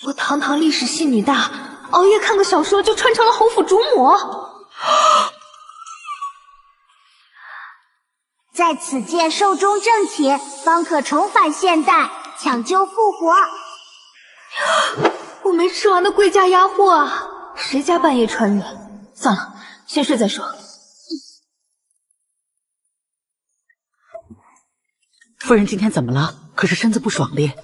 我堂堂历史系女大，熬夜看个小说就穿成了侯府主母。在此界寿终正寝，方可重返现代，抢救复活。我没吃完的贵价鸭货啊！谁家半夜穿越？算了，先睡再说。夫人今天怎么了？可是身子不爽咧？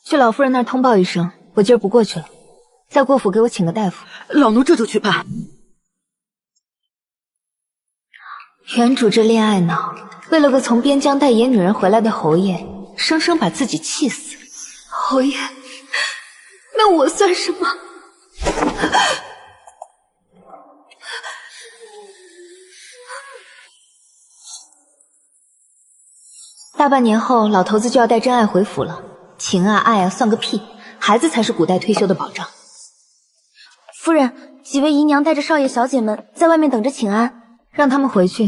去老夫人那儿通报一声，我今儿不过去了。在过府给我请个大夫。老奴这就去办。原主这恋爱脑，为了个从边疆带野女人回来的侯爷，生生把自己气死。侯爷，那我算什么？大半年后，老头子就要带真爱回府了。情啊爱啊算个屁，孩子才是古代退休的保障。夫人，几位姨娘带着少爷小姐们在外面等着请安，让他们回去，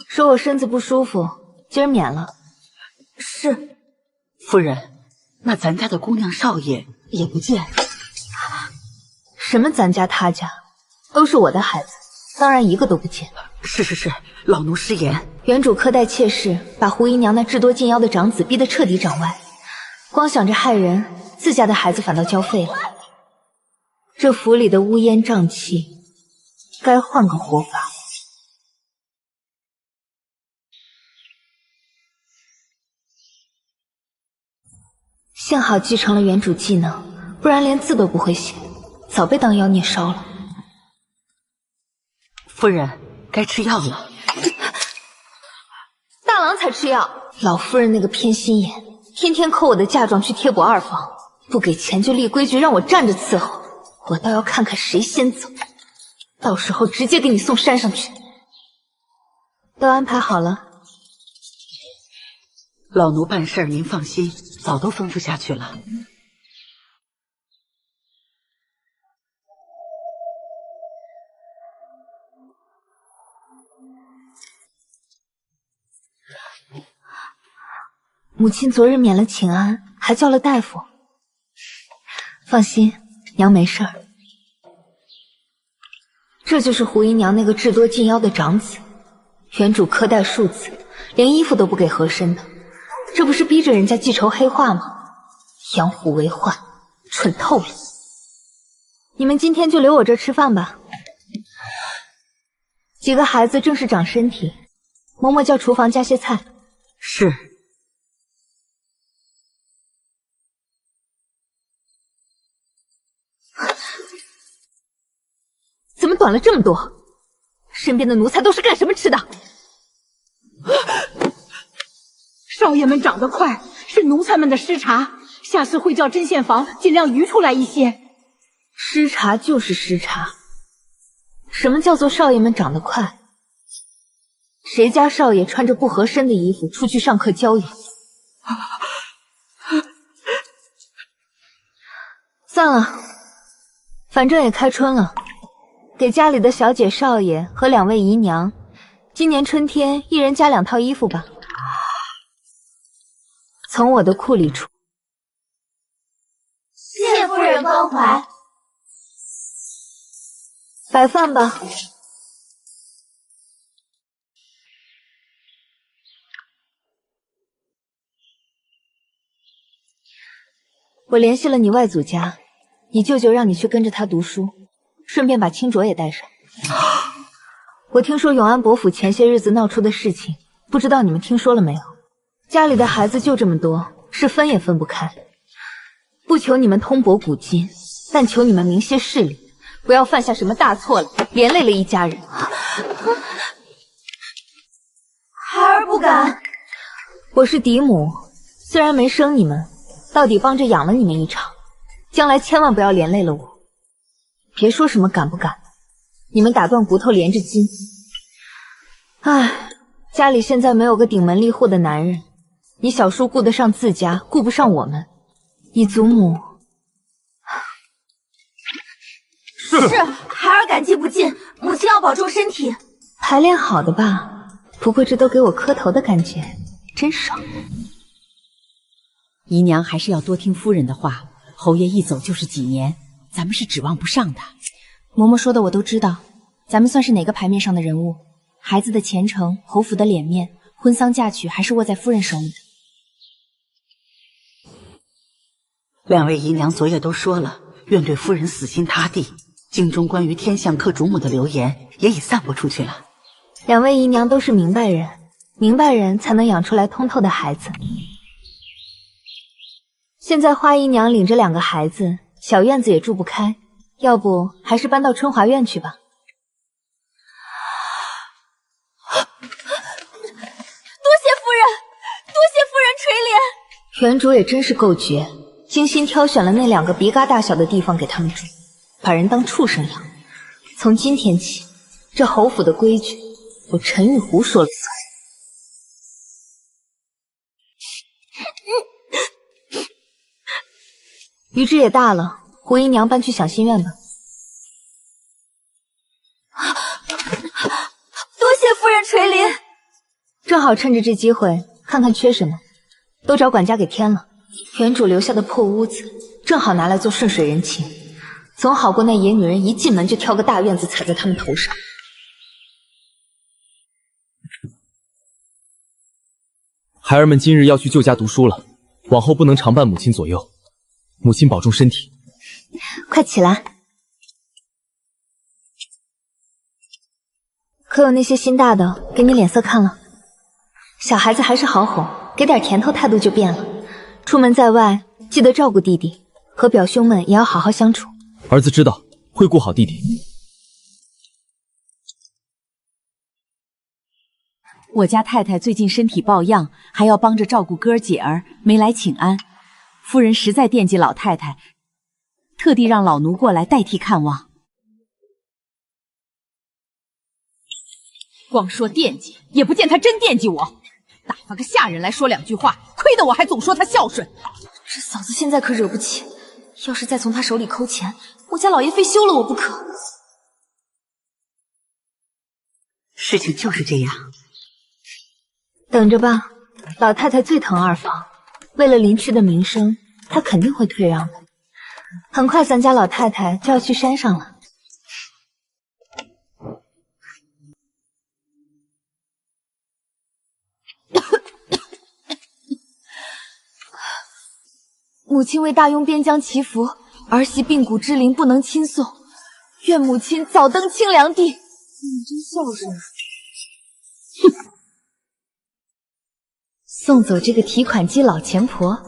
说我身子不舒服，今儿免了。是。夫人，那咱家的姑娘少爷也不见。什么咱家他家，都是我的孩子，当然一个都不见。是，老奴失言。原主苛待妾室，把胡姨娘那至多近腰的长子逼得彻底长歪，光想着害人，自家的孩子反倒交废了。这府里的乌烟瘴气，该换个活法。幸好继承了原主技能，不然连字都不会写，早被当妖孽烧了。夫人，该吃药了。大郎才吃药，老夫人那个偏心眼，天天扣我的嫁妆去贴补二房，不给钱就立规矩让我站着伺候，我倒要看看谁先走，到时候直接给你送山上去。都安排好了。老奴办事儿您放心，早都吩咐下去了。母亲昨日免了请安，还叫了大夫。放心，娘没事儿。这就是胡姨娘那个至多近腰的长子，原主苛待庶子，连衣服都不给合身的，这不是逼着人家记仇黑化吗？养虎为患，蠢透了。你们今天就留我这儿吃饭吧。几个孩子正是长身体，嬷嬷叫厨房加些菜。是。怎么短了这么多？身边的奴才都是干什么吃的？少爷们长得快，是奴才们的失察，下次会叫针线房尽量余出来一些。失察就是失察。什么叫做少爷们长得快？谁家少爷穿着不合身的衣服出去上课教演？算了，反正也开春了，给家里的小姐少爷和2位姨娘，今年春天一人加2套衣服吧。从我的库里出。谢夫人关怀。摆饭吧。我联系了你外祖家，你舅舅让你去跟着他读书，顺便把清浊也带上。我听说永安伯府前些日子闹出的事情，不知道你们听说了没有？家里的孩子就这么多，是分也分不开。不求你们通博古今，但求你们明些事理，不要犯下什么大错了，连累了一家人。孩儿不敢。我是嫡母，虽然没生你们，到底帮着养了你们一场，将来千万不要连累了我。别说什么敢不敢，你们打断骨头连着筋。唉，家里现在没有个顶门立户的男人，你小叔顾得上自家，顾不上我们。你祖母是。是，孩儿感激不尽，母亲要保重身体。排练好的吧？不过这都给我磕头的感觉，真爽。姨娘还是要多听夫人的话，侯爷一走就是几年，咱们是指望不上的。嬷嬷说的我都知道，咱们算是哪个牌面上的人物？孩子的前程，侯府的脸面，婚丧嫁娶还是握在夫人手里的。两位姨娘昨夜都说了，愿对夫人死心塌地。京中关于天相克主母的流言也已散播出去了。两位姨娘都是明白人，明白人才能养出来通透的孩子。现在花姨娘领着2个孩子，小院子也住不开，要不还是搬到春华院去吧。多谢夫人垂怜。原主也真是够绝，精心挑选了那2个鼻嘎大小的地方给他们住，把人当畜生养。从今天起，这侯府的规矩，我陈玉湖说了算。于之也大了，胡姨娘搬去享心院吧。多谢夫人垂怜。正好趁着这机会，看看缺什么，都找管家给添了。原主留下的破屋子，正好拿来做顺水人情，总好过那野女人一进门就挑个大院子踩在他们头上。孩儿们今日要去舅家读书了，往后不能常伴母亲左右，母亲保重身体。快起来！可有那些心大的给你脸色看了？小孩子还是好哄，给点甜头态度就变了。出门在外，记得照顾弟弟，和表兄们也要好好相处。儿子知道，会顾好弟弟。我家太太最近身体抱恙，还要帮着照顾哥儿姐儿，没来请安。夫人实在惦记老太太，特地让老奴过来代替看望。光说惦记，也不见他真惦记我。打发个下人来说2句话，亏得我还总说他孝顺。这嫂子现在可惹不起，要是再从他手里抠钱，我家老爷非休了我不可。事情就是这样。等着吧，老太太最疼二房，为了林区的名声，她肯定会退让的。很快咱家老太太就要去山上了。母亲为大雍边疆祈福，儿媳病骨之灵不能亲送，愿母亲早登清凉地。你真孝顺。送走这个提款机老钱婆，我的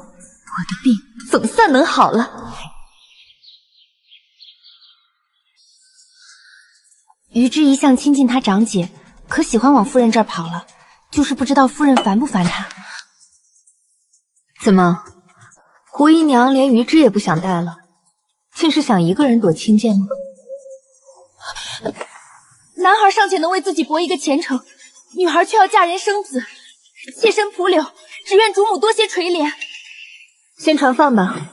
病总算能好了。于之一向亲近他长姐，可喜欢往夫人这儿跑了，就是不知道夫人烦不烦他。怎么，胡姨娘连于之也不想带了，竟是想一个人躲亲见吗？男孩尚且能为自己搏一个前程，女孩却要嫁人生子，妾身蒲柳只愿主母多些垂怜。先传饭吧。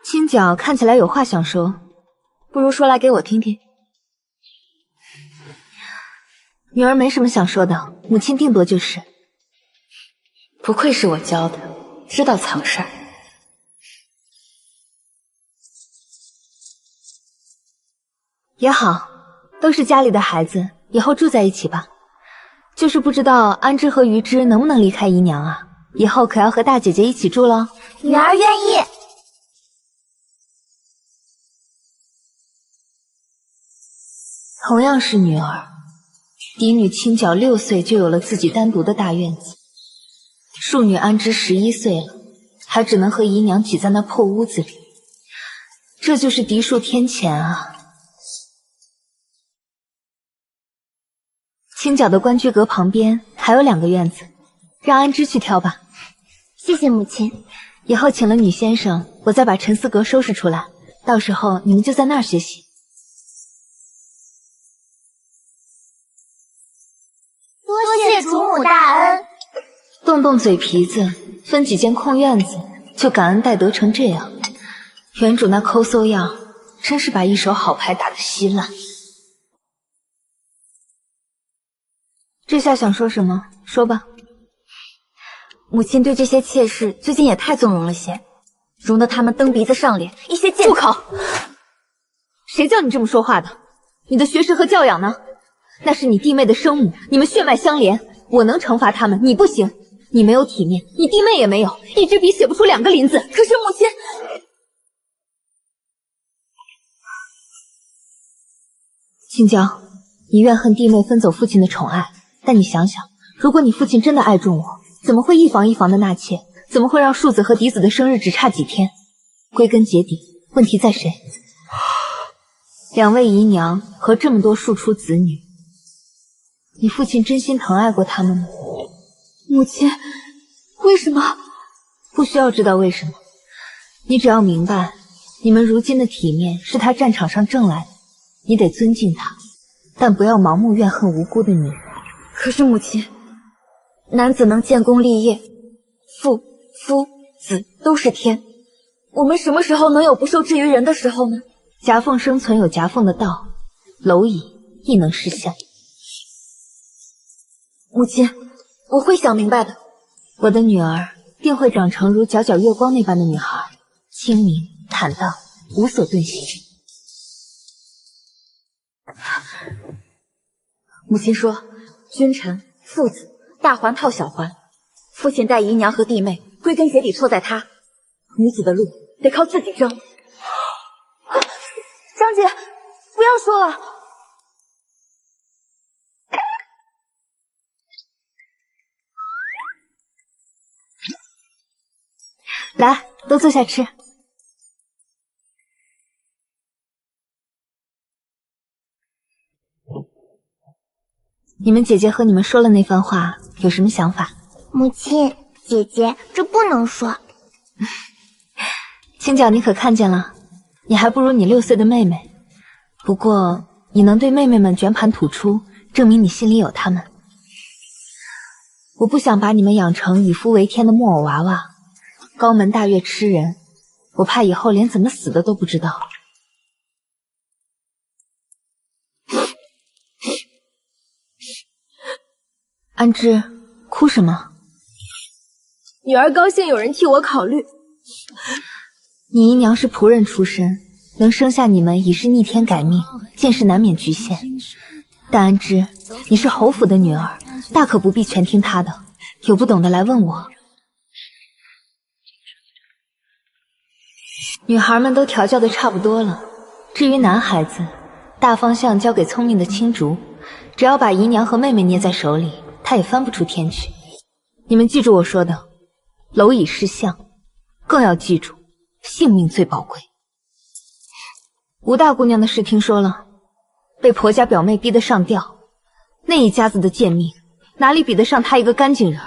青角看起来有话想说，不如说来给我听听。女儿没什么想说的，母亲定夺就是。不愧是我教的，知道藏事儿。也好，都是家里的孩子，以后住在一起吧。就是不知道安之和于之能不能离开姨娘啊？以后可要和大姐姐一起住喽。女儿愿意。同样是女儿，嫡女青角6岁就有了自己单独的大院子，庶女安之11岁了，还只能和姨娘挤在那破屋子里，这就是嫡庶天谴啊！青角的官居阁旁边还有2个院子，让安之去挑吧。谢谢母亲。以后请了女先生，我再把沉思阁收拾出来，到时候你们就在那儿学习。多谢主母大恩。动动嘴皮子，分几间空院子，就感恩戴德成这样，原主那抠搜样，真是把一手好牌打得稀烂。这下想说什么？说吧。母亲对这些妾室最近也太纵容了些，容得他们蹬鼻子上脸，一些住口！谁叫你这么说话的？你的学识和教养呢？那是你弟妹的生母，你们血脉相连，我能惩罚他们，你不行。你没有体面，你弟妹也没有，一支笔写不出2个林子。可是母亲，青椒，你怨恨弟妹分走父亲的宠爱，但你想想，如果你父亲真的爱重我，怎么会一房一房的纳妾？怎么会让庶子和嫡子的生日只差几天？归根结底，问题在谁？2位姨娘和这么多庶出子女，你父亲真心疼爱过他们吗？母亲，为什么？不需要知道为什么，你只要明白，你们如今的体面是他战场上挣来的，你得尊敬他，但不要盲目怨恨无辜的女人。可是母亲，男子能建功立业，父、夫、子都是天，我们什么时候能有不受制于人的时候呢？夹缝生存有夹缝的道，蝼蚁亦能识相。母亲，我会想明白的。我的女儿定会长成如皎皎月光那般的女孩，清明坦荡，无所遁形。母亲说，君臣、父子、大环套小环，父亲带姨娘和弟妹，归根结底错在他。女子的路得靠自己争。张姐，不要说了。来，都坐下吃。你们姐姐和你们说了那番话，有什么想法？母亲，姐姐，这不能说。青角，你可看见了？你还不如你6岁的妹妹。不过，你能对妹妹们卷盘吐出，证明你心里有她们。我不想把你们养成以夫为天的木偶娃娃，高门大悦吃人，我怕以后连怎么死的都不知道。安之，哭什么？女儿高兴有人替我考虑。你姨娘是仆人出身，能生下你们已是逆天改命，见识难免局限。但安之，你是侯府的女儿，大可不必全听她的，有不懂的来问我。女孩们都调教的差不多了，至于男孩子，大方向交给聪明的青竹，只要把姨娘和妹妹捏在手里，他也翻不出天去。你们记住我说的，蝼蚁识相，更要记住，性命最宝贵。吴大姑娘的事听说了，被婆家表妹逼得上吊，那一家子的贱命，哪里比得上她一个干净人？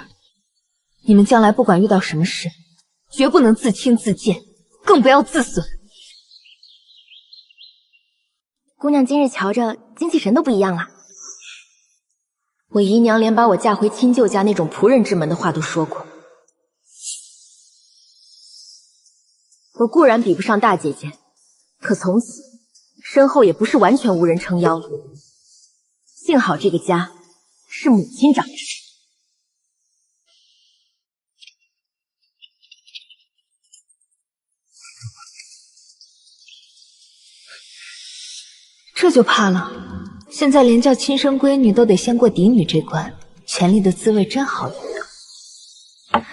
你们将来不管遇到什么事，绝不能自轻自贱，更不要自损。姑娘今日瞧着精气神都不一样了。我姨娘连把我嫁回亲舅家那种仆人之门的话都说过。我固然比不上大姐姐，可从此身后也不是完全无人撑腰了。幸好这个家是母亲掌着。这就怕了，现在连叫亲生闺女都得先过嫡女这关，权力的滋味真好赢得。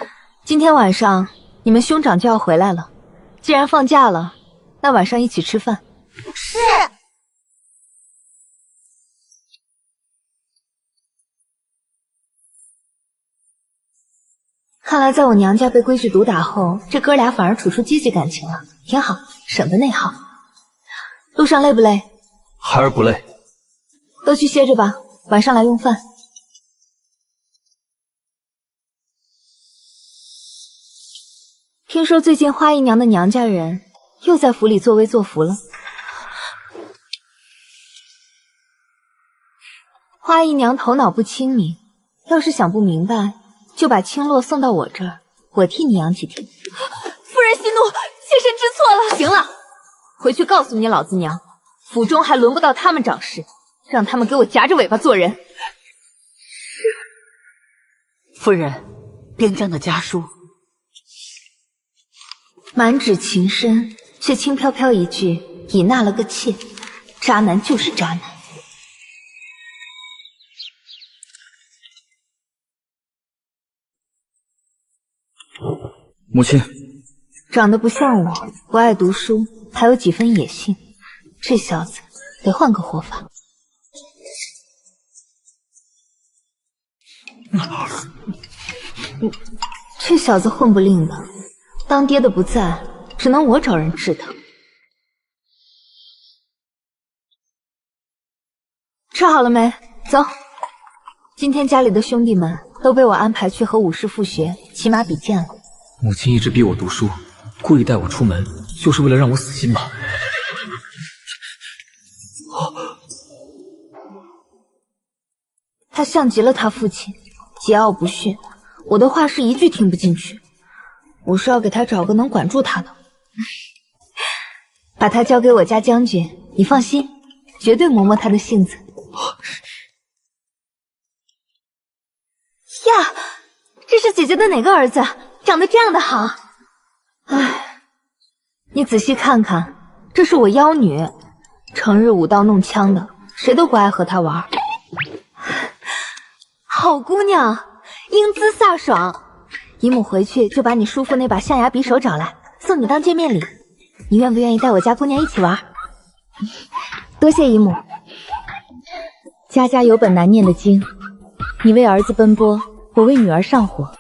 今天晚上你们兄长就要回来了，既然放假了，那晚上一起吃饭。是。看来在我娘家被规矩毒打后，这哥俩反而处出阶级感情了，挺好，省得内耗。路上累不累？孩儿不累。都去歇着吧，晚上来用饭。听说最近花姨娘的娘家人又在府里作威作福了。花姨娘头脑不清明，要是想不明白，就把青洛送到我这儿，我替你养几天。夫人息怒，妾身知错了。行了，回去告诉你老子娘，府中还轮不到他们掌事，让他们给我夹着尾巴做人。夫人，边疆的家书。满纸情深，却轻飘飘一句已纳了个妾，渣男就是渣男。母亲，长得不像我，不爱读书，还有几分野性，这小子得换个活法。这小子混不吝的，当爹的不在，只能我找人治他。吃好了没？走。今天家里的兄弟们都被我安排去和武士复学，骑马比剑了。母亲一直逼我读书，故意带我出门，就是为了让我死心吧？他像极了他父亲，桀骜不驯，我的话是一句听不进去。我是要给他找个能管住他的，把他交给我家将军，你放心，绝对磨磨他的性子。呀，这是姐姐的哪个儿子？长得这样的好。唉，你仔细看看，这是我妖女，成日舞刀弄枪的，谁都不爱和她玩。好姑娘，英姿飒爽，姨母回去就把你叔父那把象牙匕首找来，送你当见面礼。你愿不愿意带我家姑娘一起玩？多谢姨母。家家有本难念的经，你为儿子奔波，我为女儿上火。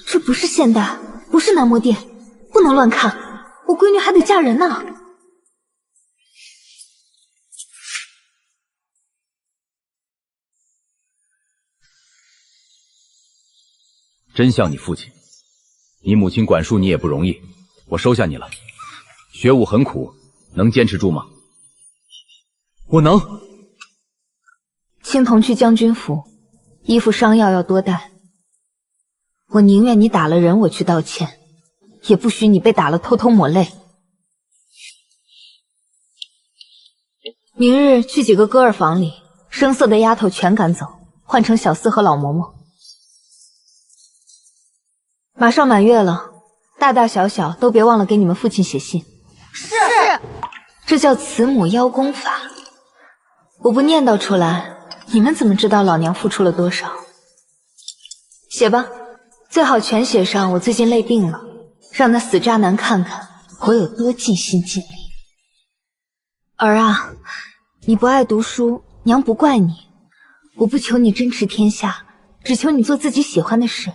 这不是现代，不是男模店，不能乱看，我闺女还得嫁人呢。真像你父亲，你母亲管束你也不容易，我收下你了。学武很苦，能坚持住吗？我能。青铜去将军府，衣服伤药要多带。我宁愿你打了人，我去道歉，也不许你被打了偷偷抹泪。明日去几个歌儿房里，声色的丫头全赶走，换成小厮和老嬷嬷。马上满月了，大大小小都别忘了给你们父亲写信。是。这叫慈母邀功法，我不念叨出来，你们怎么知道老娘付出了多少？写吧，最好全写上我最近累病了，让那死渣男看看我有多尽心尽力。儿啊，你不爱读书，娘不怪你，我不求你真持天下，只求你做自己喜欢的事，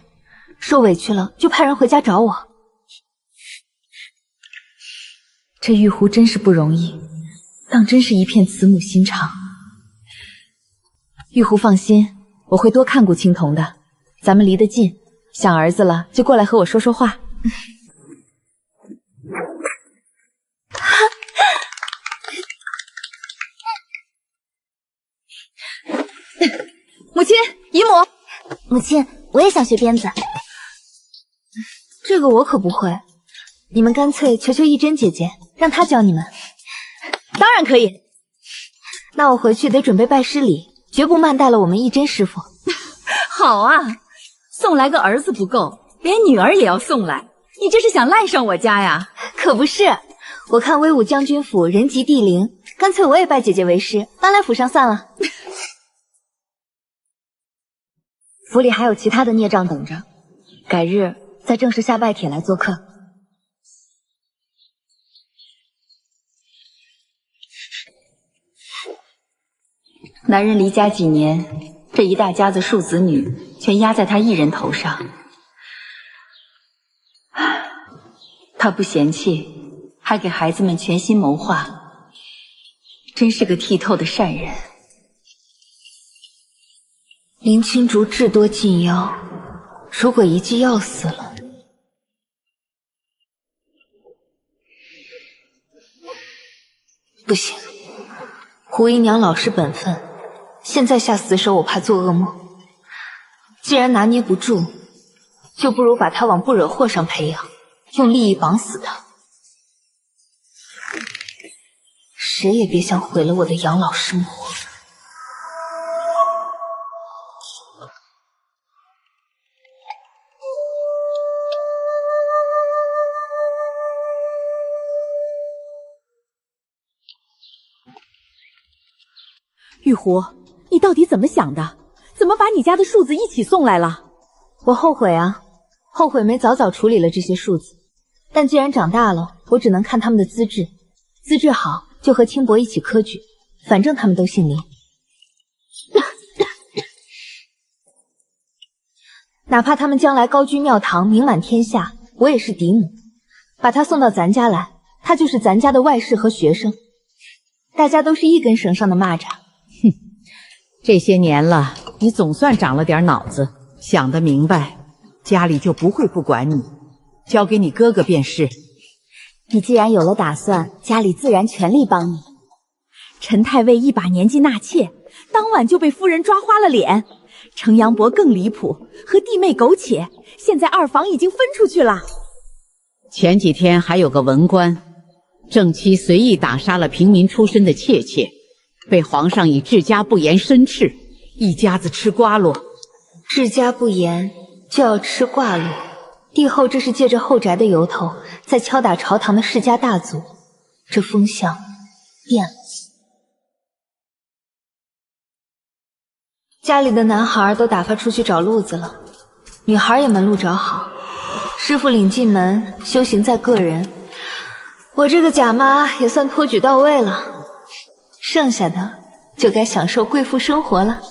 受委屈了就派人回家找我。这玉壶真是不容易，当真是一片慈母心肠。玉壶放心，我会多看顾青铜的。咱们离得近，想儿子了就过来和我说说话。母亲，姨母，母亲，我也想学鞭子。这个我可不会，你们干脆求求一真姐姐，让她教你们。当然可以。那我回去得准备拜师礼，绝不慢待了我们一真师傅。好啊，送来个儿子不够，连女儿也要送来，你这是想赖上我家呀？可不是，我看威武将军府人杰地灵，干脆我也拜姐姐为师，搬来府上算了。府里还有其他的孽障等着，改日再正式下拜帖来做客。男人离家几年，这一大家子庶子女全压在他一人头上。他不嫌弃，还给孩子们全心谋划，真是个剔透的善人。林青竹智多近妖，如果一剂药死了，不行，胡姨娘老实本分，现在下死手我怕做噩梦。既然拿捏不住，就不如把他往不惹祸上培养，用利益绑死他。谁也别想毁了我的养老生活。玉壶，你到底怎么想的？怎么把你家的树子一起送来了？我后悔啊，后悔没早早处理了这些树子。但既然长大了，我只能看他们的资质，资质好就和清伯一起科举，反正他们都姓林。哪怕他们将来高居庙堂，名满天下，我也是嫡母。把他送到咱家来，他就是咱家的外室和学生，大家都是一根绳上的蚂蚱。这些年了，你总算长了点脑子，想得明白，家里就不会不管你，交给你哥哥便是。你既然有了打算，家里自然全力帮你。陈太尉一把年纪纳妾，当晚就被夫人抓花了脸。程阳伯更离谱，和弟妹苟且，现在二房已经分出去了。前几天还有个文官，正妻随意打杀了平民出身的妾妾，被皇上以治家不严申斥，一家子吃瓜落。治家不严就要吃挂落，帝后这是借着后宅的由头，在敲打朝堂的世家大族，这风向变了。家里的男孩都打发出去找路子了，女孩也门路找好，师傅领进门，修行在个人。我这个贾妈也算托举到位了，剩下的就该享受贵妇生活了。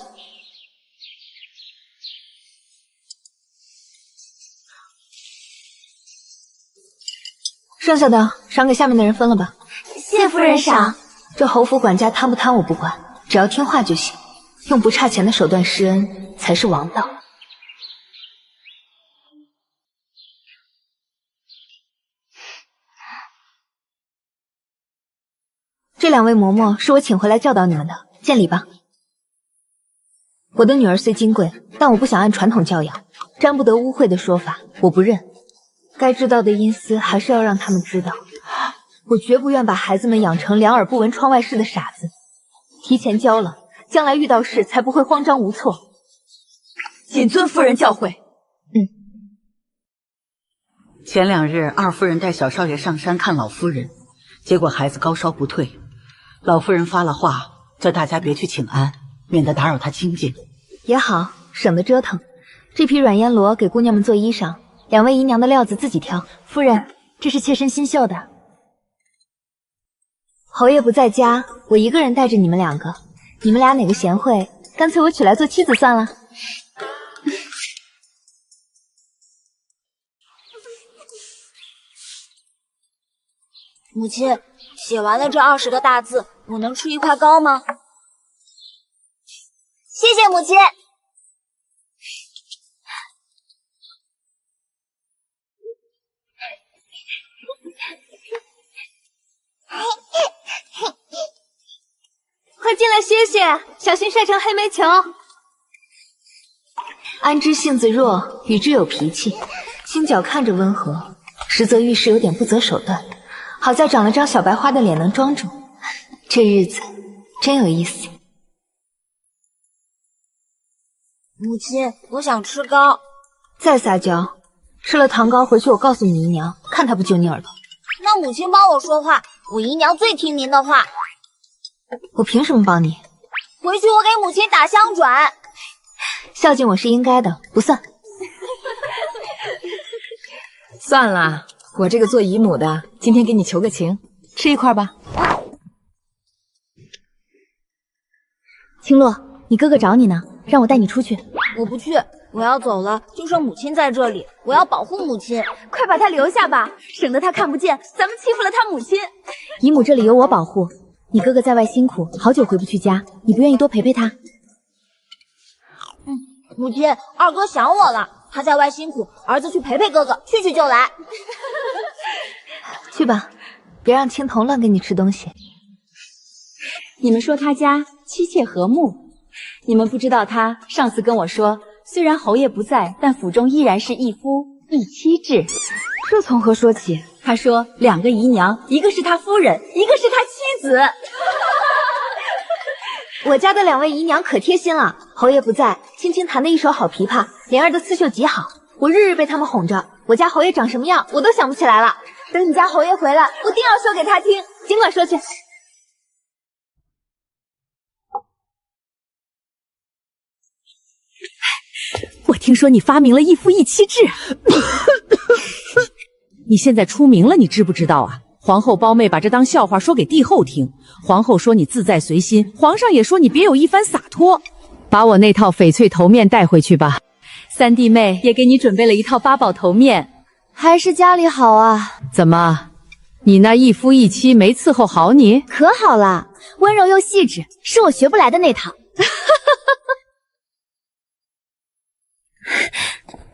剩下的赏给下面的人分了吧。谢夫人赏。这侯府管家贪不贪我不管，只要听话就行，用不差钱的手段施恩才是王道。这两位嬷嬷是我请回来教导你们的，见礼吧。我的女儿虽金贵，但我不想按传统教养，沾不得污秽的说法，我不认。该知道的阴私还是要让他们知道。我绝不愿把孩子们养成两耳不闻窗外事的傻子，提前教了，将来遇到事才不会慌张无措。谨遵夫人教诲。前2日，二夫人带小少爷上山看老夫人，结果孩子高烧不退。老夫人发了话，叫大家别去请安，免得打扰她清静。也好，省得折腾。这批软烟罗给姑娘们做衣裳，2位姨娘的料子自己挑。夫人，这是妾身新绣的。侯爷不在家，我一个人带着你们2个，你们俩哪个贤惠，干脆我娶来做妻子算了。母亲，写完了这20个大字，我能吃1块糕吗？谢谢母亲。快进来歇歇，小心晒成黑煤球。安之性子弱，与之有脾气，轻脚看着温和，实则遇事有点不择手段。好在长了张小白花的脸能装住，这日子真有意思。母亲，我想吃糕。再撒娇，吃了糖糕回去我告诉你姨娘，看她不揪你耳朵。那母亲帮我说话，我姨娘最听您的话。我凭什么帮你？回去我给母亲打香转。孝敬我是应该的，不算。算了，我这个做姨母的，今天给你求个情，吃1块吧。青洛，你哥哥找你呢，让我带你出去。我不去，我要走了，就剩母亲在这里，我要保护母亲。快把他留下吧，省得他看不见咱们欺负了他母亲。姨母这里有我保护，你哥哥在外辛苦，好久回不去家，你不愿意多陪陪他？母亲，二哥想我了，他在外辛苦，儿子去陪陪哥哥，去就来。去吧，别让青铜乱给你吃东西。你们说他家妻妾和睦，你们不知道他上次跟我说，虽然侯爷不在，但府中依然是一夫一妻制。这从何说起？他说2个姨娘，一个是他夫人，一个是他妻子。我家的2位姨娘可贴心了，侯爷不在，轻轻弹的一手好琵琶，莲儿的刺绣极好，我日日被他们哄着。我家侯爷长什么样，我都想不起来了。等你家侯爷回来，我定要说给他听。尽管说去。我听说你发明了一夫一妻制，你现在出名了，你知不知道啊？皇后胞妹把这当笑话说给帝后听，皇后说你自在随心，皇上也说你别有一番洒脱。把我那套翡翠头面带回去吧。三弟妹也给你准备了一套8宝头面，还是家里好啊。怎么，你那一夫一妻没伺候好你？可好啦，温柔又细致，是我学不来的那套。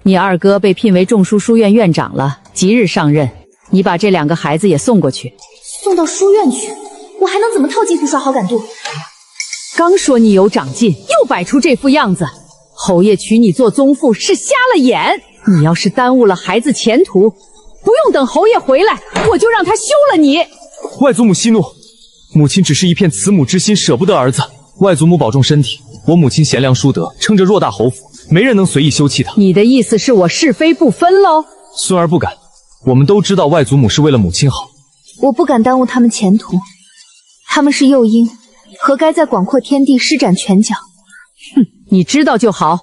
你二哥被聘为仲舒书院院长了，即日上任。你把这2个孩子也送过去。送到书院去，我还能怎么套进去刷好感度？刚说你有长进，又摆出这副样子。侯爷娶你做宗妇是瞎了眼，你要是耽误了孩子前途，不用等侯爷回来，我就让他休了你。外祖母息怒，母亲只是一片慈母之心，舍不得儿子。外祖母保重身体，我母亲贤良淑德，撑着偌大侯府，没人能随意休弃她。你的意思是我是非不分喽？孙儿不敢，我们都知道外祖母是为了母亲好。我不敢耽误他们前途，他们是幼婴，何该在广阔天地施展拳脚？哼，你知道就好。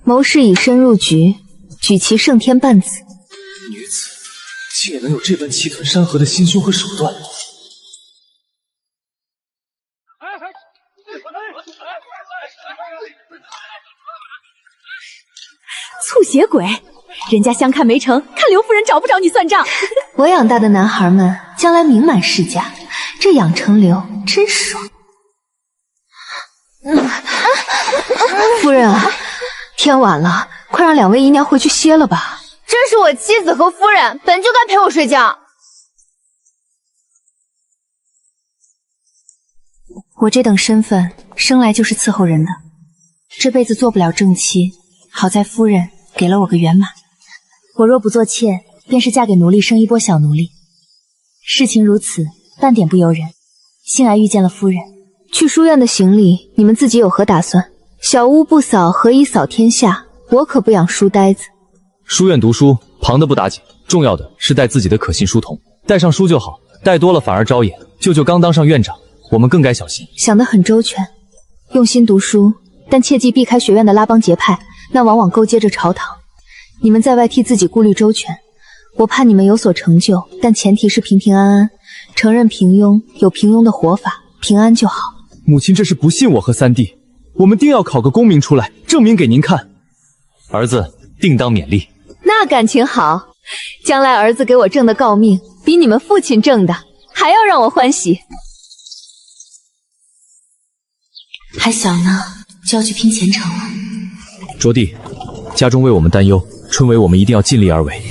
谋士以身入局，举其胜天半子。女子竟也能有这般气吞山河的心胸和手段。促血鬼，人家相看没成，看刘夫人找不找你算账。我养大的男孩们将来名满世家，这养成流真爽。夫人啊，天晚了，快让2位姨娘回去歇了吧。这是我妻子和夫人，本就该陪我睡觉。我这等身份，生来就是伺候人的，这辈子做不了正妻，好在夫人给了我个圆满。我若不做妾，便是嫁给奴隶生一波小奴隶。事情如此，半点不由人。幸而遇见了夫人。去书院的行李，你们自己有何打算？小屋不扫，何以扫天下？我可不养书呆子。书院读书，旁的不打紧，重要的是带自己的可信书童。带上书就好，带多了反而招眼。舅舅刚当上院长，我们更该小心。想得很周全，用心读书，但切记避开学院的拉帮结派，那往往勾结着朝堂。你们在外替自己顾虑周全，我怕你们有所成就，但前提是平平安安。承认平庸，有平庸的活法，平安就好。母亲这是不信我和三弟，我们定要考个功名出来，证明给您看。儿子定当勉励。那感情好，将来儿子给我挣的诰命，比你们父亲挣的还要让我欢喜。还小呢，就要去拼前程了。卓弟，家中为我们担忧，春闱我们一定要尽力而为。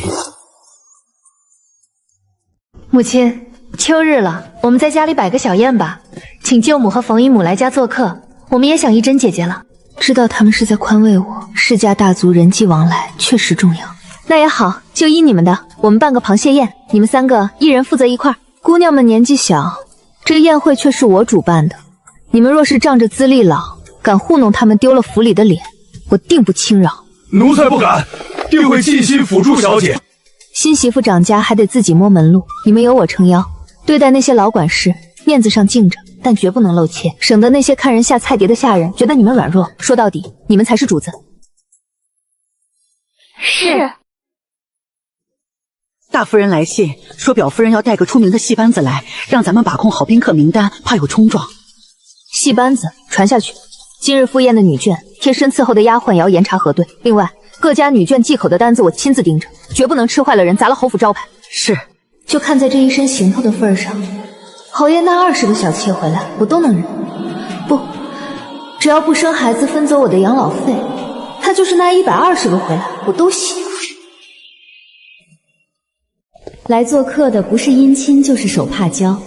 母亲，秋日了，我们在家里摆个小宴吧，请舅母和冯姨母来家做客。我们也想依珍姐姐了，知道他们是在宽慰我。世家大族人际往来确实重要。那也好，就依你们的，我们办个螃蟹宴，你们3个一人负责一块。姑娘们年纪小，这宴会却是我主办的。你们若是仗着资历老，敢糊弄他们丢了府里的脸，我定不轻饶。奴才不敢，定会尽心辅助小姐。新媳妇长家还得自己摸门路，你们有我撑腰。对待那些老管事，面子上敬着，但绝不能露怯，省得那些看人下菜碟的下人觉得你们软弱。说到底，你们才是主子。是。大夫人来信说，表夫人要带个出名的戏班子来，让咱们把控好宾客名单，怕有冲撞。戏班子传下去，今日赴宴的女眷，贴身伺候的丫鬟也要严查核对。另外，各家女眷忌口的单子我亲自盯着，绝不能吃坏了人，砸了侯府招牌。是。就看在这一身行头的份上，侯爷那20个小妾回来，我都能忍。不，只要不生孩子分走我的养老费，他就是那120个回来，我都行。来做客的不是姻亲就是手帕交，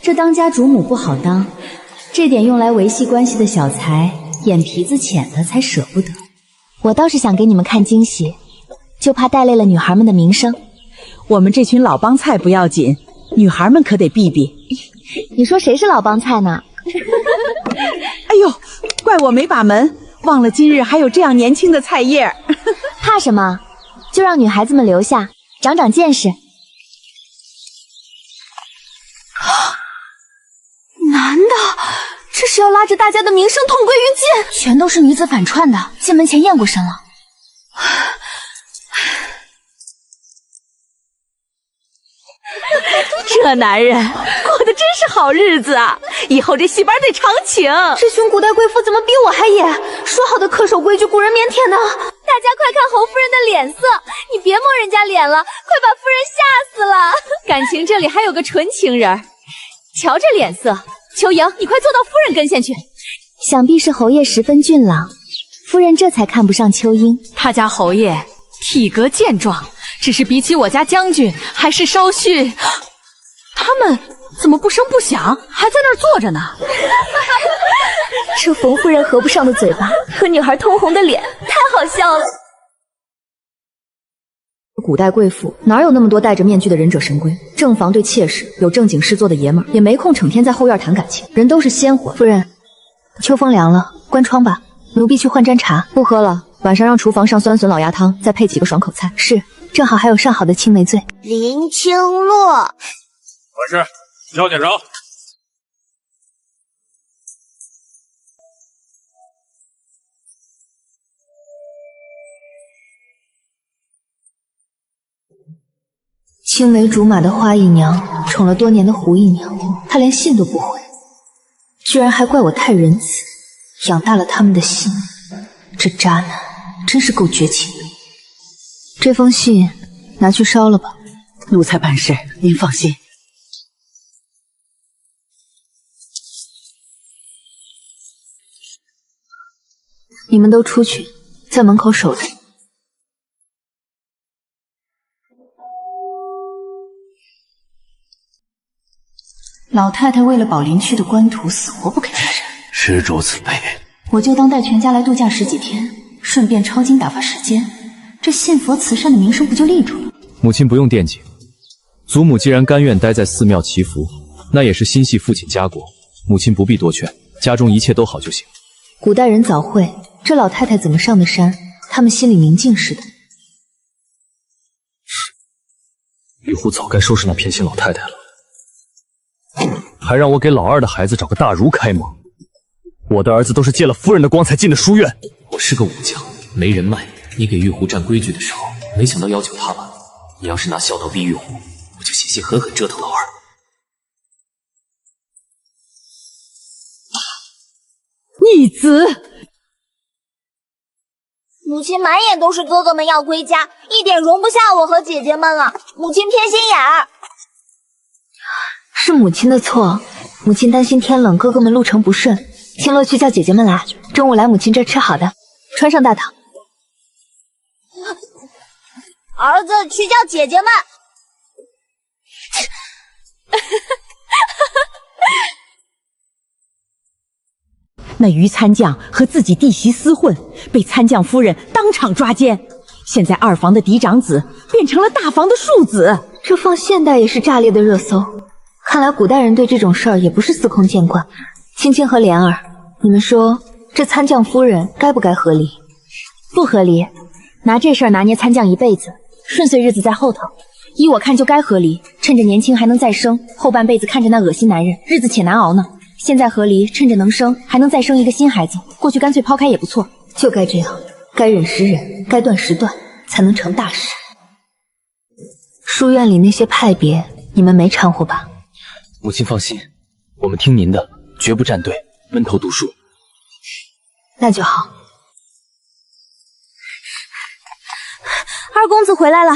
这当家主母不好当，这点用来维系关系的小财，眼皮子浅的才舍不得。我倒是想给你们看惊喜，就怕带累了女孩们的名声。我们这群老帮菜不要紧，女孩们可得避避。你说谁是老帮菜呢？哎呦，怪我没把门，忘了今日还有这样年轻的菜叶。怕什么？就让女孩子们留下，长长见识。难道这是要拉着大家的名声同归于尽？全都是女子反串的，进门前验过身了。这男人过的真是好日子啊！以后这戏班得常请。这群古代贵妇怎么比我还野？说好的恪守规矩、古人腼腆呢？大家快看侯夫人的脸色，你别摸人家脸了，快把夫人吓死了。感情这里还有个纯情人，瞧这脸色。秋莹，你快坐到夫人跟前去。想必是侯爷十分俊朗，夫人这才看不上秋英。他家侯爷体格健壮，只是比起我家将军还是稍逊。他们怎么不声不响，还在那儿坐着呢？这冯夫人合不上的嘴巴和女孩通红的脸，太好笑了。古代贵妇哪有那么多戴着面具的忍者神龟？正房对妾室有正经事做的爷们儿，也没空整天在后院谈感情。人都是鲜活。夫人，秋风凉了，关窗吧。奴婢去换沾茶。不喝了，晚上让厨房上酸笋老鸭汤，再配几个爽口菜。是，正好还有上好的青梅醉。林清洛，完事，交检查。青梅竹马的花姨娘宠了多年的胡姨娘，她连信都不回，居然还怪我太仁慈，养大了他们的心。这渣男真是够绝情的。这封信拿去烧了吧。奴才办事，您放心。你们都出去，在门口守着。老太太为了保林区的官途，死活不肯杀人。施主慈悲，我就当带全家来度假10几天，顺便抄经打发时间，这信佛慈善的名声不就立住了？母亲不用惦记，祖母既然甘愿待在寺庙祈福，那也是心系父亲家国，母亲不必多劝，家中一切都好就行。古代人早会，这老太太怎么上的山？他们心里明镜似的。玉虎早该收拾那偏心老太太了，还让我给老二的孩子找个大儒开蒙。我的儿子都是借了夫人的光才进的书院。我是个武将，没人脉。你给玉虎站规矩的时候，没想到要求他了。你要是拿小刀逼玉虎，我就险些狠狠折腾老二。逆子！母亲满眼都是哥哥们要归家，一点容不下我和姐姐们了。母亲偏心眼儿。是母亲的错，母亲担心天冷，哥哥们路程不顺。青洛去叫姐姐们来，中午来母亲这吃好的，穿上大堂。儿子去叫姐姐们。那于参将和自己弟媳厮混，被参将夫人当场抓奸。现在二房的嫡长子变成了大房的庶子，这放现代也是炸裂的热搜。看来古代人对这种事儿也不是司空见惯。青青和莲儿，你们说这参将夫人该不该合理？不合理，拿这事儿拿捏参将一辈子，顺遂日子在后头。依我看就该合理，趁着年轻还能再生，后半辈子看着那恶心男人，日子且难熬呢。现在合离，趁着能生，还能再生一个新孩子，过去干脆抛开也不错。就该这样，该忍时忍，该断时断，才能成大事。书院里那些派别，你们没掺和吧？母亲放心，我们听您的，绝不站队，闷头读书。那就好。二公子回来了。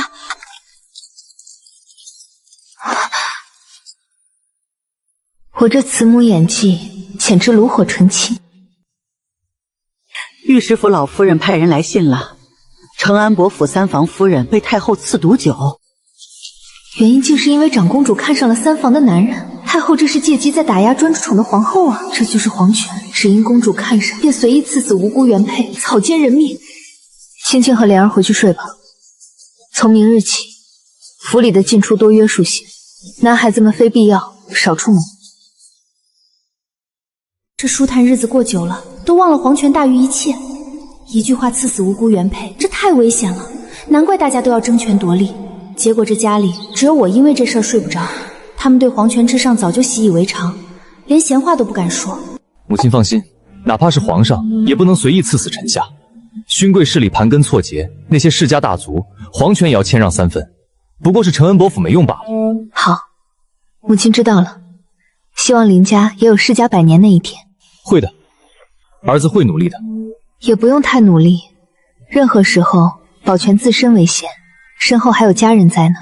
我这慈母演技，简直炉火纯青。御史府老夫人派人来信了，承安伯府三房夫人被太后赐毒酒，原因竟是因为长公主看上了三房的男人，太后这是借机在打压专宠的皇后啊！这就是皇权，只因公主看上，便随意赐死无辜原配，草菅人命。青青和莲儿回去睡吧。从明日起，府里的进出多约束些，男孩子们非必要少出门。这舒坦日子过久了，都忘了皇权大于一切。一句话赐死无辜原配，这太危险了，难怪大家都要争权夺利。结果这家里只有我因为这事儿睡不着，他们对皇权之上早就习以为常，连闲话都不敢说。母亲放心，哪怕是皇上，也不能随意赐死臣下。勋贵势力盘根错节，那些世家大族，皇权也要谦让3分，不过是承恩伯府没用罢了。好，母亲知道了。希望林家也有世家百年那一天。会的，儿子会努力的。也不用太努力，任何时候保全自身为先，身后还有家人在呢。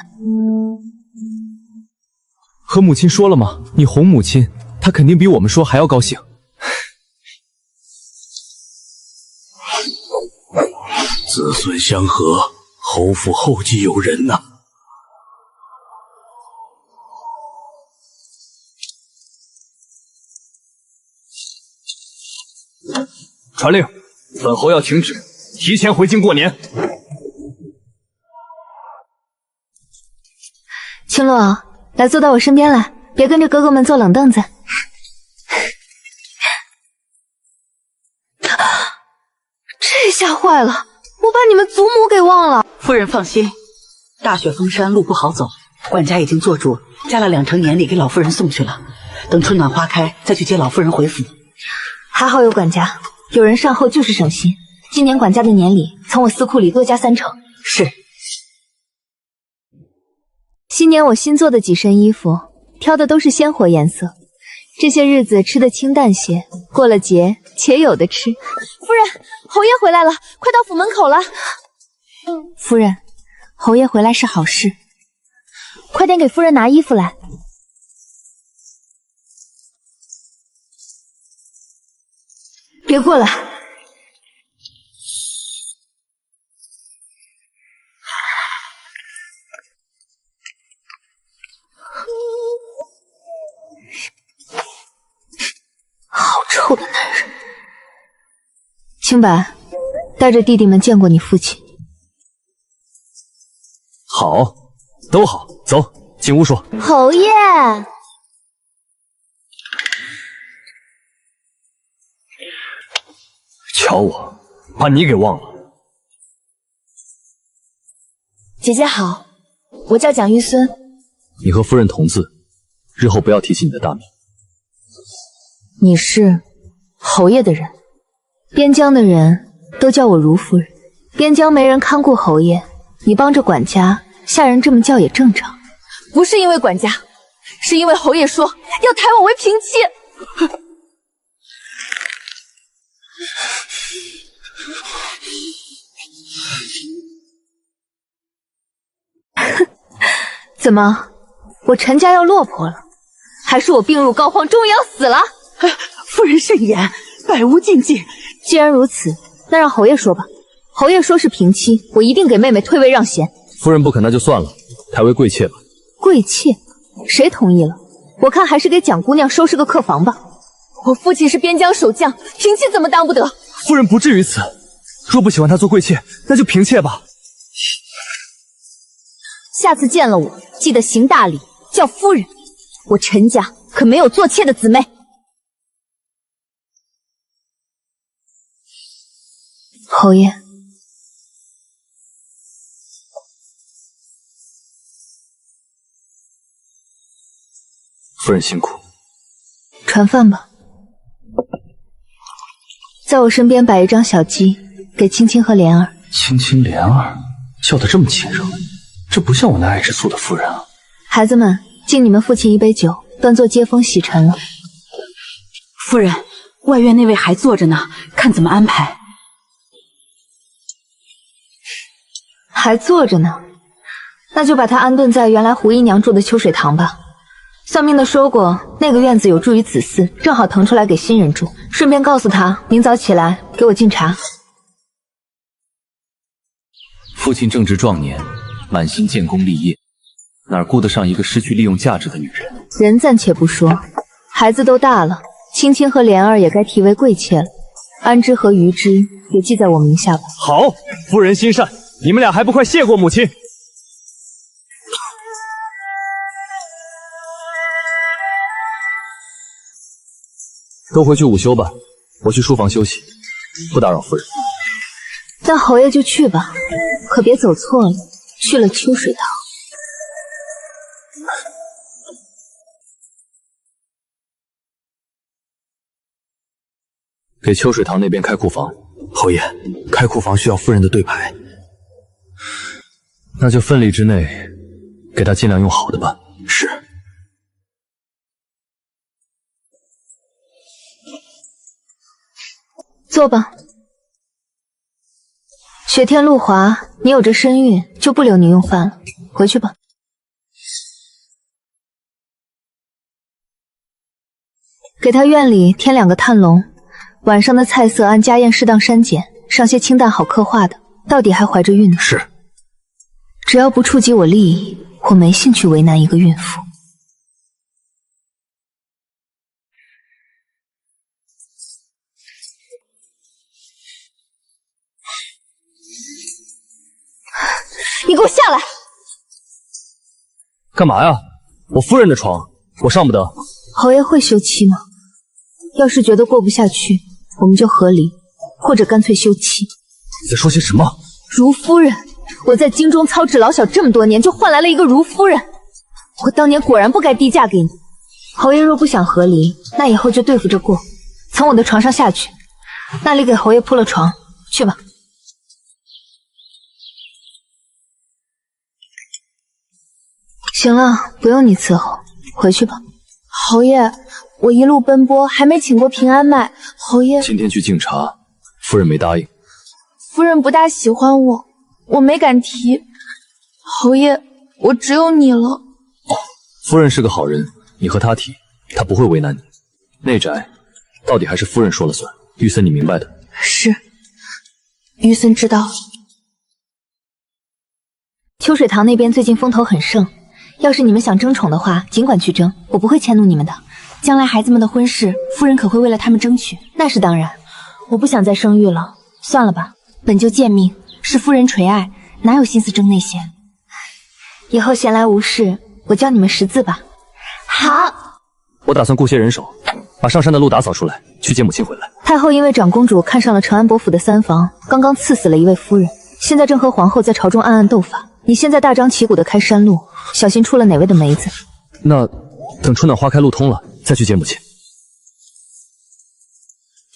和母亲说了吗？你哄母亲，她肯定比我们说还要高兴。子孙相和，侯府后继有人呐。传令，本侯要请旨，提前回京过年。青洛，来坐到我身边来，别跟着哥哥们坐冷凳子。这下坏了，我把你们祖母给忘了。夫人放心，大雪封山，路不好走，管家已经做主，加了2成年礼给老夫人送去了。等春暖花开，再去接老夫人回府。还好有管家，有人善后就是省心。今年管家的年礼从我私库里多加3成。是。新年我新做的几身衣服，挑的都是鲜活颜色。这些日子吃的清淡些，过了节且有的吃。夫人，侯爷回来了，快到府门口了。夫人，侯爷回来是好事，快点给夫人拿衣服来。别过来！好臭的男人！清白，带着弟弟们见过你父亲。好，都好，走进屋说。侯爷，瞧我，把你给忘了。姐姐好，我叫蒋玉孙。你和夫人同字，日后不要提起你的大名。你是侯爷的人，边疆的人都叫我如夫人。边疆没人看顾侯爷，你帮着管家，下人这么叫也正常。不是因为管家，是因为侯爷说要抬我为平妻。怎么，我陈家要落魄了？还是我病入膏肓，终于要死了？夫人慎言，百无禁忌。既然如此，那让侯爷说吧。侯爷说是平妻，我一定给妹妹退位让贤。夫人不肯，那就算了，抬为贵妾吧。贵妾？谁同意了？我看还是给蒋姑娘收拾个客房吧。我父亲是边疆守将，平妻怎么当不得？夫人不至于此。若不喜欢他做贵妾，那就平妾吧。下次见了我，记得行大礼，叫夫人。我陈家可没有做妾的姊妹。侯爷，夫人辛苦。传饭吧。在我身边摆一张小鸡，给青青和莲儿。青青莲儿，叫得这么亲热，这不像我那爱吃醋的夫人啊。孩子们，敬你们父亲一杯酒，端坐接风洗尘了。夫人，外院那位还坐着呢，看怎么安排。还坐着呢，那就把他安顿在原来胡姨娘住的秋水堂吧。算命的说过，那个院子有助于子嗣，正好腾出来给新人住。顺便告诉他，明早起来给我敬茶。父亲正值壮年，满心建功立业，哪顾得上一个失去利用价值的女人？人暂且不说，孩子都大了，青青和莲儿也该提为贵妾了。安之和于之也记在我名下吧。好，夫人心善，你们俩还不快谢过母亲？都回去午休吧，我去书房休息，不打扰夫人。那侯爷就去吧，可别走错了，去了秋水堂。给秋水堂那边开库房。侯爷，开库房需要夫人的对牌，那就分力之内，给他尽量用好的吧。是。坐吧。雪天路滑，你有这身孕，就不留你用饭了，回去吧。给他院里添2个炭笼，晚上的菜色按家宴适当删减，上些清淡好刻画的，到底还怀着孕呢。是。只要不触及我利益，我没兴趣为难一个孕妇。你给我下来！干嘛呀？我夫人的床，我上不得。侯爷会休妻吗？要是觉得过不下去，我们就和离，或者干脆休妻。你在说些什么？如夫人，我在京中操持老小这么多年，就换来了一个如夫人。我当年果然不该低价给你。侯爷若不想和离，那以后就对付着过。从我的床上下去，那里给侯爷铺了床，去吧。行了，不用你伺候，回去吧。侯爷，我一路奔波，还没请过平安麦。侯爷，今天去敬茶，夫人没答应。夫人不大喜欢我，我没敢提。侯爷，我只有你了。夫人是个好人，你和她提，她不会为难你。内宅到底还是夫人说了算，玉森你明白的。是，玉森知道了。秋水堂那边最近风头很盛。要是你们想争宠的话，尽管去争，我不会迁怒你们的。将来孩子们的婚事，夫人可会为了他们争取？那是当然。我不想再生育了，算了吧。本就贱命，是夫人垂爱，哪有心思争那些？以后闲来无事，我教你们识字吧。好。我打算雇些人手，把上山的路打扫出来，去接母亲回来。太后因为长公主看上了承安伯府的3房，刚刚赐死了一位夫人，现在正和皇后在朝中暗暗斗法。你现在大张旗鼓的开山路，小心出了哪位的梅子。那等春暖花开路通了，再去接母亲。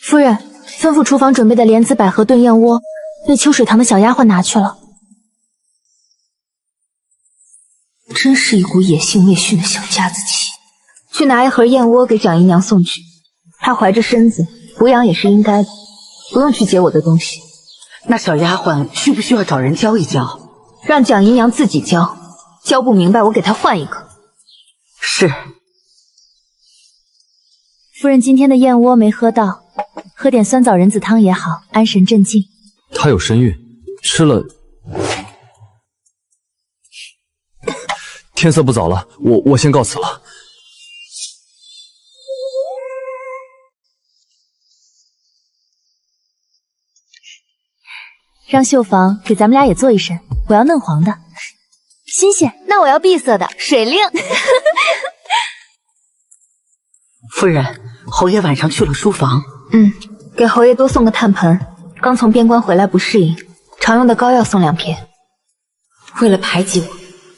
夫人，吩咐厨房准备的莲子百合炖燕窝，被秋水堂的小丫鬟拿去了。真是一股野性未驯的小家子气。去拿一盒燕窝给蒋姨娘送去，她怀着身子，补养也是应该的，不用去接我的东西。那小丫鬟需不需要找人教一教？让蒋姨娘自己教，教不明白我给她换一个。是。夫人今天的燕窝没喝到，喝点酸枣仁子汤也好，安神镇静。她有身孕，吃了。天色不早了，我先告辞了。让绣房给咱们俩也做一身，我要嫩黄的，新鲜。那我要碧色的，水灵。夫人，侯爷晚上去了书房。给侯爷多送个炭盆，刚从边关回来不适应，常用的膏药送2片。为了排挤我，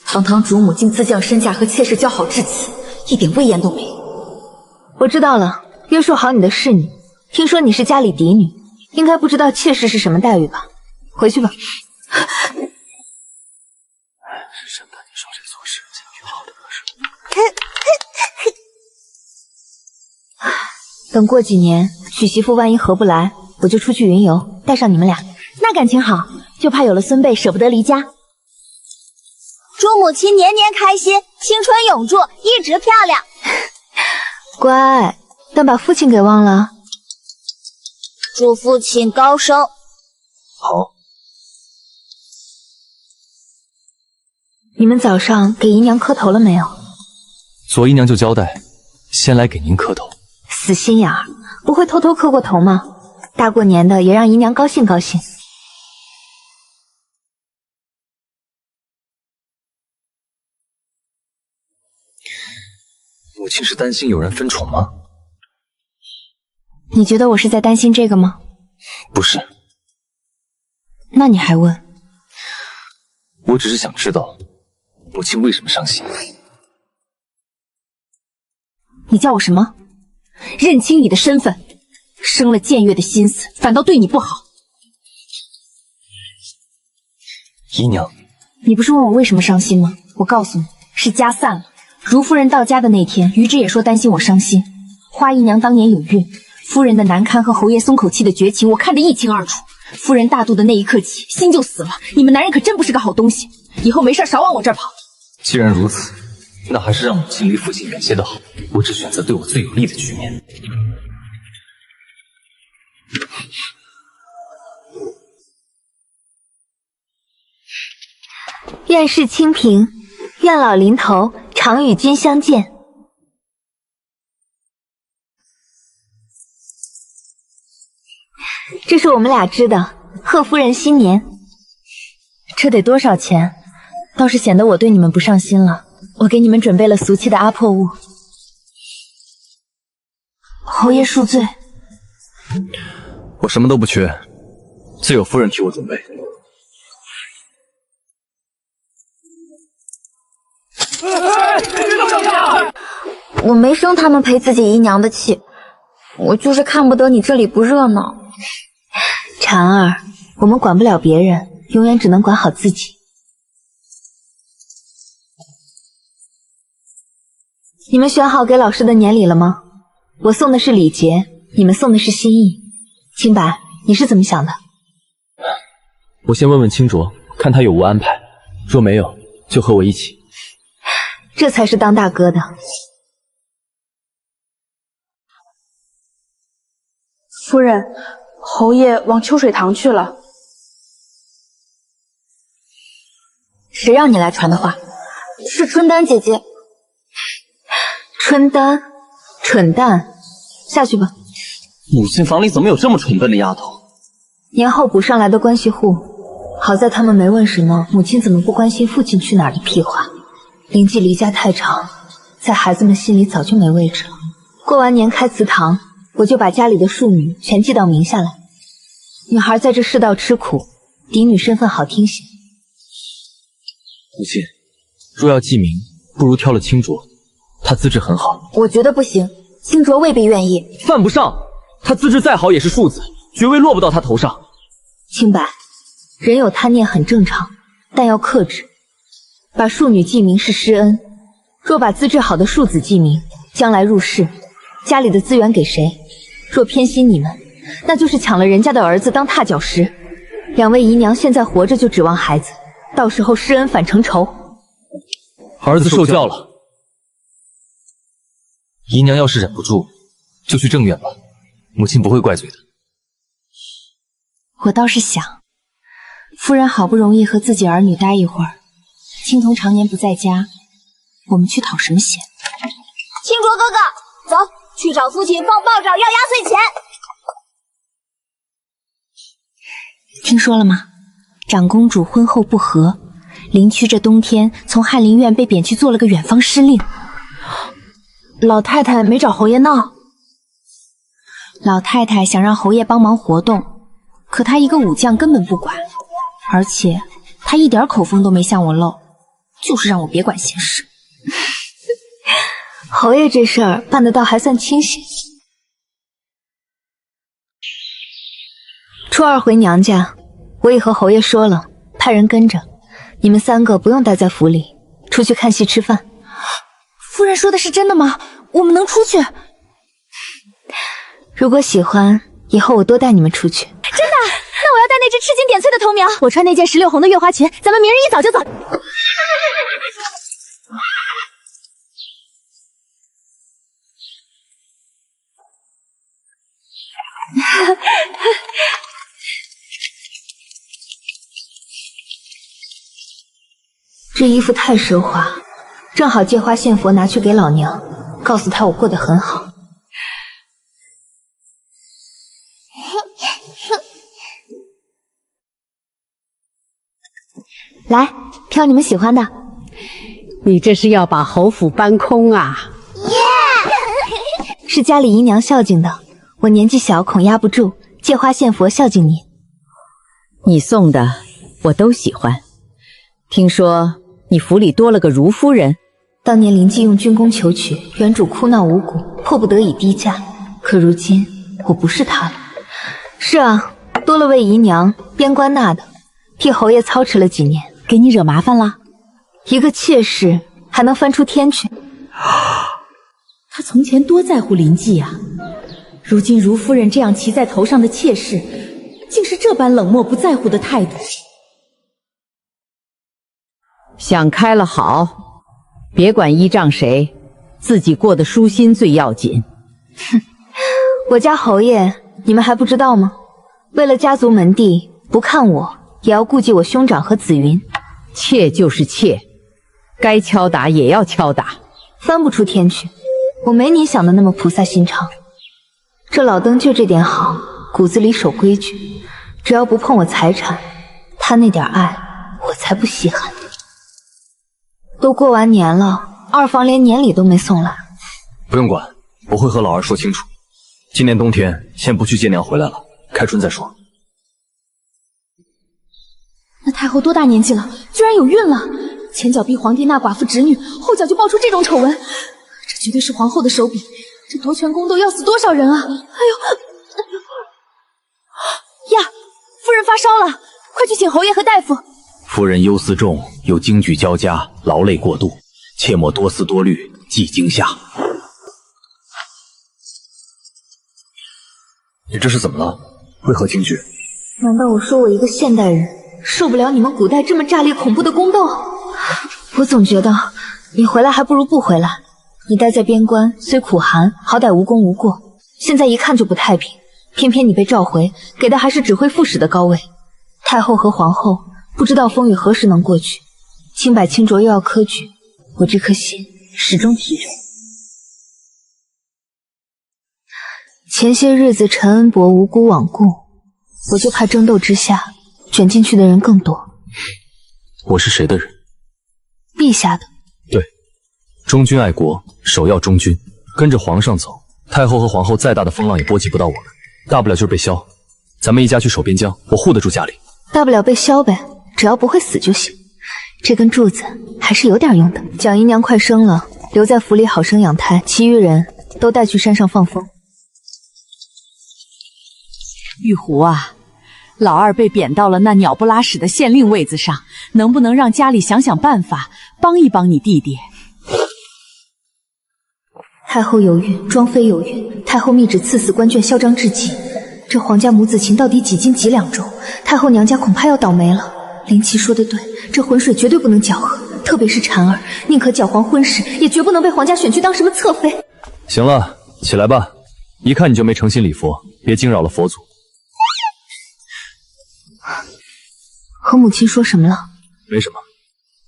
堂堂主母竟自降身价和妾室交好至此，一点威严都没有。我知道了，约束好你的侍女。听说你是家里嫡女，应该不知道妾室是什么待遇吧？回去吧。善待你少些做事，有好的合适。等过几年，娶媳妇万一合不来，我就出去云游，带上你们俩。那感情好，就怕有了孙辈舍不得离家。祝母亲年年开心，青春永驻，一直漂亮。乖，但把父亲给忘了。祝父亲高升。好。你们早上给姨娘磕头了没有？左姨娘就交代，先来给您磕头。死心眼儿，不会偷偷磕过头吗？大过年的也让姨娘高兴高兴。母亲是担心有人分宠吗？你觉得我是在担心这个吗？不是，那你还问？我只是想知道母亲为什么伤心。你叫我什么？认清你的身份，生了僭越的心思，反倒对你不好。姨娘，你不是问我为什么伤心吗？我告诉你，是家散了。如夫人到家的那天，于之也说担心我伤心。花姨娘当年有孕，夫人的难堪和侯爷松口气的绝情，我看得一清二楚。夫人大度的那一刻起，心就死了。你们男人可真不是个好东西，以后没事少往我这儿跑。既然如此，那还是让母亲离父亲远些的好。我只选择对我最有利的局面。愿世清平，愿老临头，常与君相见。这是我们俩织的，贺夫人新年。这得多少钱？倒是显得我对你们不上心了。我给你们准备了俗气的阿破物。侯爷恕罪。我什么都不缺，自有夫人替我准备。我没生他们陪自己姨娘的气，我就是看不得你这里不热闹。婵儿，我们管不了别人，永远只能管好自己。你们选好给老师的年礼了吗？我送的是礼节，你们送的是心意。清白，你是怎么想的？我先问问清浊，看他有无安排，若没有，就和我一起。这才是当大哥的。夫人，侯爷往秋水堂去了。谁让你来传的话？是春丹姐姐。春丹，蠢蛋，下去吧。母亲房里怎么有这么蠢笨的丫头？年后补上来的关系户，好在他们没问什么母亲怎么不关心父亲去哪儿的屁话。灵迹离家太长，在孩子们心里早就没位置了。过完年开祠堂，我就把家里的庶女全记到名下来。女孩在这世道吃苦，嫡女身份好听些。母亲，若要记名，不如挑了清浊，她资质很好。我觉得不行，清浊未必愿意。犯不上，她资质再好也是庶子，爵位落不到她头上。清白，人有贪念很正常，但要克制。把庶女记名是施恩，若把资质好的庶子记名，将来入仕，家里的资源给谁？若偏心你们，那就是抢了人家的儿子当踏脚石。两位姨娘现在活着就指望孩子，到时候施恩反成仇。儿子受教了，姨娘要是忍不住，就去正院吧，母亲不会怪罪的。我倒是想，夫人好不容易和自己儿女待一会儿，青铜常年不在家，我们去讨什么嫌？清浊哥哥，走，去找父亲放报纸要压岁钱。听说了吗？长公主婚后不和，林区这冬天从翰林院被贬去做了个远方司令。老太太没找侯爷闹？老太太想让侯爷帮忙活动，可他一个武将根本不管，而且他一点口风都没向我露，就是让我别管闲事。侯爷这事儿办得倒还算清醒。初二回娘家，我已和侯爷说了，派人跟着。你们三个不用待在府里，出去看戏吃饭。夫人说的是真的吗？我们能出去？如果喜欢，以后我多带你们出去。真的？那我要带那只吃金点翠的头苗。我穿那件16红的月花裙，咱们明日一早就走。这衣服太奢华，正好借花献佛拿去给老娘，告诉她我过得很好。来，挑你们喜欢的。你这是要把侯府搬空啊？是家里姨娘孝敬的，我年纪小恐压不住，借花献佛孝敬你。你送的我都喜欢。听说你府里多了个如夫人，当年林记用军功求娶，原主哭闹无果，迫不得已低嫁。可如今我不是她了。是啊，多了位姨娘，边关那的，替侯爷操持了几年。给你惹麻烦了？一个妾室还能翻出天去？他从前多在乎林记啊，如今如夫人这样骑在头上的妾室，竟是这般冷漠不在乎的态度。想开了好，别管依仗谁，自己过得舒心最要紧。哼，我家侯爷你们还不知道吗？为了家族门第，不看我也要顾及我兄长和紫云。妾就是妾，该敲打也要敲打，翻不出天去。我没你想的那么菩萨心肠，这老登就这点好，骨子里守规矩，只要不碰我财产，他那点爱我才不稀罕。都过完年了，二房连年礼都没送来。不用管，我会和老二说清楚。今年冬天先不去接娘回来了，开春再说。那太后多大年纪了，居然有孕了？前脚逼皇帝纳寡妇侄女，后脚就爆出这种丑闻，这绝对是皇后的手笔。这夺权宫斗要死多少人啊！哎呦，呀，夫人发烧了，快去请侯爷和大夫。夫人忧思重，又惊惧交加，劳累过度，切莫多思多虑，忌惊吓。你这是怎么了？为何惊惧？难道我说我一个现代人受不了你们古代这么炸裂恐怖的宫斗？我总觉得你回来还不如不回来。你待在边关虽苦寒，好歹无功无过，现在一看就不太平。偏偏你被召回，给的还是指挥副使的高位。太后和皇后不知道风雨何时能过去，清柏清浊又要科举，我这颗心始终提着。前些日子陈恩伯无辜罔顾，我就怕争斗之下卷进去的人更多。我是谁的人？陛下的。对，忠君爱国，首要忠君，跟着皇上走。太后和皇后再大的风浪也波及不到我们，大不了就是被削。咱们一家去守边疆，我护得住家里。大不了被削呗，只要不会死就行。这根柱子还是有点用的。蒋姨娘快生了，留在府里好生养胎，其余人都带去山上放风。玉壶啊，老二被贬到了那鸟不拉屎的县令位子上，能不能让家里想想办法，帮一帮你弟弟？太后有孕，庄妃有孕，太后密旨赐死官眷嚣张至极。这皇家母子情到底几斤几两重？太后娘家恐怕要倒霉了。林琪说的对，这浑水绝对不能搅和，特别是婵儿，宁可搅黄婚事，也绝不能被皇家选去当什么侧妃。行了，起来吧。一看你就没诚心礼佛，别惊扰了佛祖。和母亲说什么了？没什么，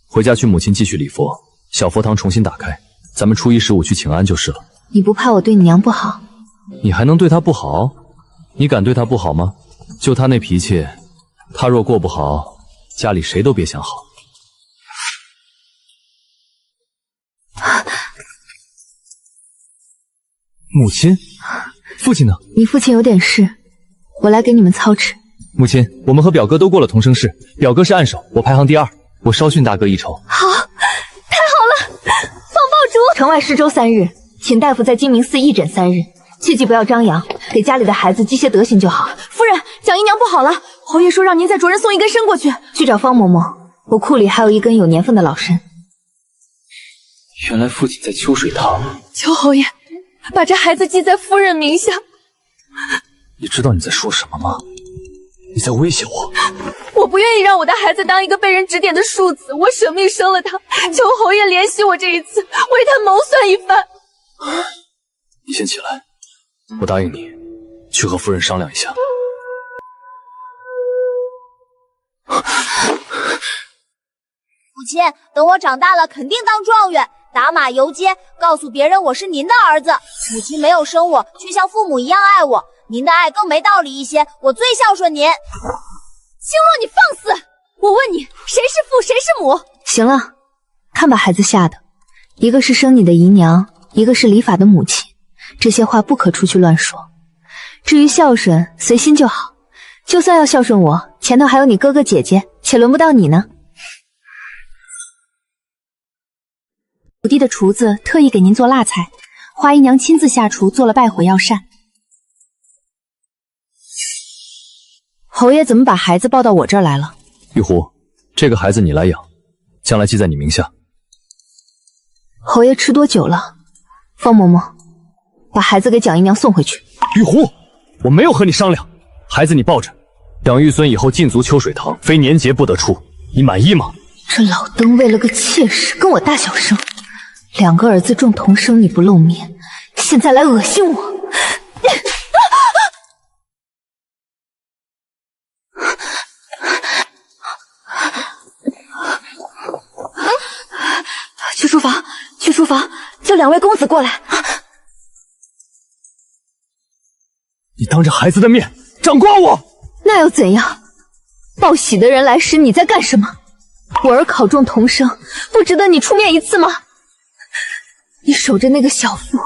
回家去母亲继续礼佛，小佛堂重新打开，咱们初一15去请安就是了。你不怕我对你娘不好？你还能对她不好？你敢对她不好吗？就她那脾气，她若过不好，家里谁都别想好。母亲，父亲呢？你父亲有点事，我来给你们操持。母亲，我们和表哥都过了同生试，表哥是暗手，我排行第2，我稍逊大哥一筹。好，太好了，放爆竹！城外施粥3日，请大夫在金明寺义诊3日，切记不要张扬，给家里的孩子积些德行就好。夫人，蒋姨娘不好了，侯爷说让您再着人送一根参过去。去找方嬷嬷，我库里还有一根有年份的老参。原来父亲在秋水堂。求侯爷把这孩子记在夫人名下。你知道你在说什么吗？你在威胁我。我不愿意让我的孩子当一个被人指点的庶子，我舍命生了他，求侯爷怜惜我这一次，为他谋算一番。你先起来，我答应你，去和夫人商量一下。母亲，等我长大了肯定当状元，打马游街，告诉别人我是您的儿子。母亲没有生我，却像父母一样爱我。您的爱更没道理一些，我最孝顺您。青洛，你放肆！我问你，谁是父，谁是母？行了，看把孩子吓的，一个是生你的姨娘，一个是理发的母亲，这些话不可出去乱说。至于孝顺，随心就好。就算要孝顺我，前头还有你哥哥姐姐，且轮不到你呢。府地的厨子特意给您做辣菜，华姨娘亲自下厨做了败火药膳。侯爷怎么把孩子抱到我这儿来了？玉壶，这个孩子你来养，将来记在你名下。侯爷吃多久了？方嬷嬷，把孩子给蒋姨娘送回去。玉壶，我没有和你商量，孩子你抱着，养玉孙以后禁足秋水堂，非年节不得出，你满意吗？这老登为了个妾室跟我大小声，2个儿子重同生你不露面，现在来恶心我。去书房，叫2位公子过来。你当着孩子的面掌掴我，那又怎样？报喜的人来时，你在干什么？我儿考中童生，不值得你出面一次吗？你守着那个小妇，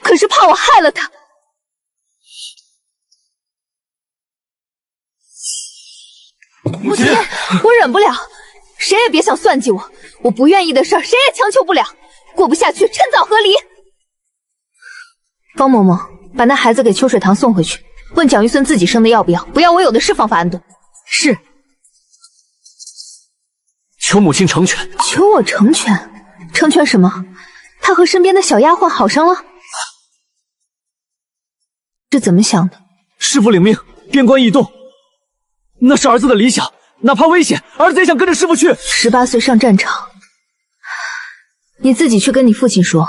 可是怕我害了她。母亲，我忍不了，谁也别想算计我。我不愿意的事儿，谁也强求不了。过不下去，趁早和离。方嬷嬷，把那孩子给秋水堂送回去，问蒋玉孙自己生的要不要，不要我有的是方法安顿。是。求母亲成全。求我成全？成全什么？他和身边的小丫鬟好上了？这怎么想的？师父领命，边关易动，那是儿子的理想，哪怕危险，儿子也想跟着师父去。18岁上战场，你自己去跟你父亲说，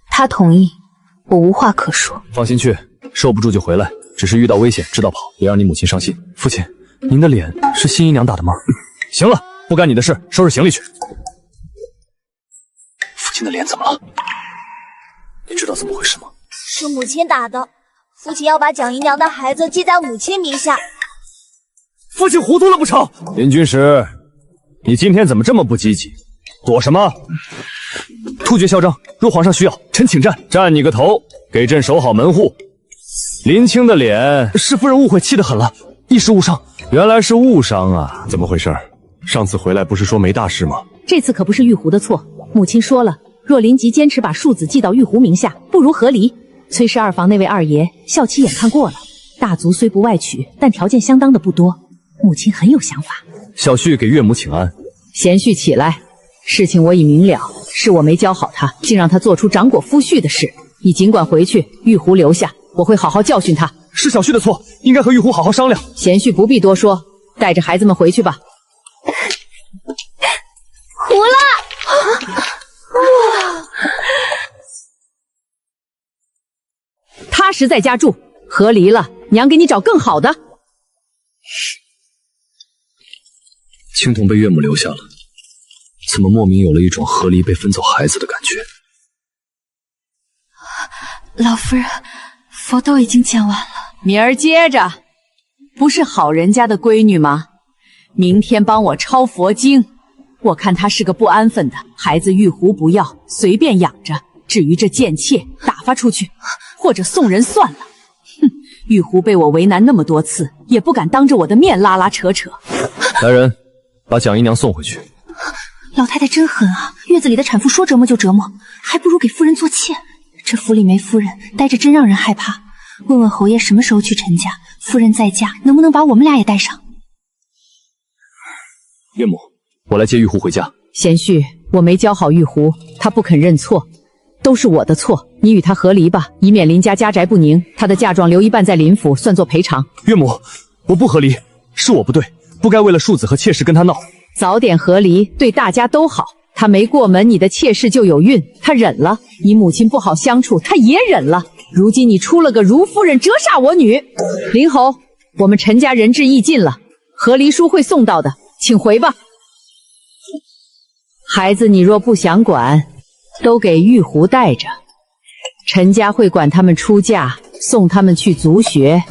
他同意，我无话可说。放心去，受不住就回来，只是遇到危险知道跑，别让你母亲伤心。父亲，您的脸是新姨娘打的吗？行了，不干你的事，收拾行李去。父亲的脸怎么了？你知道怎么回事吗？是母亲打的，父亲要把蒋姨娘的孩子记在母亲名下。父亲糊涂了不成？林军师，你今天怎么这么不积极？躲什么？突厥嚣张，若皇上需要，臣请战。战你个头！给朕守好门户。林青的脸是夫人误会，气得很了，一时误伤。原来是误伤啊！怎么回事？上次回来不是说没大事吗？这次可不是玉壶的错，母亲说了，若林吉坚持把庶子记到玉壶名下，不如和离。崔氏二房那位二爷孝期眼看过了，大族虽不外娶，但条件相当的不多。母亲很有想法。小婿给岳母请安。贤婿起来，事情我已明了，是我没教好他，竟让他做出长果夫婿的事。你尽管回去，玉壶留下，我会好好教训他。是小婿的错，应该和玉壶好好商量。贤婿不必多说，带着孩子们回去吧。糊了！踏实在家住，和离了，娘给你找更好的。青铜被岳母留下了，怎么莫名有了一种和离被分走孩子的感觉？老夫人，佛都已经讲完了。明儿接着，不是好人家的闺女吗？明天帮我抄佛经。我看她是个不安分的孩子，玉壶不要，随便养着。至于这贱妾，打发出去，或者送人算了。哼，玉壶被我为难那么多次，也不敢当着我的面拉拉扯扯。来人，把蒋姨娘送回去。老太太真狠啊！院子里的产妇说折磨就折磨，还不如给夫人做妾。这府里没夫人，待着真让人害怕。问问侯爷什么时候去陈家，夫人在家，能不能把我们俩也带上？岳母，我来接玉壶回家。贤婿，我没教好玉壶，她不肯认错，都是我的错。你与她和离吧，以免林家家宅不宁。她的嫁妆留一半在林府，算作赔偿。岳母，我不和离，是我不对，不该为了庶子和妾室跟她闹。早点和离，对大家都好。她没过门，你的妾室就有孕，她忍了；你母亲不好相处，她也忍了。如今你出了个如夫人，折煞我女。林侯，我们陈家仁至义尽了，和离书会送到的，请回吧。孩子，你若不想管，都给玉壶带着。陈家会管他们出嫁，送他们去族学。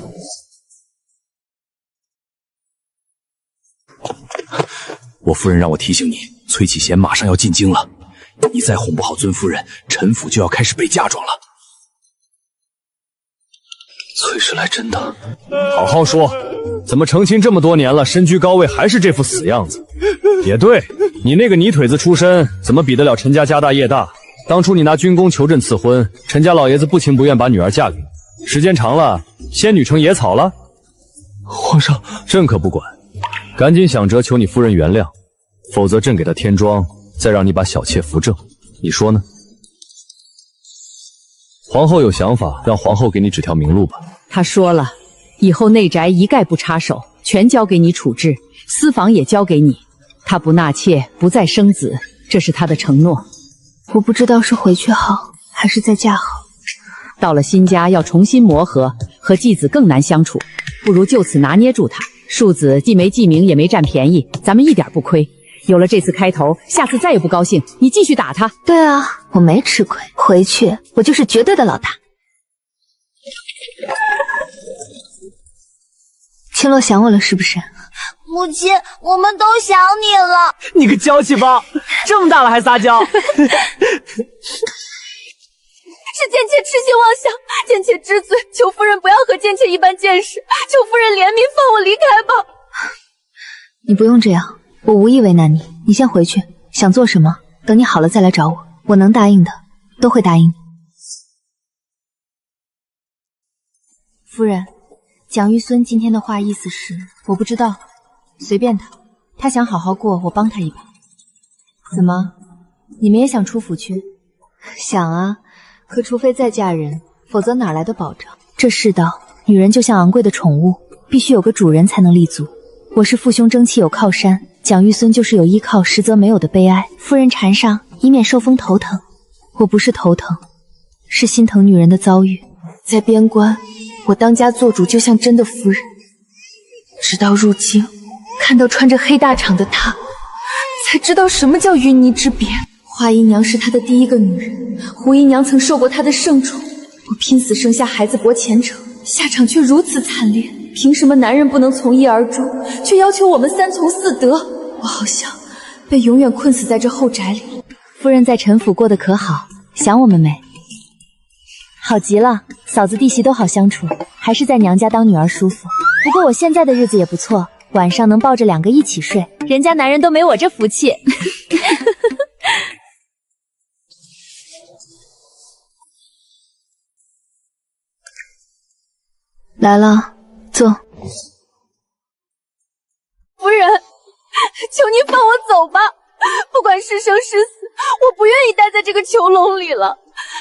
我夫人让我提醒你，崔启贤马上要进京了，你再哄不好尊夫人，陈府就要开始备嫁妆了。崔氏来真的？好好说，怎么成亲这么多年了，身居高位还是这副死样子？也对，你那个泥腿子出身，怎么比得了陈家家大业大？当初你拿军功求朕赐婚，陈家老爷子不情不愿把女儿嫁给你，时间长了，仙女成野草了。皇上，朕可不管，赶紧想辙求你夫人原谅，否则朕给她添妆，再让你把小妾扶正，你说呢？皇后有想法，让皇后给你指条明路吧。她说了，以后内宅一概不插手，全交给你处置，私房也交给你。她不纳妾，不再生子，这是她的承诺。我不知道是回去好，还是再嫁好。到了新家要重新磨合，和继子更难相处，不如就此拿捏住他。庶子既没记名，也没占便宜，咱们一点不亏。有了这次开头，下次再也不高兴，你继续打他。对啊，我没吃亏，回去我就是绝对的老大。青洛想我了是不是？母亲，我们都想你了。你个娇气包，这么大了还撒娇。是贱妾痴心妄想，贱妾知罪，求夫人不要和贱妾一般见识，求夫人怜悯，放我离开吧。你不用这样，我无意为难你，你先回去，想做什么，等你好了再来找我，我能答应的都会答应你。夫人，蒋玉孙今天的话意思是，我不知道，随便他想好好过，我帮他一把。怎么，你们也想出府去？想啊，可除非再嫁人，否则哪来的保障？这世道，女人就像昂贵的宠物，必须有个主人才能立足。我是父兄争气有靠山，蒋玉孙就是有依靠实则没有的悲哀。夫人缠上，以免受风头疼。我不是头疼，是心疼女人的遭遇。在边关，我当家做主就像真的夫人，直到入京，看到穿着黑大氅的她，才知道什么叫云泥之别。华姨娘是她的第一个女人，胡姨娘曾受过她的圣宠。我拼死生下孩子博前程，下场却如此惨烈。凭什么男人不能从一而终，却要求我们三从四德？我好像被永远困死在这后宅里。夫人在陈府过得可好？想我们没？好极了，嫂子弟媳都好相处，还是在娘家当女儿舒服。不过我现在的日子也不错，晚上能抱着两个一起睡，人家男人都没我这福气。来了，坐。夫人，求您放我走吧，不管是生是死，我不愿意待在这个囚笼里了。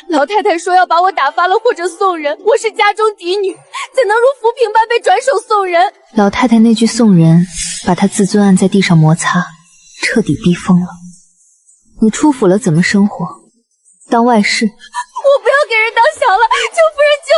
老太太说要把我打发了或者送人，我是家中嫡女，怎能如浮萍般被转手送人？老太太那句送人，把她自尊按在地上摩擦，彻底逼疯了。你出府了怎么生活？当外室？我不要给人当小了，求夫人救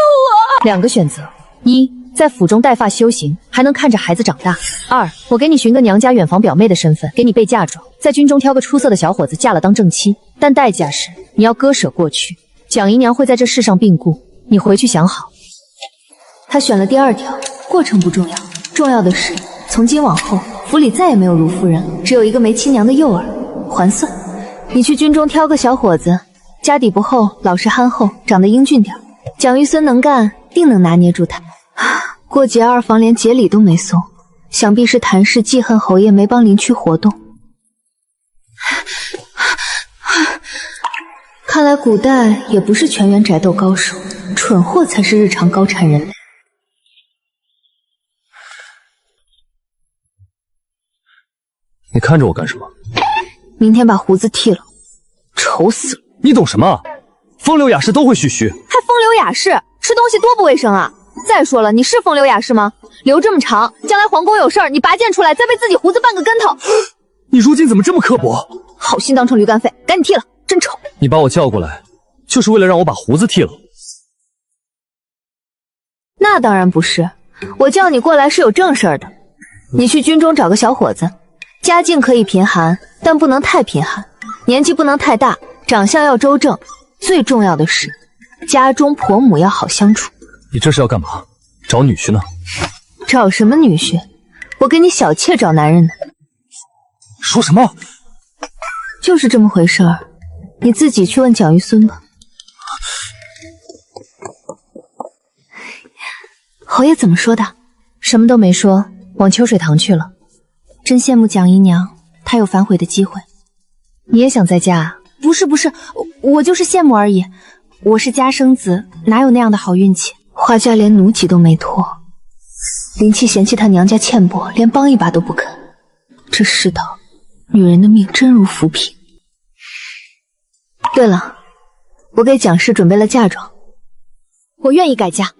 我。两个选择：一，在府中带发修行，还能看着孩子长大；二，我给你寻个娘家远房表妹的身份，给你备嫁妆，在军中挑个出色的小伙子嫁了当正妻，但代价是你要割舍过去。蒋姨娘会在这世上病故，你回去想好。她选了第二条，过程不重要，重要的是从今往后府里再也没有如夫人，只有一个没亲娘的幼儿。还算，你去军中挑个小伙子，家底不厚，老实憨厚，长得英俊点，蒋玉孙能干，定能拿捏住他。过节二房连节礼都没送，想必是谭氏记恨侯爷没帮林区活动。看来古代也不是全员宅斗高手，蠢货才是日常高产人类。你看着我干什么？明天把胡子剃了，丑死了。你懂什么？风流雅士都会蓄须，还风流雅士，吃东西多不卫生啊！再说了，你是风流雅士吗？留这么长，将来皇宫有事儿，你拔剑出来，再被自己胡子绊个跟头。你如今怎么这么刻薄？好心当成驴肝肺，赶紧剃了，真丑！你把我叫过来，就是为了让我把胡子剃了？那当然不是，我叫你过来是有正事儿的。你去军中找个小伙子，家境可以贫寒，但不能太贫寒，年纪不能太大，长相要周正，最重要的是家中婆母要好相处。你这是要干嘛？找女婿呢？找什么女婿？我给你小妾找男人呢。说什么？就是这么回事儿，你自己去问蒋玉孙吧。侯爷怎么说的？什么都没说，往秋水堂去了。真羡慕蒋姨娘，她有反悔的机会。你也想再嫁啊？不是，我就是羡慕而已。我是家生子，哪有那样的好运气？花家连奴籍都没脱，林七嫌弃她娘家欠薄，连帮一把都不肯。这世道，女人的命真如浮萍。对了，我给蒋氏准备了嫁妆，我愿意改嫁。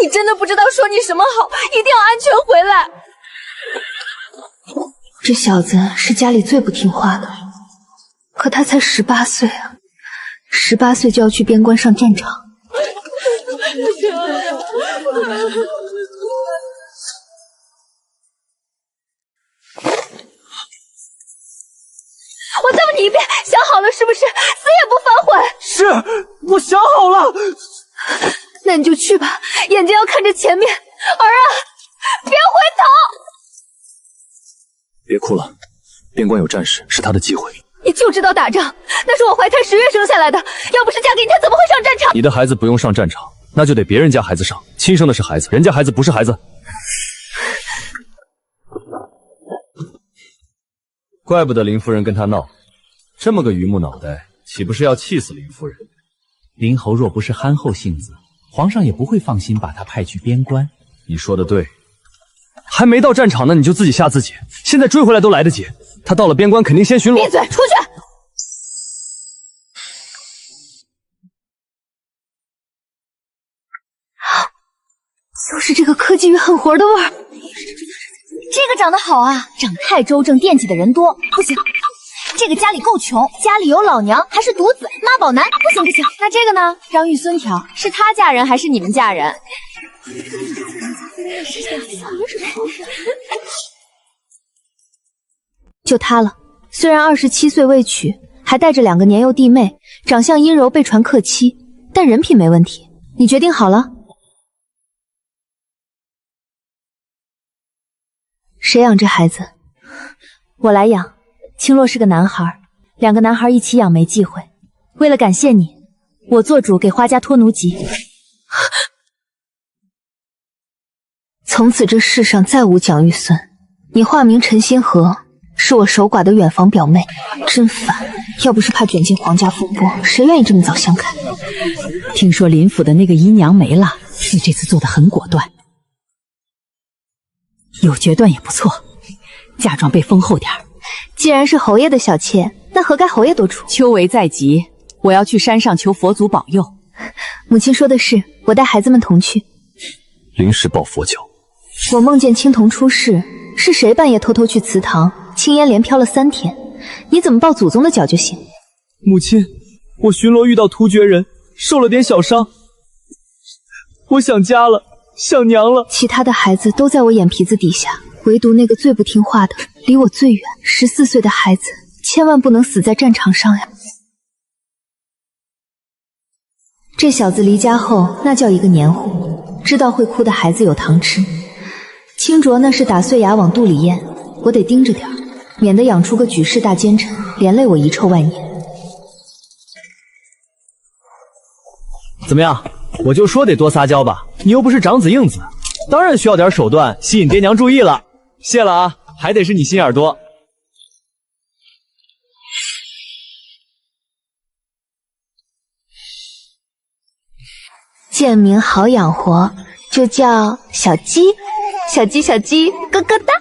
你真的不知道说你什么好，一定要安全回来。这小子是家里最不听话的，可他才18岁啊，18岁就要去边关上战场。我再问你一遍，想好了是不是？死也不反悔。是，我想好了。那你就去吧，眼睛要看着前面。儿啊，别回头！别哭了，边关有战事，是他的机会。你就知道打仗，那是我怀胎10月生下来的，要不是嫁给你，他怎么会上战场？你的孩子不用上战场，那就得别人家孩子上，亲生的是孩子，人家孩子不是孩子。怪不得林夫人跟他闹，这么个榆木脑袋，岂不是要气死林夫人？林侯若不是憨厚性子，皇上也不会放心把他派去边关。你说的对，还没到战场呢，你就自己吓自己，现在追回来都来得及。他到了边关肯定先巡逻。闭嘴，出去！就是这个科技与狠活的味儿。这个长得好啊，长太周正，惦记的人多，不行。这个家里够穷，家里有老娘，还是独子，妈宝男，不行不行。那这个呢？让玉孙挑，是他嫁人还是你们嫁人？就他了，虽然27岁未娶，还带着2个年幼弟妹，长相阴柔，被传克妻，但人品没问题。你决定好了？谁养这孩子？我来养。青洛是个男孩，2个男孩一起养没忌讳。为了感谢你，我做主给花家脱奴籍。从此这世上再无蒋玉孙，你化名陈星河，是我守寡的远房表妹，真烦。要不是怕卷进皇家风波，谁愿意这么早相看？听说林府的那个姨娘没了，你这次做得很果断，有决断也不错。嫁妆被丰厚点儿。既然是侯爷的小妾，那何该侯爷多出？秋闱在即，我要去山上求佛祖保佑。母亲说的是，我带孩子们同去。临时抱佛脚。我梦见青铜出世，是谁半夜偷偷去祠堂，青烟连飘了3天？你怎么抱祖宗的脚就行？母亲，我巡逻遇到突厥人，受了点小伤。我想家了，想娘了。其他的孩子都在我眼皮子底下，唯独那个最不听话的，离我最远。14岁的孩子，千万不能死在战场上呀！这小子离家后，那叫一个黏糊，知道会哭的孩子有糖吃。清浊那是打碎牙往肚里咽，我得盯着点儿，免得养出个举世大奸臣，连累我遗臭万年。怎么样？我就说得多撒娇吧，你又不是长子硬子，当然需要点手段吸引爹娘注意了。谢了啊，还得是你心眼多。贱名好养活，就叫小鸡，小鸡小鸡，咯咯哒。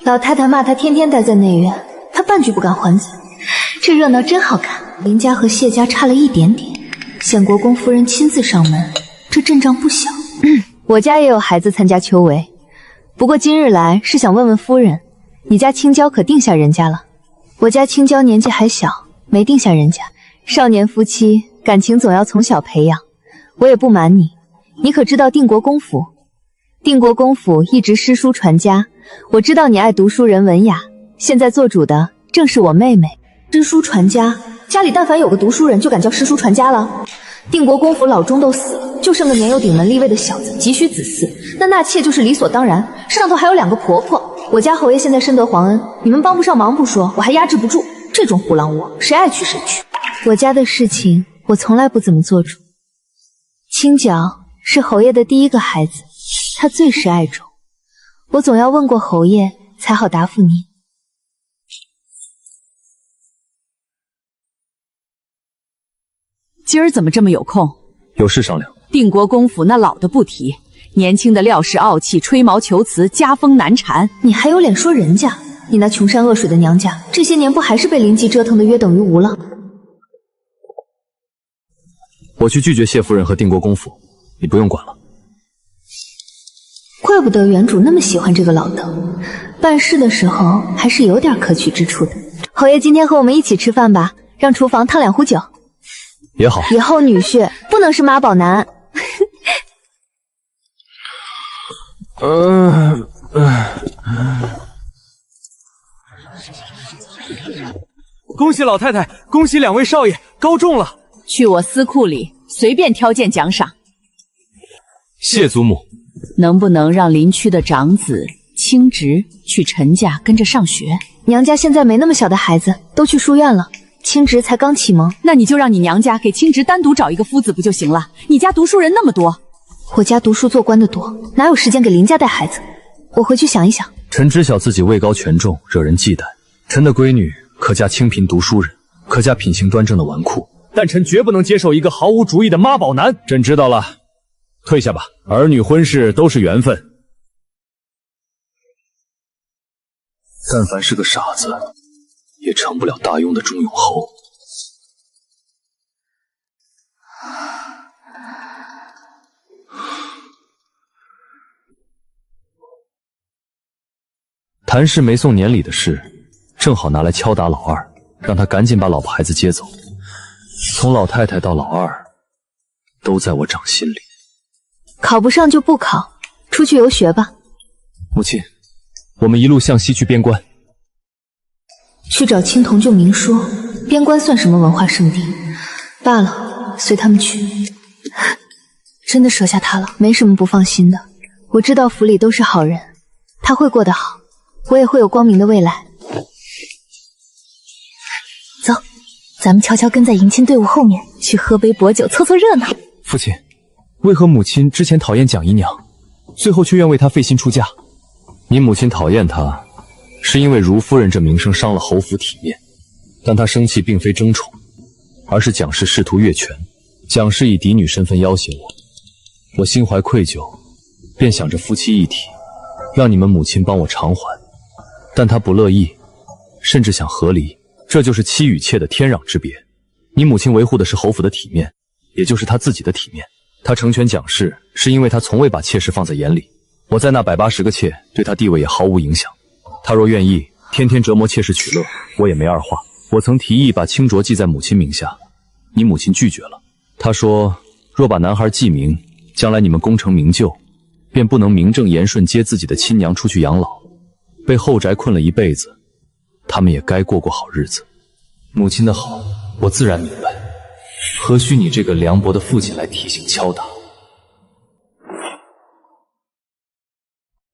老太太骂他天天待在内院，他半句不敢还嘴。这热闹真好看。林家和谢家差了一点点，显国公夫人亲自上门，这阵仗不小。我家也有孩子参加秋闱，不过今日来是想问问夫人，你家青椒可定下人家了？我家青椒年纪还小，没定下人家，少年夫妻感情总要从小培养。我也不瞒你，你可知道定国公府？定国公府一直诗书传家，我知道你爱读书人文雅，现在做主的正是我妹妹。诗书传家，家里但凡有个读书人，就敢叫诗书传家了？定国公府老钟都死了，就剩个年幼顶门立位的小子，急需子嗣，那纳妾就是理所当然。上头还有2个婆婆，我家侯爷现在深得皇恩，你们帮不上忙不说，我还压制不住。这种虎狼窝，谁爱去谁去。我家的事情，我从来不怎么做主。青角是侯爷的第1个孩子，他最是爱种，我总要问过侯爷才好答复您。今儿怎么这么有空？有事商量。定国公府那老的不提，年轻的料事傲气，吹毛求疵，家风难缠。你还有脸说人家？你那穷山恶水的娘家，这些年不还是被灵吉折腾的约等于无了？我去拒绝谢夫人和定国公府，你不用管了。怪不得原主那么喜欢这个老邓，办事的时候还是有点可取之处的。侯爷今天和我们一起吃饭吧，让厨房烫2壶酒。也好，以后女婿不能是妈宝男。恭喜老太太，恭喜2位少爷高中了。去我司库里随便挑件奖赏。谢祖母。能不能让邻区的长子青植去陈家跟着上学？娘家现在没那么小的孩子，都去书院了。青植才刚启蒙，那你就让你娘家给青植单独找一个夫子不就行了？你家读书人那么多。我家读书做官的多，哪有时间给林家带孩子？我回去想一想。臣知晓自己位高权重，惹人忌惮。臣的闺女可嫁清贫读书人，可嫁品行端正的纨绔，但臣绝不能接受一个毫无主意的妈宝男。朕知道了，退下吧。儿女婚事都是缘分，但凡是个傻子，也成不了大庸的钟永侯。谭氏没送年礼的事，正好拿来敲打老二，让他赶紧把老婆孩子接走。从老太太到老二，都在我掌心里。考不上就不考，出去游学吧。母亲，我们一路向西去边关。去找青铜就明说，边关算什么文化圣地？罢了，随他们去。真的舍下他了，没什么不放心的。我知道府里都是好人，他会过得好，我也会有光明的未来。走，咱们悄悄跟在迎亲队伍后面，去喝杯薄酒，凑凑热闹。父亲，为何母亲之前讨厌蒋姨娘，最后却愿为她费心出嫁？你母亲讨厌她，是因为如夫人这名声伤了侯府体面，但她生气并非争宠，而是蒋氏试图越权。蒋氏以嫡女身份要挟我，我心怀愧疚，便想着夫妻一体，让你们母亲帮我偿还，但她不乐意，甚至想和离。这就是妻与妾的天壤之别。你母亲维护的是侯府的体面，也就是她自己的体面。她成全蒋氏，是因为她从未把妾室放在眼里。我在那180个妾，对她地位也毫无影响。她若愿意天天折磨妾室取乐，我也没二话。我曾提议把清浊记在母亲名下，你母亲拒绝了。她说，若把男孩记名，将来你们功成名就，便不能名正言顺接自己的亲娘出去养老，被后宅困了一辈子，他们也该过过好日子。母亲的好，我自然明白，何须你这个凉薄的父亲来提醒敲打？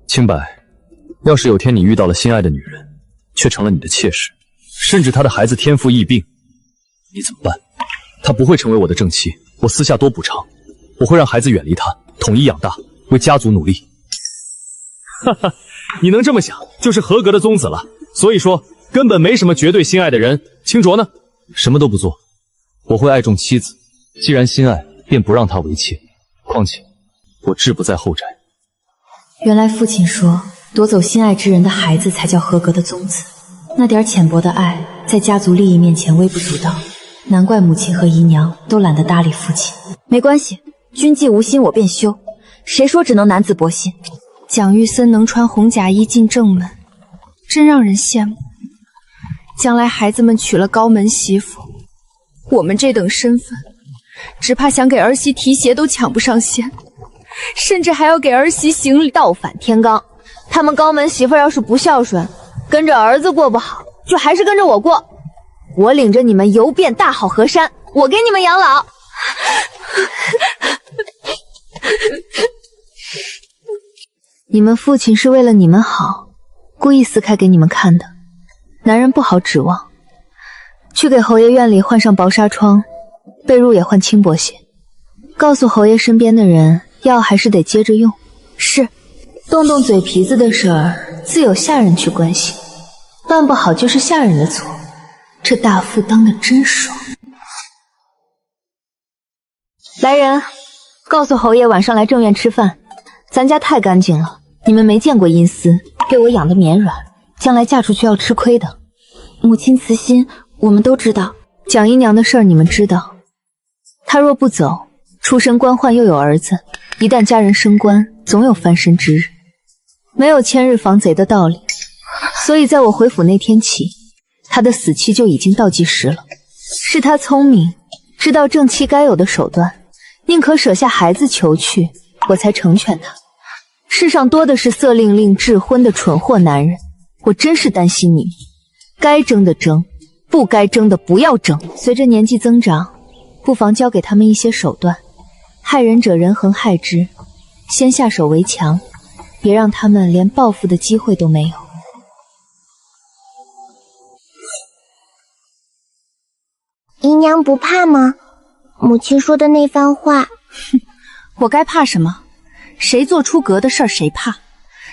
清白，要是有天你遇到了心爱的女人，却成了你的妾室，甚至她的孩子天赋异禀，你怎么办？她不会成为我的正妻，我私下多补偿，我会让孩子远离她，统一养大，为家族努力。哈哈，你能这么想，就是合格的宗子了。所以说，根本没什么绝对心爱的人。清浊呢？什么都不做，我会爱重妻子，既然心爱，便不让她为妾。况且，我志不在后宅。原来父亲说，夺走心爱之人的孩子才叫合格的宗子。那点浅薄的爱，在家族利益面前微不足道。难怪母亲和姨娘都懒得搭理父亲。没关系，君既无心，我便休。谁说只能男子薄幸？蒋玉森能穿红甲衣进正门，真让人羡慕。将来孩子们娶了高门媳妇，我们这等身份，只怕想给儿媳提鞋都抢不上先，甚至还要给儿媳行礼。倒反天罡，他们高门媳妇要是不孝顺，跟着儿子过不好，就还是跟着我过。我领着你们游遍大好河山，我给你们养老。你们父亲是为了你们好，故意撕开给你们看的。男人不好指望，去给侯爷院里换上薄纱窗，被褥也换轻薄些。告诉侯爷身边的人，药还是得接着用。是，动动嘴皮子的事儿，自有下人去关心，办不好就是下人的错。这大夫当的真爽。来人，告诉侯爷晚上来正院吃饭。咱家太干净了，你们没见过阴司，被我养得绵软，将来嫁出去要吃亏的。母亲慈心，我们都知道。蒋姨娘的事儿你们知道，她若不走，出身官宦又有儿子，一旦家人升官，总有翻身之日，没有千日防贼的道理。所以在我回府那天起，她的死期就已经倒计时了。是她聪明，知道正妻该有的手段，宁可舍下孩子求去，我才成全她。世上多的是色令令智昏的蠢货男人，我真是担心你们。该争的争，不该争的不要争。随着年纪增长，不妨教给他们一些手段，害人者人恒害之，先下手为强，别让他们连报复的机会都没有。姨娘不怕吗？母亲说的那番话，我该怕什么？谁做出格的事儿谁怕？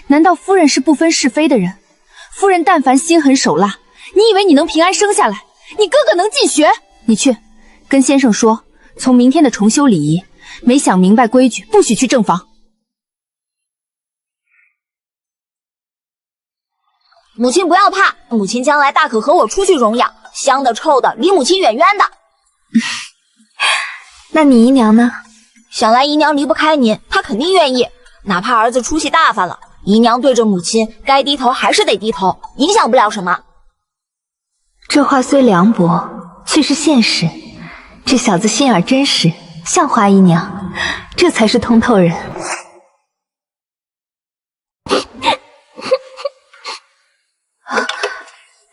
难道夫人是不分是非的人？夫人但凡心狠手辣，你以为你能平安生下来？你哥哥能进学？你去跟先生说，从明天的重修礼仪，没想明白规矩，不许去正房。母亲不要怕，母亲将来大可和我出去荣养，香的臭的离母亲远远的。那你姨娘呢？想来姨娘离不开您，她肯定愿意。哪怕儿子出息大发了，姨娘对着母亲该低头还是得低头，影响不了什么。这话虽凉薄，却是现实。这小子心眼真实，像花姨娘，这才是通透人。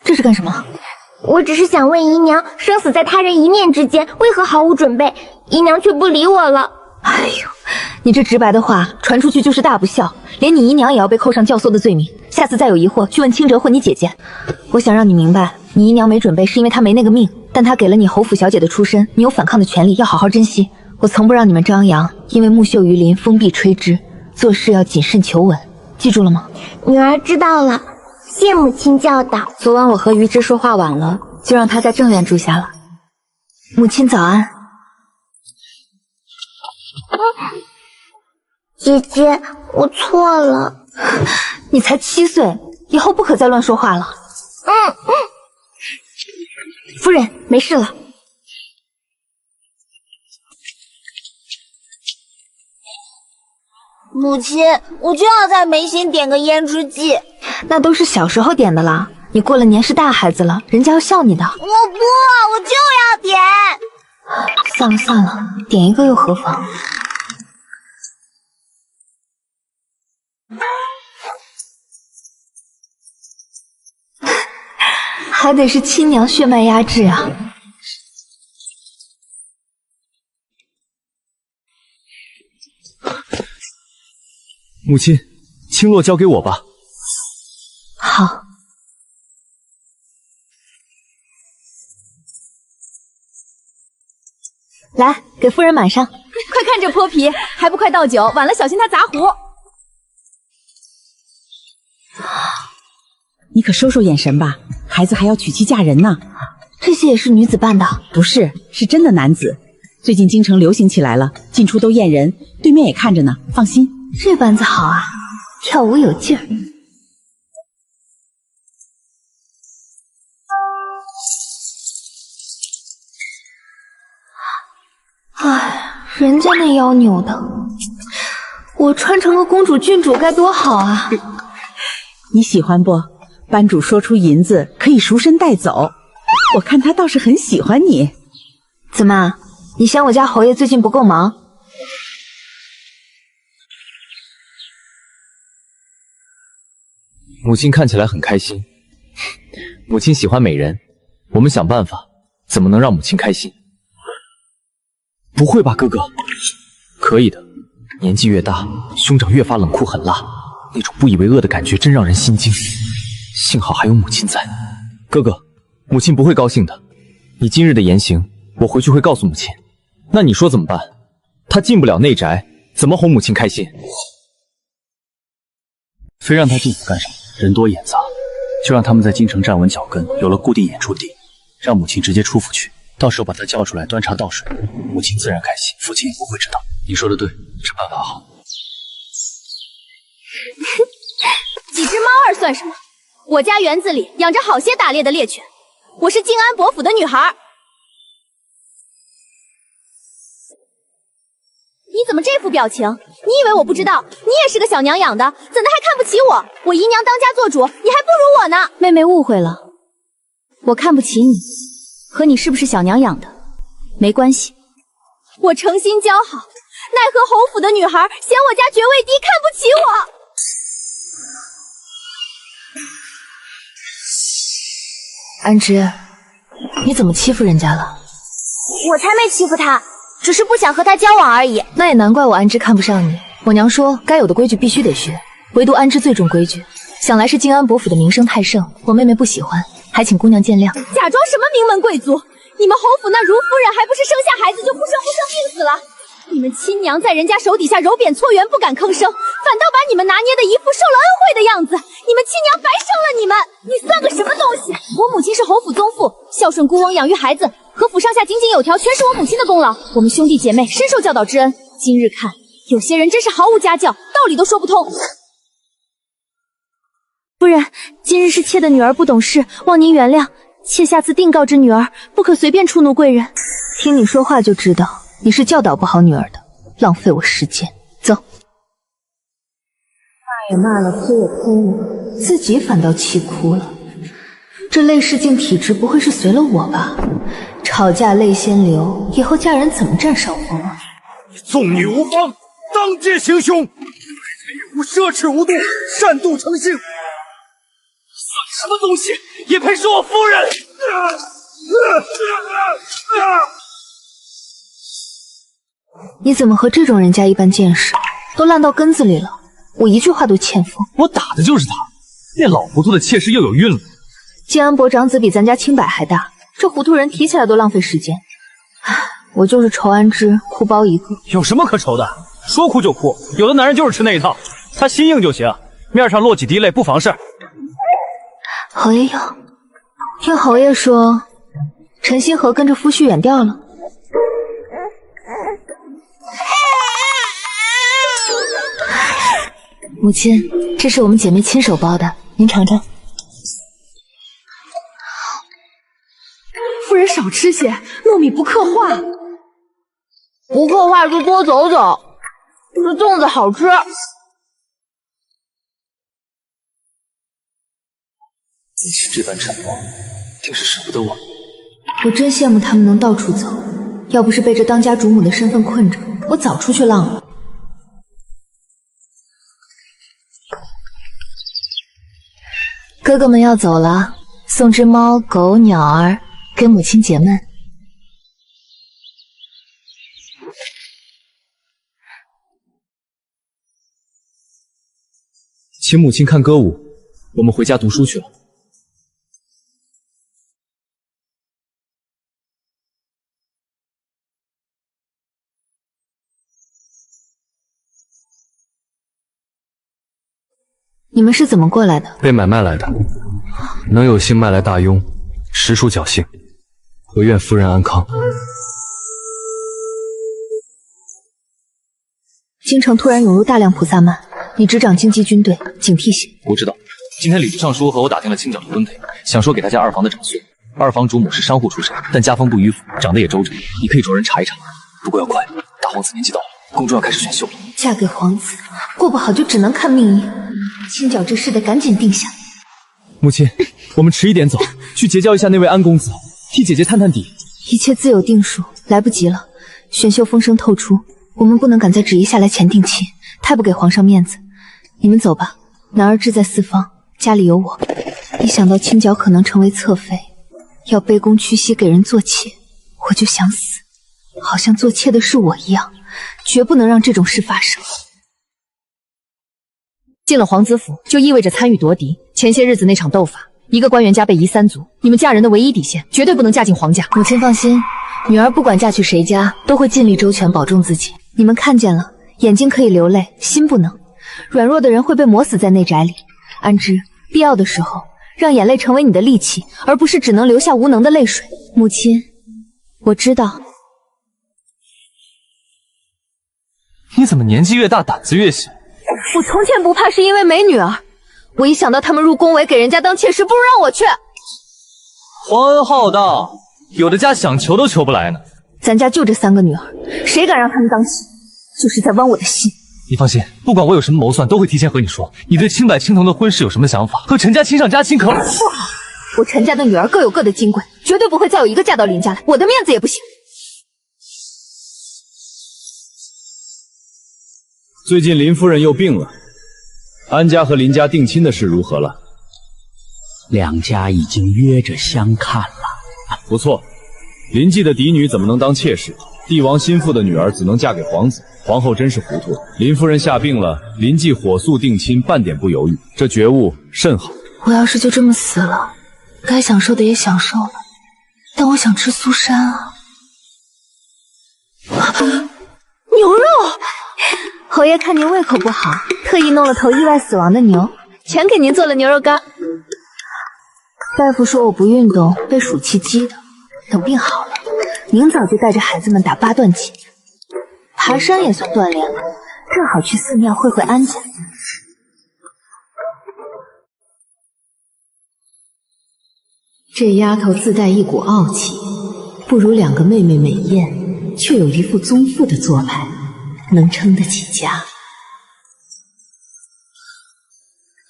这是干什么？我只是想问姨娘，生死在他人一念之间，为何毫无准备？姨娘却不理我了。哎呦，你这直白的话传出去就是大不孝，连你姨娘也要被扣上教唆的罪名。下次再有疑惑，去问清哲或你姐姐。我想让你明白，你姨娘没准备是因为她没那个命，但她给了你侯府小姐的出身，你有反抗的权利，要好好珍惜。我从不让你们张扬，因为木秀于林，风必吹之，做事要谨慎求稳，记住了吗？女儿知道了，谢母亲教导。昨晚我和于之说话晚了，就让她在正院住下了。母亲早安。姐姐，我错了。你才7岁，以后不可再乱说话了。夫人，没事了。母亲，我就要在眉心点个胭脂剂。那都是小时候点的了，你过了年是大孩子了，人家要笑你的。我不，我就要点。算了算了，点一个又何妨？还得是亲娘血脉压制啊！母亲，青洛交给我吧。好。来，给夫人满上。快看这泼皮，还不快倒酒，晚了小心他砸壶。你可收收眼神吧，孩子还要娶妻嫁人呢。这些也是女子办的？不是，是真的男子。最近京城流行起来了，进出都验人，对面也看着呢，放心。这班子好啊，跳舞有劲儿。哎，人家那腰扭的，我穿成个公主郡主该多好啊！你喜欢不？班主说出银子可以赎身带走，我看他倒是很喜欢你。怎么，你嫌我家侯爷最近不够忙？母亲看起来很开心。母亲喜欢美人，我们想办法，怎么能让母亲开心？不会吧，哥哥？可以的。年纪越大，兄长越发冷酷狠辣，那种不以为恶的感觉真让人心惊。幸好还有母亲在。哥哥，母亲不会高兴的。你今日的言行，我回去会告诉母亲。那你说怎么办？她进不了内宅，怎么哄母亲开心？非让她进府干什么？人多眼杂，就让他们在京城站稳脚跟，有了固定演出地，让母亲直接出府去，到时候把她叫出来端茶倒水，母亲自然开心，父亲也不会知道。你说的对，这办法好。几只猫儿算什么？我家园子里养着好些打猎的猎犬，我是静安伯府的女孩。你怎么这副表情？你以为我不知道？你也是个小娘养的，怎的还看不起我？我姨娘当家做主，你还不如我呢。妹妹误会了，我看不起你，和你是不是小娘养的没关系。我诚心交好，奈何侯府的女孩嫌我家爵位低，看不起我。安之，你怎么欺负人家了？我才没欺负她，只是不想和她交往而已。那也难怪我安之看不上你。我娘说，该有的规矩必须得学，唯独安之最重规矩。想来是静安伯府的名声太盛，我妹妹不喜欢，还请姑娘见谅。假装什么名门贵族？你们侯府那如夫人还不是生下孩子就不生病死了？你们亲娘在人家手底下揉扁搓圆，不敢吭声，反倒把你们拿捏的一副受了恩惠的样子。你们亲娘白生了你们，你算个什么东西？我母亲是侯府宗妇，孝顺孤翁，养育孩子，和府上下井井有条，全是我母亲的功劳。我们兄弟姐妹深受教导之恩。今日看，有些人真是毫无家教，道理都说不通。夫人，今日是妾的女儿不懂事，望您原谅。妾下次定告知女儿，不可随便触怒贵人。听你说话就知道，你是教导不好女儿的，浪费我时间。走。骂也骂了，哭也哭了，自己反倒气哭了。这泪失禁体质不会是随了我吧？吵架泪先流，以后嫁人怎么占上风啊？纵女无方，当街行凶，无奢侈无度，擅妒成性，算什么东西，也配是我夫人？你怎么和这种人家一般见识？都烂到根子里了，我一句话都欠封。我打的就是他，那老糊涂的妾室又有孕了。静安伯长子比咱家清柏还大，这糊涂人提起来都浪费时间。唉，我就是仇安之，哭包一个。有什么可愁的？说哭就哭，有的男人就是吃那一套，他心硬就行，面上落几滴泪不妨事。侯爷有，听侯爷说，陈星河跟着夫婿远调了。母亲，这是我们姐妹亲手包的，您尝尝。夫人少吃些，糯米不克化。不克化就多走走，这粽子好吃。一起这般沉默，定是舍不得我。我真羡慕他们能到处走，要不是被这当家主母的身份困着，我早出去浪了。哥哥们要走了，送只猫狗鸟儿给母亲解闷。请母亲看歌舞，我们回家读书去了。你们是怎么过来的？被买卖来的，能有幸卖来大庸，实属侥幸。我愿夫人安康。京城突然涌入大量菩萨们，你执掌京畿军队，警惕些。我知道，今天礼部尚书和我打听了清剿的婚配，想说给他家二房的长孙。二房主母是商户出身，但家风不迂腐，长得也周正，你可以着人查一查。不过要快，大皇子年纪到了，宫中要开始选秀了。嫁给皇子，过不好就只能看命运。清剿这事得赶紧定下。母亲，我们迟一点走，去结交一下那位安公子，替姐姐探探底。一切自有定数，来不及了，选秀风声透出，我们不能赶在旨意下来前定亲，太不给皇上面子。你们走吧，男儿志在四方，家里有我。一想到亲脚可能成为侧妃，要卑躬屈膝给人做妾，我就想死，好像做妾的是我一样，绝不能让这种事发生。进了皇子府，就意味着参与夺嫡。前些日子那场斗法，一个官员家被夷3族，你们嫁人的唯一底线，绝对不能嫁进皇家。母亲放心，女儿不管嫁去谁家，都会尽力周全保重自己。你们看见了，眼睛可以流泪，心不能。软弱的人会被磨死在内宅里。安之，必要的时候，让眼泪成为你的利器，而不是只能留下无能的泪水。母亲，我知道。你怎么年纪越大胆子越小？我从前不怕是因为没女儿，我一想到他们入宫闱给人家当妾室，不如让我去。皇恩浩荡，有的家想求都求不来呢。咱家就这3个女儿，谁敢让他们当媳，就是在剜我的心。你放心，不管我有什么谋算，都会提前和你说。你对清柏、青桐的婚事有什么想法？和陈家亲上加亲可不好。我陈家的女儿各有各的金贵，绝对不会再有一个嫁到林家来，我的面子也不行。最近林夫人又病了，安家和林家定亲的事如何了？两家已经约着相看了。不错，林记的嫡女怎么能当妾室？帝王心腹的女儿只能嫁给皇子，皇后真是糊涂了。林夫人下病了，林记火速定亲，半点不犹豫，这觉悟甚好。我要是就这么死了，该享受的也享受了，但我想吃苏珊啊！牛肉。侯爷看您胃口不好，特意弄了头意外死亡的牛，全给您做了牛肉干。大夫说我不运动被暑气激的，等病好了，明早就带着孩子们打8段锦。爬山也算锻炼了，正好去寺庙会会安家。这丫头自带一股傲气，不如2个妹妹美艳，却有一副宗父的做派。能撑得起家。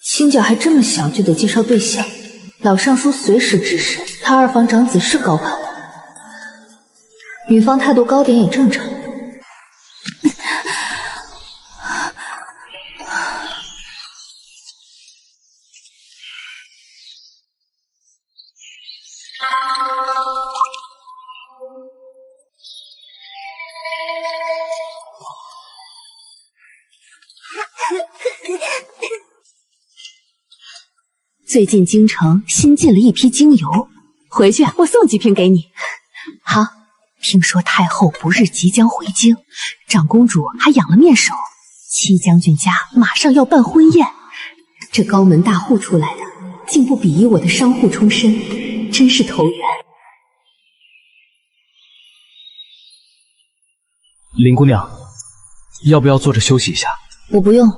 心脚还这么小就得介绍对象，老尚书随时指使，他2房长子是高攀了，女方态度高点也正常。最近京城新进了一批精油，回去我送几瓶给你。好，听说太后不日即将回京，长公主还养了面首，戚将军家马上要办婚宴，这高门大户出来的，竟不比夷我的商户出身，真是投缘。林姑娘，要不要坐着休息一下？我不用，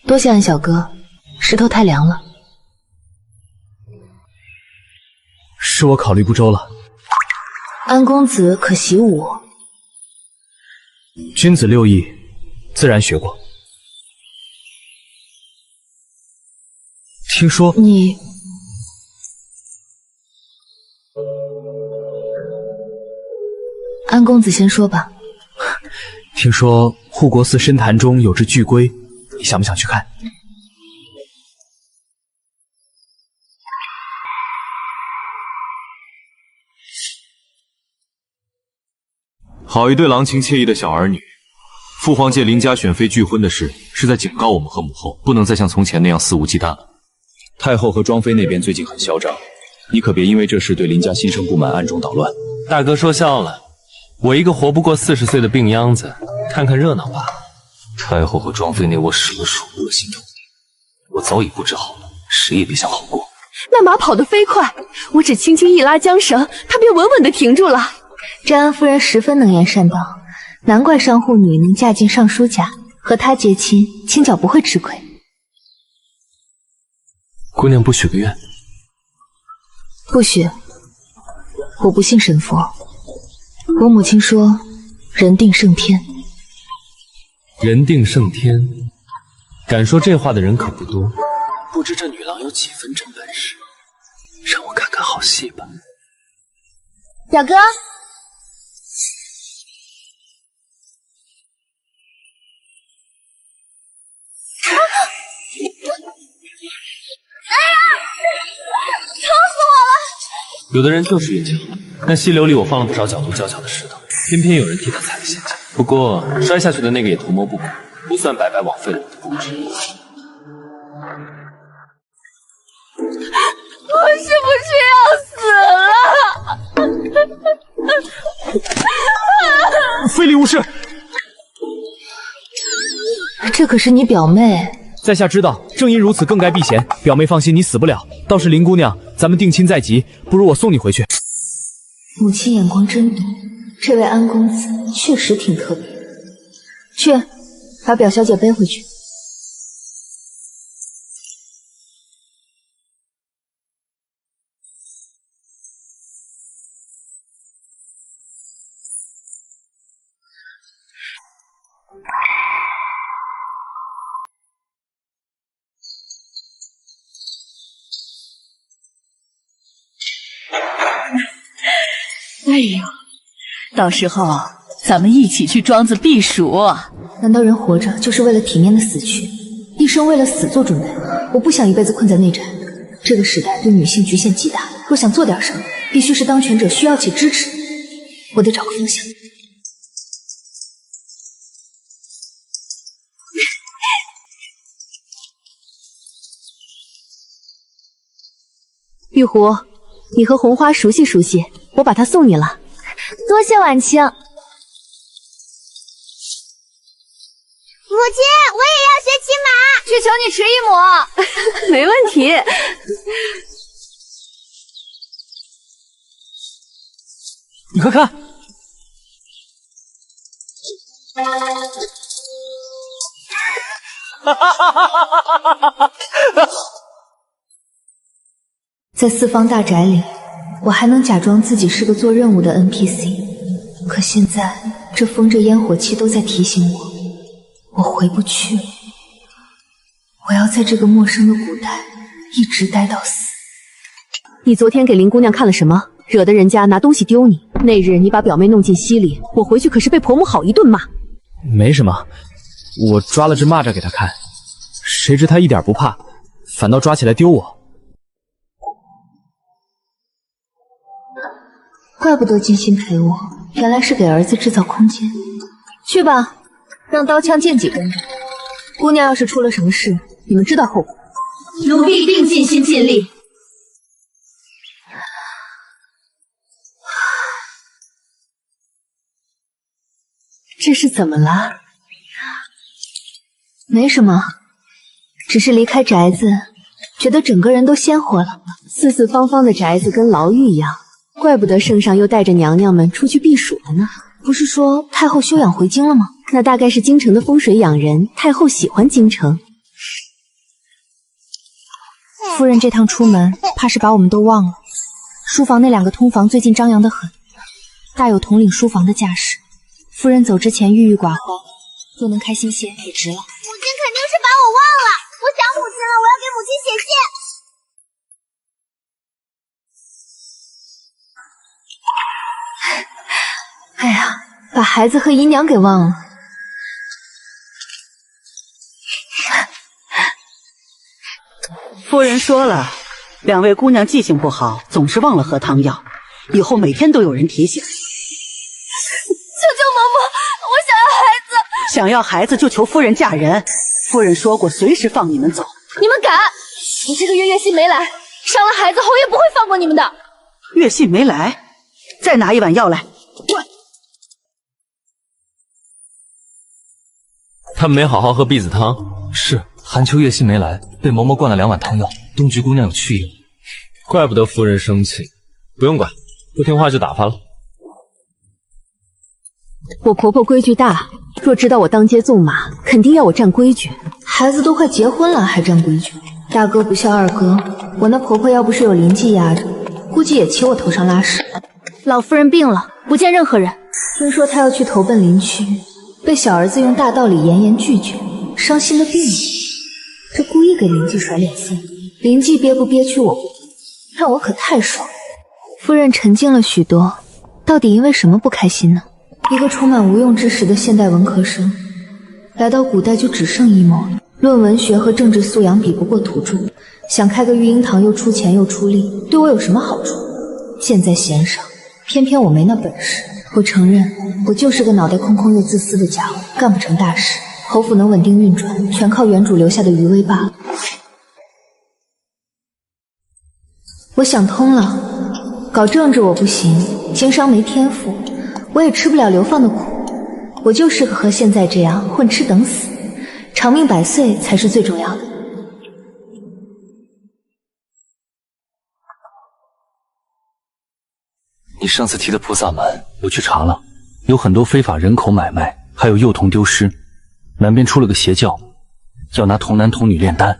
多谢安小哥，石头太凉了。是我考虑不周了。安公子可喜我？君子6艺，自然学过。听说你安公子先说吧。听说护国寺深潭中有只巨龟，你想不想去看？好一对郎情妾意的小儿女！父皇借林家选妃拒婚的事，是在警告我们和母后，不能再像从前那样肆无忌惮了。太后和庄妃那边最近很嚣张，你可别因为这事对林家心生不满，暗中捣乱。大哥说笑了，我一个活不过40岁的病秧子，看看热闹罢了。太后和庄妃那窝蛇鼠恶心透顶，我早已布置好了，谁也别想好过。那马跑得飞快，我只轻轻一拉缰绳，它便稳稳地停住了。这安夫人十分能言善道，难怪商户女能嫁进尚书家，和她结亲，清脚不会吃亏。姑娘不许个愿？不许，我不信神佛。我母亲说，人定胜天。人定胜天，敢说这话的人可不多。不知这女郎有几分真本事，让我看看好戏吧。表哥，有的人就是运气好。那溪流里我放了不少角度较巧的石头，偏偏有人替他踩了陷阱。不过摔下去的那个也图谋不轨，不算白白枉费了我的布置。我是不是要死了？非礼勿视！这可是你表妹，在下知道，正因如此更该避嫌。表妹放心，你死不了。倒是林姑娘，咱们定亲在即，不如我送你回去。母亲眼光真毒，这位安公子确实挺特别。去，把表小姐背回去。哎呦，到时候咱们一起去庄子避暑。难道人活着就是为了体面的死去，一生为了死做准备？我不想一辈子困在内宅。这个时代对女性局限极大，若想做点什么，必须是当权者需要且支持。我得找个方向。玉壶，你和红花熟悉熟悉，我把它送你了。多谢婉清。母亲，我也要学骑马，去求你持一抹。没问题。你快看，在四方大宅里，我还能假装自己是个做任务的 NPC， 可现在这风这烟火气都在提醒我，我回不去了。我要在这个陌生的古代一直待到死。你昨天给林姑娘看了什么？惹得人家拿东西丢你。那日你把表妹弄进溪里，我回去可是被婆母好一顿骂。没什么，我抓了只蚂蚱给她看，谁知她一点不怕，反倒抓起来丢我。怪不得精心陪我，原来是给儿子制造空间。去吧，让刀枪剑戟跟着。姑娘要是出了什么事，你们知道后果。奴婢定尽心尽力。这是怎么了？没什么，只是离开宅子，觉得整个人都鲜活了。四四方方的宅子跟牢狱一样，怪不得圣上又带着娘娘们出去避暑了呢。不是说太后休养回京了吗？那大概是京城的风水养人，太后喜欢京城。夫人这趟出门，怕是把我们都忘了。书房那2个通房最近张扬得很，大有统领书房的架势。夫人走之前郁郁寡欢，若能开心些也值了。母亲肯定是把我忘了，我想母亲了，我要给母亲写哎信。呀，把孩子和姨娘给忘了。夫人说了，2位姑娘记性不好，总是忘了喝汤药，以后每天都有人提醒。求求嬷嬷，我想要孩子。想要孩子就求夫人嫁人，夫人说过随时放你们走。你们敢！我这个月信没来，伤了孩子，侯爷不会放过你们的。月信没来，再拿1碗药来。滚！他们没好好喝婢子汤。是，寒秋月信没来，被嬷嬷灌了2碗汤药。东菊姑娘有去意，怪不得夫人生气。不用管，不听话就打发了。我婆婆规矩大，若知道我当街纵马，肯定要我站规矩。孩子都快结婚了，还站规矩？大哥不孝二哥，我那婆婆要不是有灵迹压着，估计也骑我头上拉屎。老夫人病了，不见任何人。听说她要去投奔林区，被小儿子用大道理严严拒绝，伤心的病了。这故意给灵迹甩脸色，灵迹憋不憋屈我不知，让我可太爽了。夫人沉静了许多，到底因为什么不开心呢？一个充满无用知识的现代文科生，来到古代就只剩阴谋了。论文学和政治素养比不过土著，想开个育婴堂又出钱又出力，对我有什么好处？箭在弦上，偏偏我没那本事。我承认，我就是个脑袋空空又自私的家伙，干不成大事。侯府能稳定运转，全靠原主留下的余威罢了。我想通了，搞政治我不行，经商没天赋，我也吃不了流放的苦，我就适合和现在这样混吃等死，长命百岁才是最重要的。你上次提的菩萨门，我去查了，有很多非法人口买卖，还有幼童丢失。南边出了个邪教，要拿童男童女炼丹。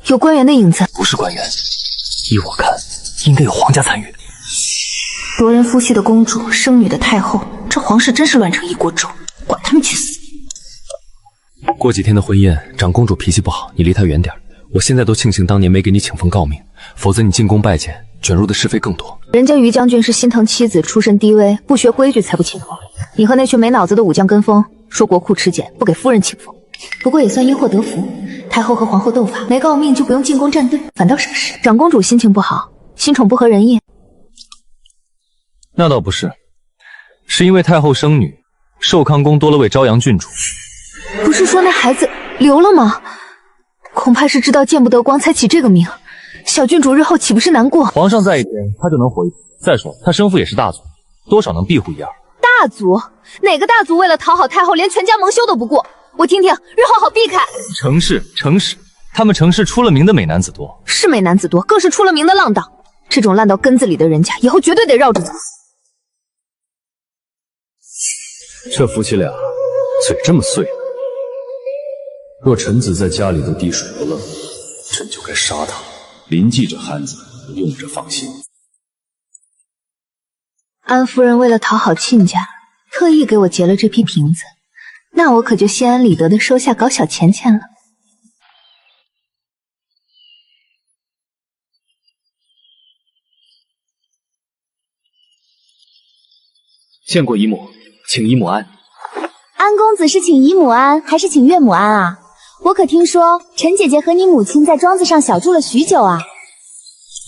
有官员的影子？不是官员，依我看，应该有皇家参与。夺人夫婿的公主，生女的太后，这皇室真是乱成一锅粥，管他们去死！过几天的婚宴，长公主脾气不好，你离她远点。我现在都庆幸当年没给你请封诰命，否则你进宫拜见，卷入的是非更多。人家于将军是心疼妻子出身低微，不学规矩才不请封。你和那群没脑子的武将跟风，说国库吃俭，不给夫人请封。不过也算因祸得福，太后和皇后斗法，没诰命就不用进宫站队，反倒省事。长公主心情不好，新宠不合人意。那倒不是，是因为太后生女，寿康宫多了位朝阳郡主。不是说那孩子留了吗？恐怕是知道见不得光才起这个名。小郡主日后岂不是难过？皇上在一天，她就能活一天。再说，她生父也是大族，多少能庇护一二。大族？哪个大族为了讨好太后，连全家蒙羞都不顾？我听听，日后好避开。程氏，他们程氏出了名的美男子多，是美男子多，更是出了名的浪荡。这种烂到根子里的人家，以后绝对得绕着走。这夫妻俩嘴这么碎，若臣子在家里都滴水不漏，朕就该杀他。临济这汉子用着放心。安夫人为了讨好亲家，特意给我结了这批瓶子，那我可就心安理得的收下搞小钱钱了。见过姨母，请姨母安。安公子是请姨母安，还是请岳母安啊？我可听说陈姐姐和你母亲在庄子上小住了许久啊。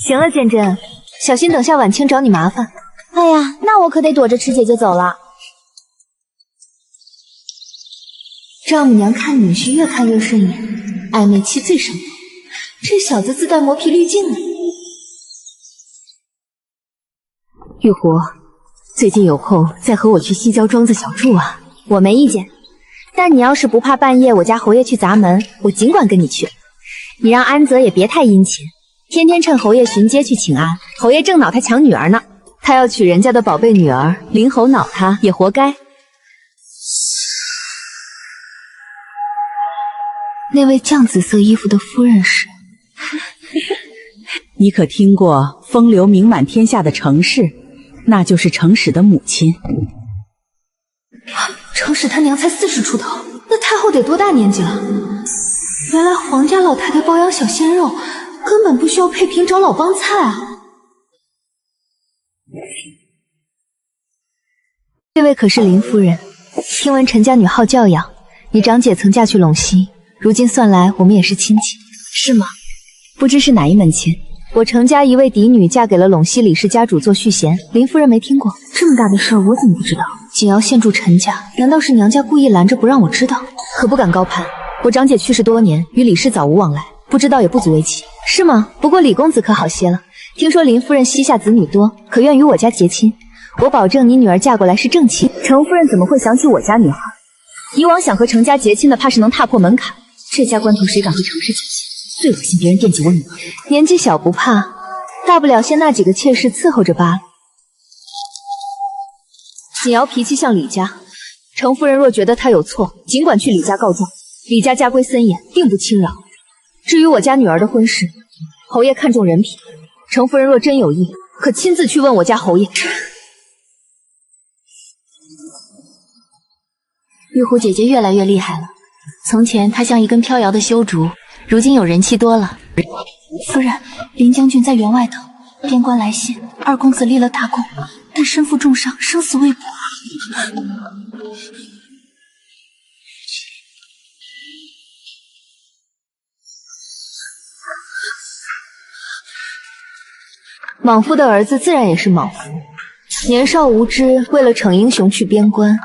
行了，坚贞，小心等下晚清找你麻烦。哎呀，那我可得躲着池姐姐走了。丈母娘看女婿越看越顺眼，暧昧期最上头。这小子自带磨皮滤镜呢。玉壶，最近有空再和我去西郊庄子小住啊。我没意见，但你要是不怕半夜我家侯爷去砸门，我尽管跟你去。你让安泽也别太殷勤，天天趁侯爷巡街去请安。侯爷正恼他抢女儿呢，他要娶人家的宝贝女儿，林侯恼他也活该。那位绛紫色衣服的夫人是？你可听过风流名满天下的程氏？那就是程始的母亲。程始他娘才40出头，那太后得多大年纪了？原来皇家老太太包养小鲜肉，根本不需要配瓶找老帮菜啊！这位可是林夫人，听闻陈家女好教养，你长姐曾嫁去陇西，如今算来我们也是亲戚。是吗？不知是哪一门亲？我程家一位嫡女嫁给了陇西李氏家主做续弦，林夫人没听过。这么大的事儿我怎么不知道？紧要献驻陈家，难道是娘家故意拦着不让我知道？可不敢高攀，我长姐去世多年，与李氏早无往来，不知道也不足为奇。是吗？不过李公子可好些了，听说林夫人膝下子女多，可愿与我家结亲？我保证你女儿嫁过来是正妻。程夫人怎么会想起我家女孩？以往想和程家结亲的，怕是能踏破门槛。这家关头谁敢和程氏结亲？最恶心别人惦记我女儿。年纪小不怕，大不了先那几个妾室伺候着罢了。锦瑶脾气像李家，程夫人若觉得她有错，尽管去李家告状。李家家规森严，定不轻饶。至于我家女儿的婚事，侯爷看重人品，程夫人若真有意，可亲自去问我家侯爷。玉壶姐姐越来越厉害了，从前她像一根飘摇的修竹，如今有人气多了。夫人，林将军在员外等，边关来信，二公子立了大功，但身负重伤，生死未卜。莽夫的儿子自然也是莽夫，年少无知，为了逞英雄去边关，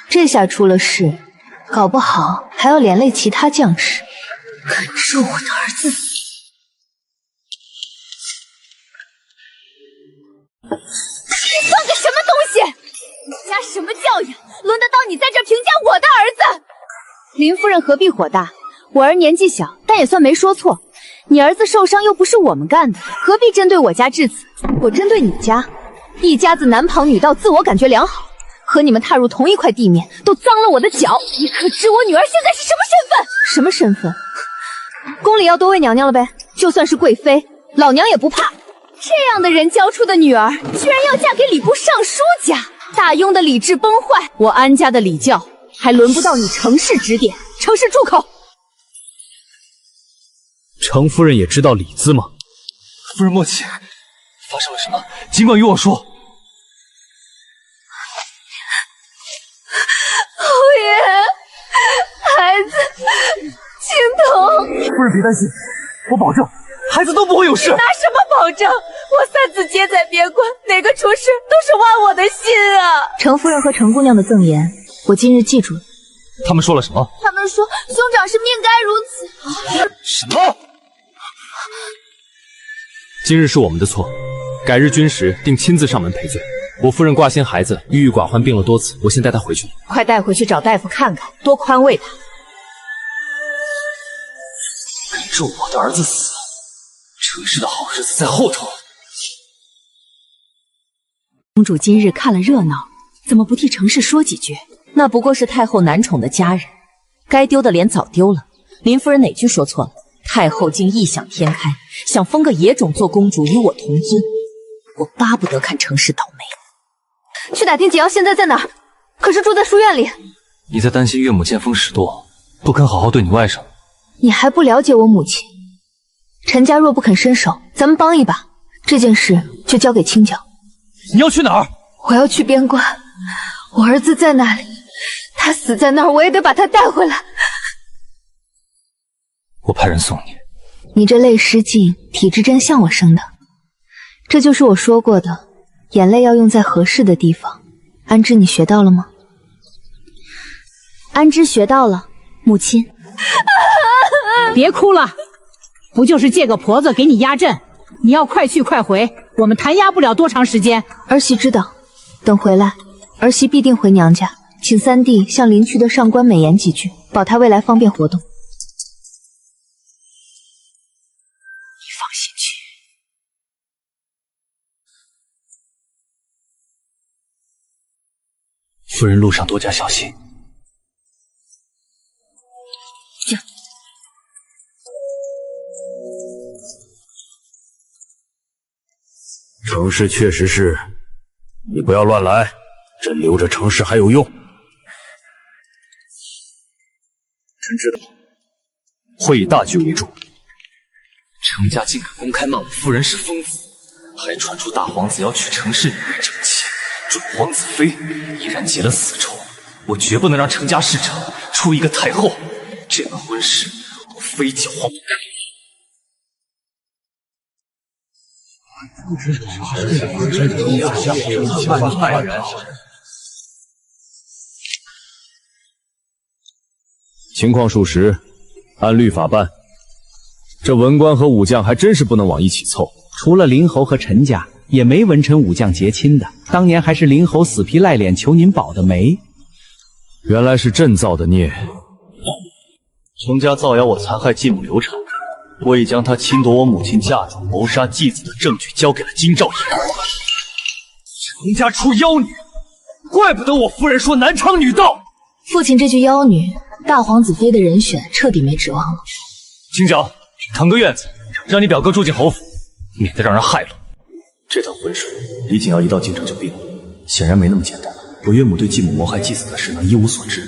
这下出了事，搞不好还要连累其他将士。肯咒我的儿子死！你算个什么东西？你家什么教养，轮得到你在这评价我的儿子？林夫人何必火大？我儿年纪小，但也算没说错。你儿子受伤又不是我们干的，何必针对我家至此？我针对你家，一家子男跑女盗，自我感觉良好，和你们踏入同一块地面，都脏了我的脚。你可知我女儿现在是什么身份？什么身份？宫里要多位娘娘了呗，就算是贵妃，老娘也不怕。这样的人教出的女儿，居然要嫁给礼部尚书家，大庸的礼制崩坏。我安家的礼教，还轮不到你程氏指点。程氏住口！程夫人也知道礼字吗？夫人莫急，发生了什么？尽管与我说。侯爷，孩子心疼。夫人别担心，我保证孩子都不会有事。拿什么保证？我3次皆在边关，哪个出事都是挖我的心啊！程夫人和程姑娘的赠言，我今日记住了。他们说了什么？他们说兄长是命该如此。什么？今日是我们的错，改日君时定亲自上门赔罪。我夫人挂心孩子，郁郁寡欢，病了多次，我先带她回去了。快带回去找大夫看看，多宽慰他。跟着我的儿子死，程氏的好日子在后头。公主今日看了热闹，怎么不替程氏说几句？那不过是太后难宠的家人，该丢的脸早丢了。林夫人哪句说错了？太后竟异想天开，想封个野种做公主与我同尊，我巴不得看程氏倒霉。去打听解药现在在哪儿？可是住在书院里。你在担心岳母见风使舵，不肯好好对你外甥。你还不了解我母亲，陈家若不肯伸手，咱们帮一把，这件事就交给亲家。你要去哪儿？我要去边关，我儿子在那里，他死在那儿，我也得把他带回来。我派人送你。你这泪失禁，体质真像我生的。这就是我说过的，眼泪要用在合适的地方。安之，你学到了吗？安之学到了，母亲。别哭了，不就是借个婆子给你压阵？你要快去快回，我们弹压不了多长时间。儿媳知道，等回来，儿媳必定回娘家，请三弟向邻区的上官美言几句，保她未来方便活动。夫人路上多加小心。程氏确实是，你不要乱来，朕留着程氏还有用。臣知道，会以大局为重。程家竟敢公开骂我夫人是疯子，还传出大皇子要娶程氏女为正妻。准皇子妃已然结了死仇，我绝不能让程家世仇出一个太后。这门婚事，我非搅黄不干。情况属实，按律法办。这文官和武将还真是不能往一起凑。除了林侯和陈家，也没文臣武将结亲的。当年还是林侯死皮赖脸求您保的媒。原来是朕造的孽。程家造谣我残害继母流产，我已将他侵夺我母亲嫁妆、谋杀继子的证据交给了金兆尹。程家出妖女，怪不得我夫人说男娼女盗。父亲这句妖女，大皇子妃的人选彻底没指望了。金角，腾个院子，让你表哥住进侯府，免得让人害了。这趟浑水，李景耀一到京城就病了，显然没那么简单。我岳母对继母谋害继子的事能一无所知，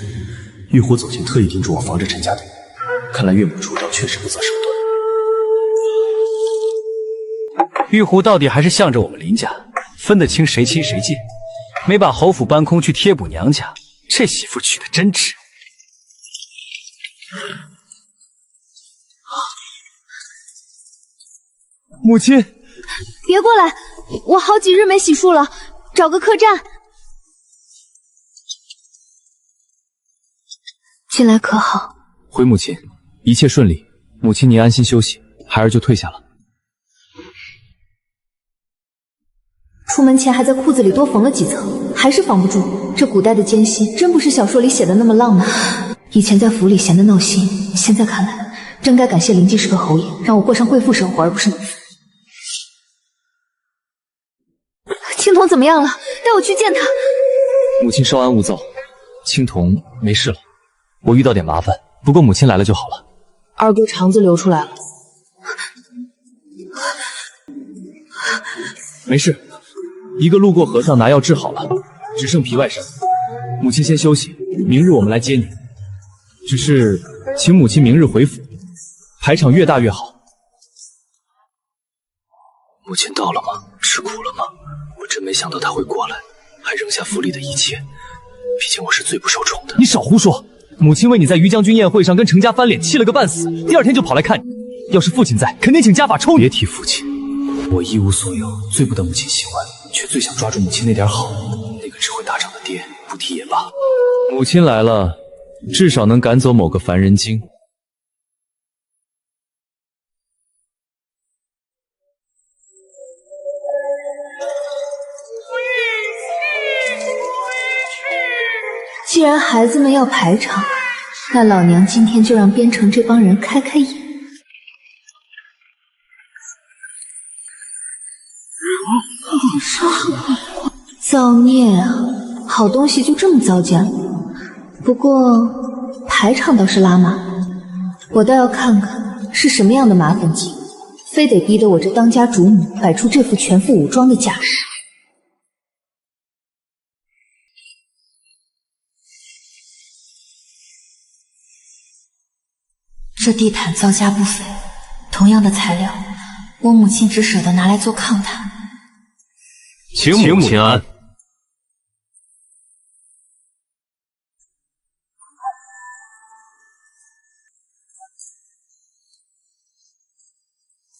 玉虎走近特意叮嘱我防着陈家队。看来岳母出招确实不择手段。玉壶到底还是向着我们林家，分得清谁亲谁贱，没把侯府搬空去贴补娘家，这媳妇娶的真值。母亲，别过来，我好几日没洗漱了，找个客栈。近来可好？回母亲，一切顺利。母亲您安心休息，孩儿就退下了。出门前还在裤子里多缝了几层，还是防不住。这古代的奸细真不是小说里写的那么浪漫。以前在府里闲得闹心，现在看来，真该感谢灵姬是个侯爷，让我过上贵妇生活，而不是奴妇。青铜怎么样了？带我去见他。母亲稍安勿躁，青铜没事了。我遇到点麻烦，不过母亲来了就好了。二哥肠子流出来了，没事，一个路过和尚拿药治好了，只剩皮外伤。母亲先休息，明日我们来接你。只是请母亲明日回府，排场越大越好。母亲到了吗？吃苦了吗？我真没想到她会过来，还扔下府里的一切。毕竟我是最不受宠的。你少胡说！母亲为你在于将军宴会上跟程家翻脸，气了个半死，第二天就跑来看你。要是父亲在，肯定请家法抽你。别提父亲，我一无所有，最不得母亲喜欢，却最想抓住母亲那点好。那个只会打仗的爹，不提也罢。母亲来了，至少能赶走某个凡人精。既然孩子们要排场，那老娘今天就让边城这帮人开开眼。造孽啊！好东西就这么糟践了。不过排场倒是拉满，我倒要看看是什么样的麻烦精，非得逼得我这当家主母摆出这副全副武装的架势。这地毯造价不菲，同样的材料，我母亲只舍得拿来做炕毯。请母亲安。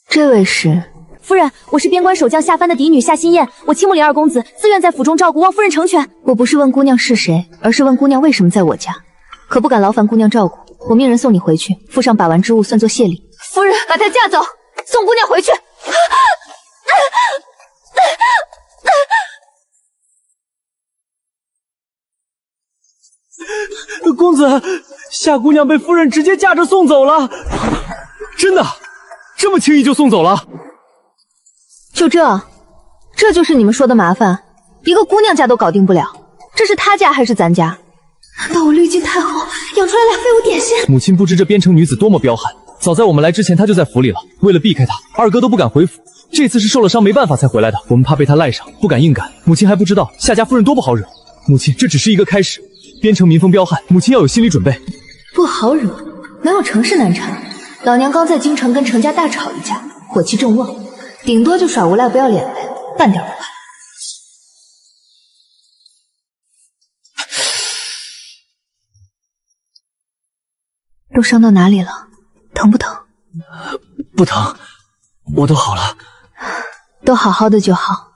这位是夫人，我是边关守将下藩的嫡女夏新燕，我亲母里二公子自愿在府中照顾，望夫人成全。我不是问姑娘是谁，而是问姑娘为什么在我家，可不敢劳烦姑娘照顾。我命人送你回去，附上把玩之物，算作谢礼。夫人，把她架走，送姑娘回去。公子，夏姑娘被夫人直接架着送走了。真的？这么轻易就送走了？就这就是你们说的麻烦？一个姑娘家都搞定不了，这是她家还是咱家？难道我滤镜太厚，养出来俩废物点心？母亲不知这边城女子多么彪悍，早在我们来之前，她就在府里了。为了避开她，二哥都不敢回府。这次是受了伤没办法才回来的，我们怕被她赖上，不敢硬赶。母亲还不知道夏家夫人多不好惹。母亲，这只是一个开始。边城民风彪悍，母亲要有心理准备。不好惹，哪有城市难缠？老娘刚在京城跟程家大吵一架，火气正旺，顶多就耍无赖不要脸呗，半点不怕。都伤到哪里了？疼不疼？不疼，我都好了。都好好的就好，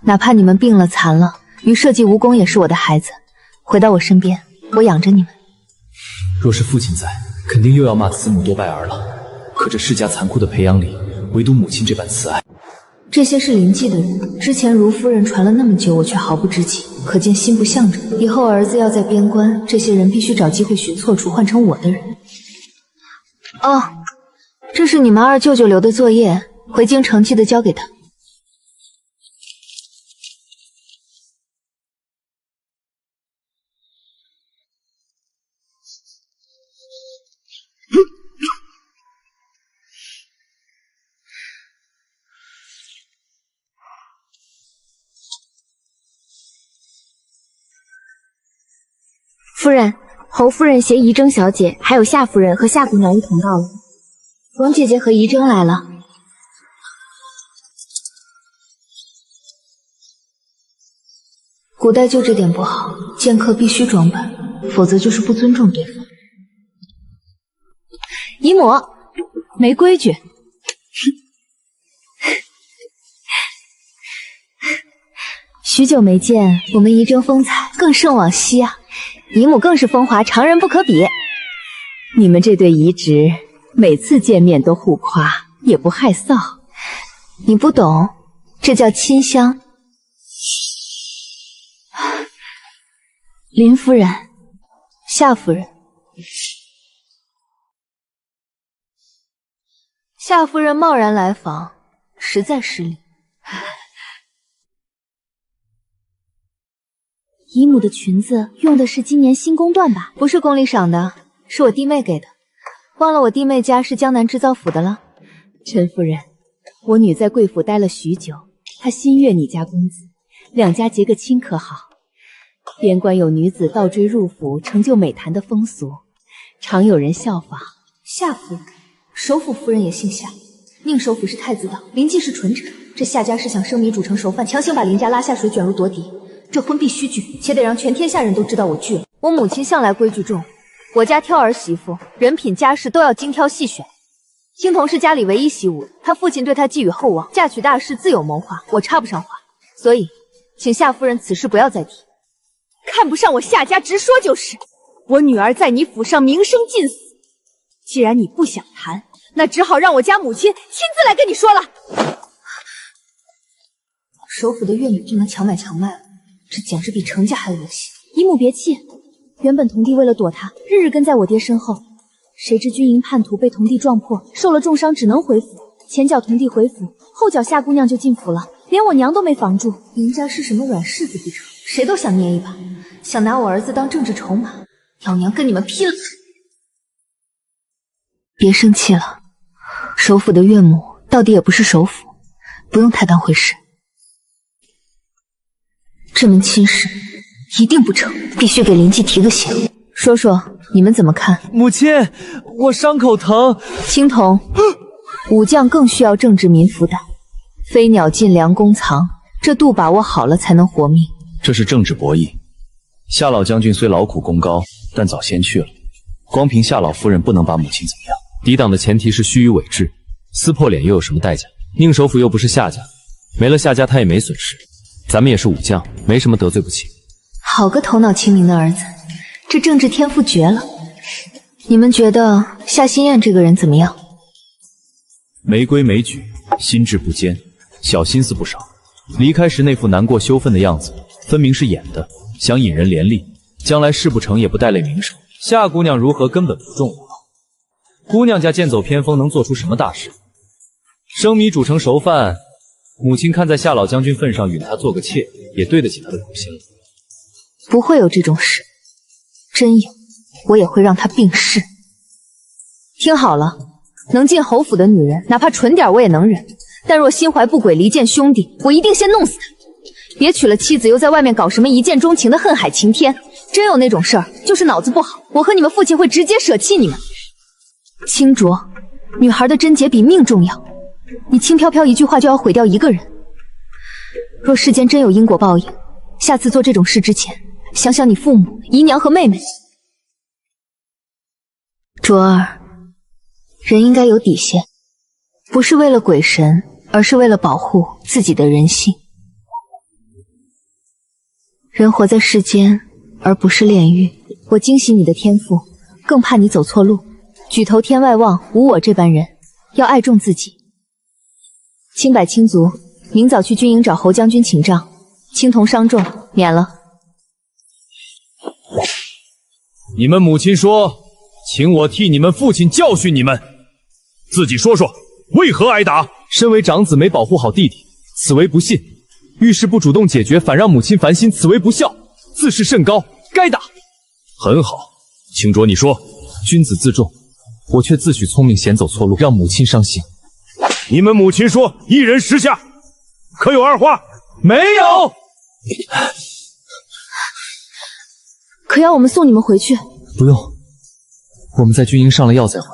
哪怕你们病了残了，于社稷无功也是我的孩子，回到我身边，我养着你们。若是父亲在，肯定又要骂慈母多败儿了。可这世家残酷的培养里，唯独母亲这般慈爱。这些是灵迹的人，之前如夫人传了那么久，我却毫不知情，可见心不向着。以后儿子要在边关，这些人必须找机会寻错处，换成我的人。哦，这是你们二舅舅留的作业，回京城记得交给他。夫人，侯夫人携仪征小姐，还有夏夫人和夏姑娘一同到了。冯姐姐和仪征来了。古代就这点不好，见客必须装扮，否则就是不尊重对方。姨母，没规矩。许久没见，我们仪征风采，更胜往昔啊！姨母更是风华，常人不可比。你们这对姨侄每次见面都互夸，也不害臊。你不懂，这叫亲乡。林夫人，夏夫人。夏夫人贸然来访，实在失礼。姨母的裙子用的是今年新宫缎吧？不是宫里赏的，是我弟妹给的。忘了我弟妹家是江南织造府的了？陈夫人，我女在贵府待了许久，她心悦你家公子，两家结个亲可好？边关有女子倒追入府，成就美谈的风俗，常有人效仿。夏夫人，首府夫人也姓夏，宁首府是太子党，林记是纯臣。这夏家是想生米煮成熟饭，强行把林家拉下水，卷入夺嫡。这婚必须拒，且得让全天下人都知道我拒了。我母亲向来规矩重，我家挑儿媳妇，人品家世都要精挑细选。青铜是家里唯一习武的，他父亲对他寄予厚望，嫁娶大事自有谋划，我插不上话，所以请夏夫人此事不要再提。看不上我夏家，直说就是。我女儿在你府上名声尽死，既然你不想谈，那只好让我家母亲亲自来跟你说了。首府的岳女就能强买强卖了，这简直比程家还恶心。姨母别气，原本童弟为了躲他，日日跟在我爹身后，谁知军营叛徒被童弟撞破，受了重伤，只能回府。前脚童弟回府，后脚夏姑娘就进府了，连我娘都没防住。林家是什么软柿子不成？谁都想捏一把，想拿我儿子当政治筹码，老娘跟你们拼了！别生气了，首府的岳母到底也不是首府，不用太当回事。这门亲事一定不成，必须给林记提个醒。说说你们怎么看？母亲，我伤口疼。青铜，武将更需要正直民夫的。飞鸟尽，良弓藏，这度把握好了才能活命。这是政治博弈。夏老将军虽劳苦功高，但早先去了。光凭夏老夫人不能把母亲怎么样。抵挡的前提是虚与委制，撕破脸又有什么代价？宁首府又不是夏家，没了夏家他也没损失。咱们也是武将，没什么得罪不起。好个头脑清明的儿子，这政治天赋绝了。你们觉得夏心燕这个人怎么样？没规没矩，心智不坚，小心思不少。离开时那副难过羞愤的样子，分明是演的，想引人怜悯。将来事不成也不带累名声。夏姑娘如何根本不重我。姑娘家剑走偏锋，能做出什么大事？生米煮成熟饭，母亲看在夏老将军份上，允她做个妾，也对得起她的苦心了。不会有这种事，真有，我也会让她病逝。听好了，能进侯府的女人，哪怕蠢点我也能忍，但若心怀不轨，离间兄弟，我一定先弄死她。别娶了妻子，又在外面搞什么一见钟情的恨海晴天，真有那种事儿，就是脑子不好，我和你们父亲会直接舍弃你们。清浊，女孩的贞洁比命重要，你轻飘飘一句话就要毁掉一个人。若世间真有因果报应，下次做这种事之前，想想你父母、姨娘和妹妹。卓儿，人应该有底线，不是为了鬼神，而是为了保护自己的人性。人活在世间，而不是炼狱。我惊喜你的天赋，更怕你走错路。举头天外望，无我这般人，要爱重自己。清柏清族，明早去军营找侯将军请账。青铜伤重，免了。你们母亲说，请我替你们父亲教训你们，自己说说，为何挨打？身为长子没保护好弟弟，此为不信；遇事不主动解决，反让母亲烦心，此为不孝。自视甚高，该打。很好，清浊，你说。君子自重，我却自诩聪明，险走错路，让母亲伤心。你们母亲说一人10下，可有二话？没有。可要我们送你们回去？不用，我们在军营上了药再回。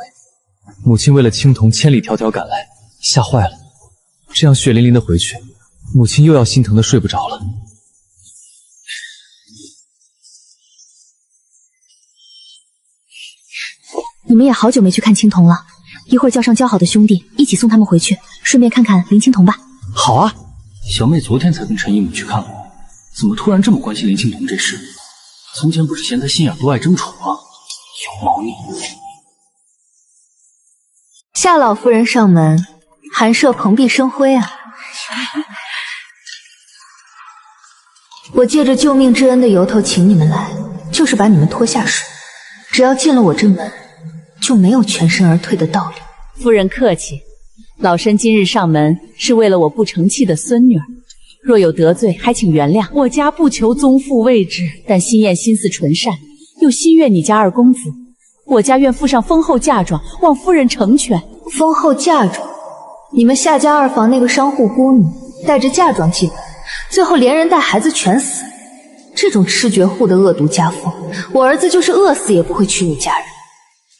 母亲为了青铜千里迢迢赶来，吓坏了。这样血淋淋的回去，母亲又要心疼的睡不着了。你们也好久没去看青铜了，一会儿叫上交好的兄弟一起送他们回去，顺便看看林青铜吧。好啊，小妹昨天才跟陈姨母去看过，怎么突然这么关心林青桐这事？从前不是嫌他心眼多爱争宠吗？有猫腻。夏老夫人上门，寒舍蓬荜生辉啊！我借着救命之恩的由头请你们来，就是把你们拖下水。只要进了我这门，就没有全身而退的道理。夫人客气，老身今日上门是为了我不成器的孙女儿，若有得罪，还请原谅。我家不求宗父位置，但心燕心思纯善，又心悦你家二公子，我家愿附上封后嫁妆，望夫人成全。封后嫁妆？你们夏家二房那个商户孤女带着嫁妆进门，最后连人带孩子全死，这种吃绝户的恶毒家风，我儿子就是饿死也不会屈辱家人。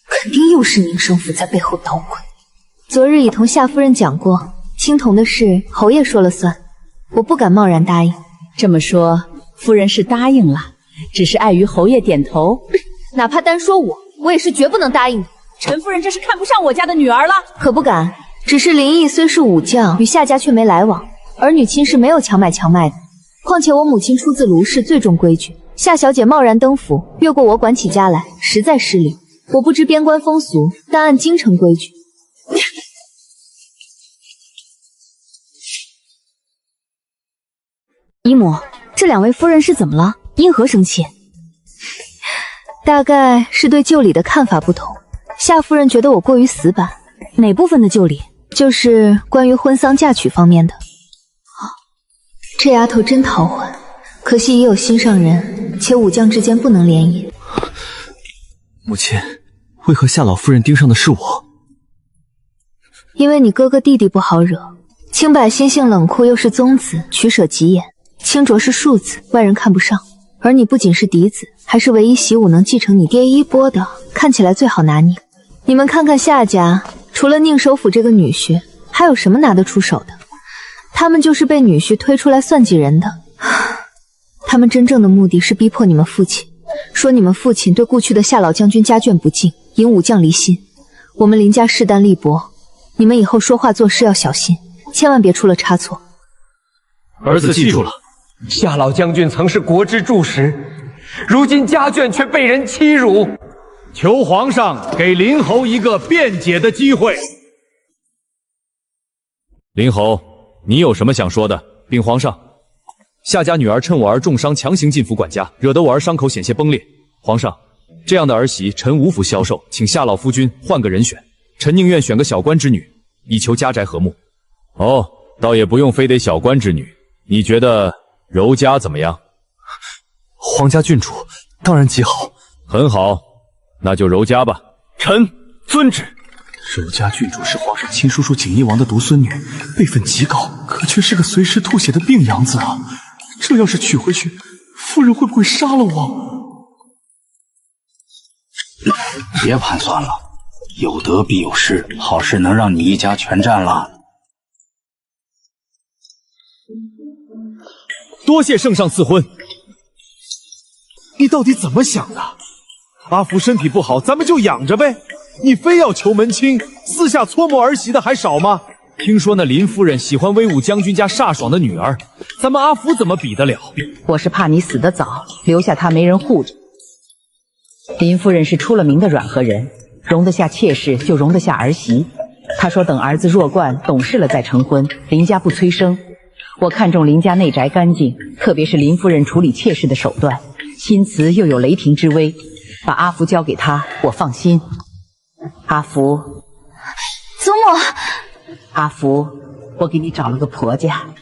肯定又是宁生府在背后捣鬼。昨日已同夏夫人讲过，青桐的事侯爷说了算，我不敢贸然答应。这么说，夫人是答应了，只是碍于侯爷点头。哪怕单说我也是绝不能答应的。陈夫人这是看不上我家的女儿了？可不敢，只是林毅虽是武将，与夏家却没来往，儿女亲事没有强买强卖的。况且我母亲出自卢氏，最重规矩，夏小姐贸然登府，越过我管起家来，实在失礼。我不知边关风俗，但按京城规矩。姨母，这两位夫人是怎么了？因何生气？大概是对旧礼的看法不同。夏夫人觉得我过于死板。哪部分的旧礼？就是关于婚丧嫁娶方面的。这丫头真讨欢，可惜已有心上人，且武将之间不能联姻。母亲，为何夏老夫人盯上的是我？因为你哥哥弟弟不好惹，清柏心性冷酷，又是宗子，取舍极严；清浊是庶子，外人看不上。而你不仅是嫡子，还是唯一习武能继承你爹衣钵的，看起来最好拿捏。你们看看夏家，除了宁首府这个女婿，还有什么拿得出手的？他们就是被女婿推出来算计人的。他们真正的目的是逼迫你们父亲，说你们父亲对故去的夏老将军家眷不敬，引武将离心。我们林家势单力薄，你们以后说话做事要小心，千万别出了差错。儿子记住了。夏老将军曾是国之柱石，如今家眷却被人欺辱，求皇上给林侯一个辩解的机会。林侯，你有什么想说的？禀皇上，夏家女儿趁我儿重伤强行进府管家，惹得我儿伤口险些崩裂。皇上，这样的儿媳臣无福消受，请夏老夫君换个人选，臣宁愿选个小官之女，以求家宅和睦。哦，倒也不用非得小官之女，你觉得柔家怎么样？皇家郡主当然极好。很好，那就柔家吧。臣遵旨。柔家郡主是皇上亲叔叔景义王的独孙女，辈分极高，可却是个随时吐血的病秧子啊！这要是娶回去，夫人会不会杀了我？别盘算了，有得必有失，好事能让你一家全占了。多谢圣上赐婚。你到底怎么想的？阿福身体不好，咱们就养着呗。你非要求门亲，私下搓磨儿媳的还少吗？听说那林夫人喜欢威武将军家飒爽的女儿，咱们阿福怎么比得了？我是怕你死得早，留下她没人护着。林夫人是出了名的软和人，容得下妾室就容得下儿媳。她说等儿子弱冠懂事了再成婚，林家不催生。我看中林家内宅干净，特别是林夫人处理妾室的手段，新词又有雷霆之威，把阿福交给她，我放心。阿福，祖母，阿福，我给你找了个婆家。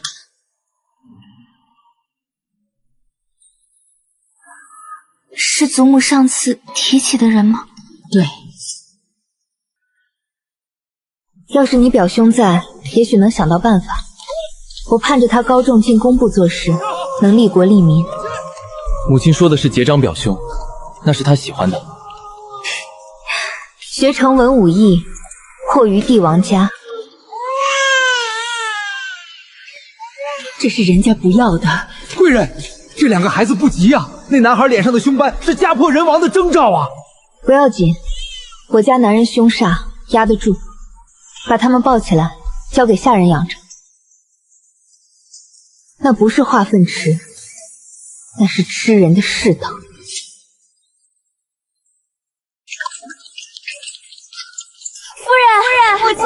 是祖母上次提起的人吗？对。要是你表兄在，也许能想到办法。我盼着他高中进工部做事，能利国利民。母亲说的是结长表兄，那是他喜欢的。学成文武艺，惑于帝王家。这是人家不要的。贵人，这两个孩子不急啊，那男孩脸上的凶斑是家破人亡的征兆啊。不要紧，我家男人凶煞，压得住。把他们抱起来，交给下人养着。那不是化粪池，那是吃人的世道。夫人，母亲。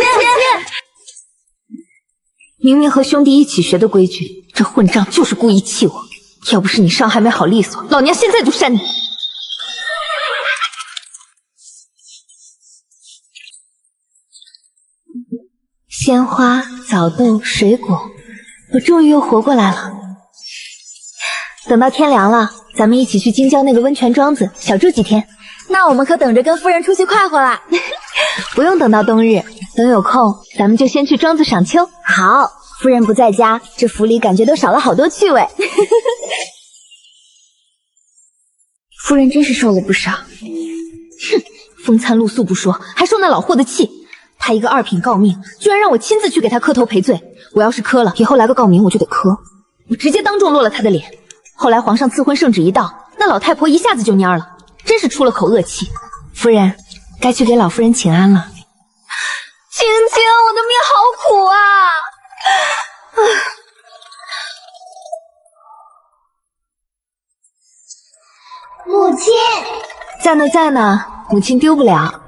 明明和兄弟一起学的规矩，这混账就是故意气我。要不是你伤还没好利索，老娘现在就扇你。鲜花、枣豆、水果，我终于又活过来了。等到天凉了，咱们一起去京郊那个温泉庄子小住几天。那我们可等着跟夫人出去快活啦。不用等到冬日，等有空，咱们就先去庄子赏秋。好，夫人不在家，这府里感觉都少了好多趣味。夫人真是受了不少。哼，风餐露宿不说，还受那老货的气。他一个二品诰命，居然让我亲自去给他磕头赔罪。我要是磕了，以后来个告明我就得磕。我直接当众落了他的脸。后来皇上赐婚圣旨一到，那老太婆一下子就蔫了，真是出了口恶气。夫人，该去给老夫人请安了。青青，我的命好苦啊！母亲，在呢，在呢，母亲丢不了。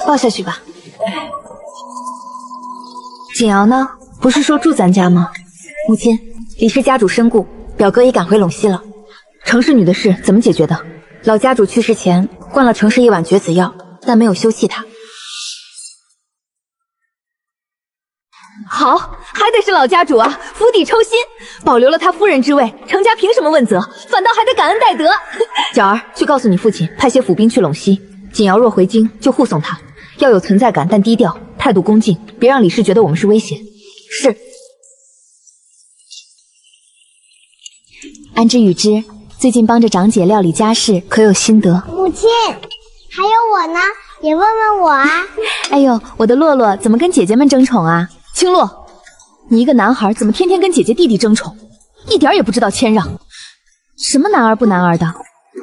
抱下去吧。锦瑶呢？不是说住咱家吗？母亲，李氏家主身故，表哥已赶回陇西了。程氏女的事怎么解决的？老家主去世前灌了程氏一碗绝子药，但没有休弃他。好，还得是老家主啊，釜底抽薪，保留了他夫人之位，程家凭什么问责？反倒还得感恩戴德。角儿，去告诉你父亲，派些府兵去陇西。锦瑶若回京，就护送他，要有存在感，但低调，态度恭敬，别让李氏觉得我们是威胁。是。安之与之，最近帮着长姐料理家事，可有心得？母亲，还有我呢，也问问我啊。哎呦，我的洛洛怎么跟姐姐们争宠啊？青洛，你一个男孩怎么天天跟姐姐弟弟争宠，一点也不知道谦让。什么男儿不男儿的，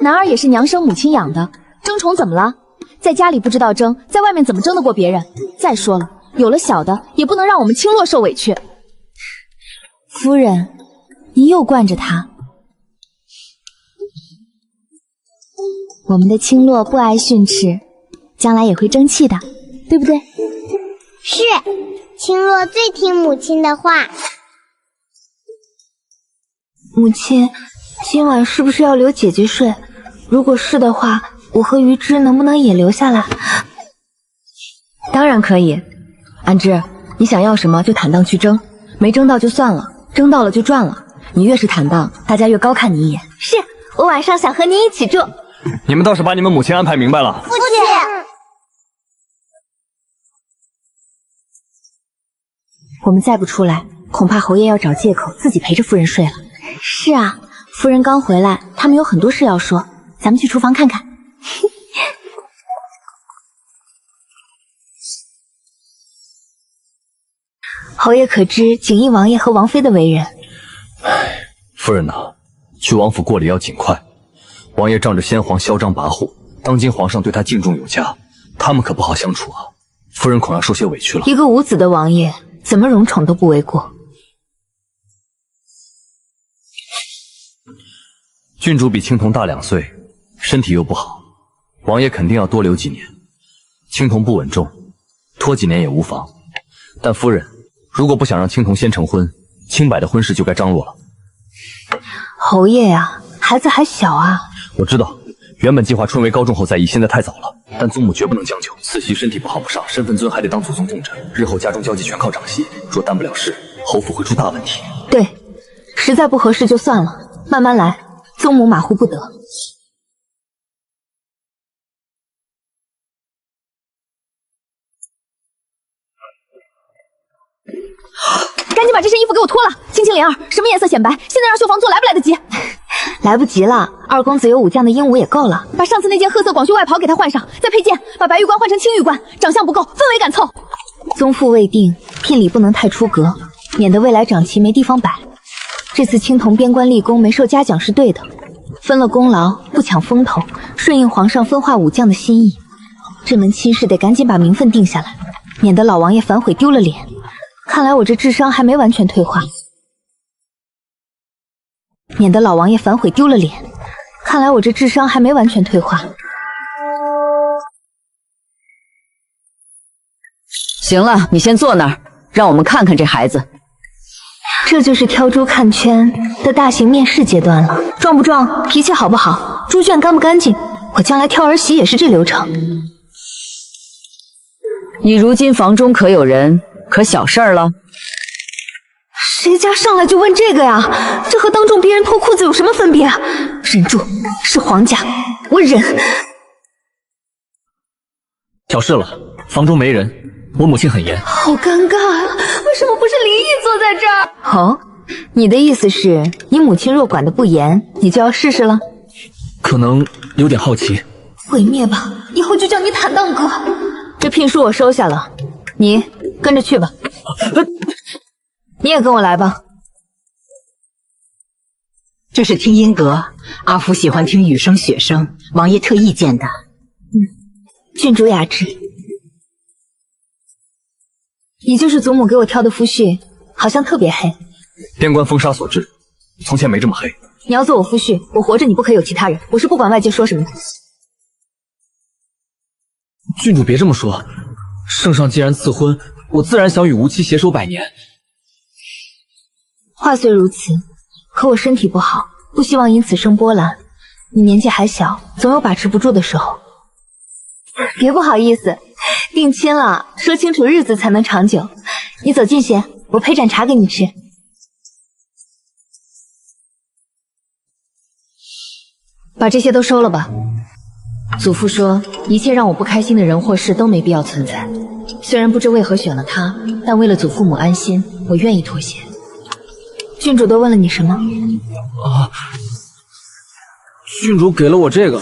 男儿也是娘生母亲养的，争宠怎么了？在家里不知道争，在外面怎么争得过别人？再说了，有了小的也不能让我们青洛受委屈。夫人，你又惯着他。我们的青洛不挨训斥，将来也会争气的，对不对？是，青洛最听母亲的话。母亲，今晚是不是要留姐姐睡？如果是的话，我和于之能不能也留下来？当然可以。安之，你想要什么就坦荡去争，没争到就算了，争到了就赚了。你越是坦荡，大家越高看你一眼。是，我晚上想和你一起住。你们倒是把你们母亲安排明白了。父亲，我们再不出来，恐怕侯爷要找借口自己陪着夫人睡了。是啊，夫人刚回来，他们有很多事要说，咱们去厨房看看。侯爷可知景义王爷和王妃的为人？夫人呐，去王府过礼要尽快。王爷仗着先皇嚣张跋扈，当今皇上对他敬重有加，他们可不好相处啊。夫人恐要受些委屈了。一个无子的王爷，怎么荣宠都不为过。郡主比青铜大2岁，身体又不好，王爷肯定要多留几年。青铜不稳重，拖几年也无妨。但夫人如果不想让青铜先成婚，清白的婚事就该张罗了。侯爷呀，孩子还小啊。我知道，原本计划春闱高中后再议，现在太早了。但宗母绝不能将就，次媳身体不好不上，身份尊还得当祖宗重臣，日后家中交际全靠长媳，若担不了事，侯府会出大问题。对，实在不合适就算了，慢慢来，宗母马虎不得。赶紧把这身衣服给我脱了！青青莲儿，什么颜色显白？现在让绣房做来不来得及？来不及了，二公子有武将的鹦鹉也够了。把上次那件褐色广袖外袍给他换上，再配件，把白玉冠换成青玉冠，长相不够，氛围感凑。宗父未定，聘礼不能太出格，免得未来长旗没地方摆。这次青铜边关立功没受嘉奖是对的，分了功劳不抢风头，顺应皇上分化武将的心意。这门亲事得赶紧把名分定下来，免得老王爷反悔丢了脸。看来我这智商还没完全退化，免得老王爷反悔丢了脸。看来我这智商还没完全退化。行了，你先坐那儿，让我们看看这孩子。这就是挑猪看圈的大型面试阶段了，壮不壮，脾气好不好，猪圈干不干净，我将来挑儿媳也是这流程。你如今房中可有人？可小事儿了？谁家上来就问这个呀？这和当众逼人脱裤子有什么分别啊？忍住，是皇家，我忍。挑事了，房中没人，我母亲很严。好尴尬啊！为什么不是林毅坐在这儿？哦，你的意思是你母亲若管得不严，你就要试试了？可能有点好奇。毁灭吧，以后就叫你坦荡哥。这聘书我收下了，你跟着去吧。你也跟我来吧。这是听音阁，阿福喜欢听雨声、雪声，王爷特意建的。郡主雅致。你就是祖母给我挑的夫婿，好像特别黑。边关风沙所致，从前没这么黑。你要做我夫婿，我活着你不可以有其他人，我是不管外界说什么的。郡主别这么说，圣上既然赐婚，我自然想与无期携手百年。话虽如此，可我身体不好，不希望因此生波澜。你年纪还小，总有把持不住的时候。别不好意思，定亲了，说清楚日子才能长久。你走近些，我配盏茶给你吃。把这些都收了吧。祖父说，一切让我不开心的人或事都没必要存在。虽然不知为何选了他，但为了祖父母安心，我愿意妥协。郡主都问了你什么？啊，郡主给了我这个。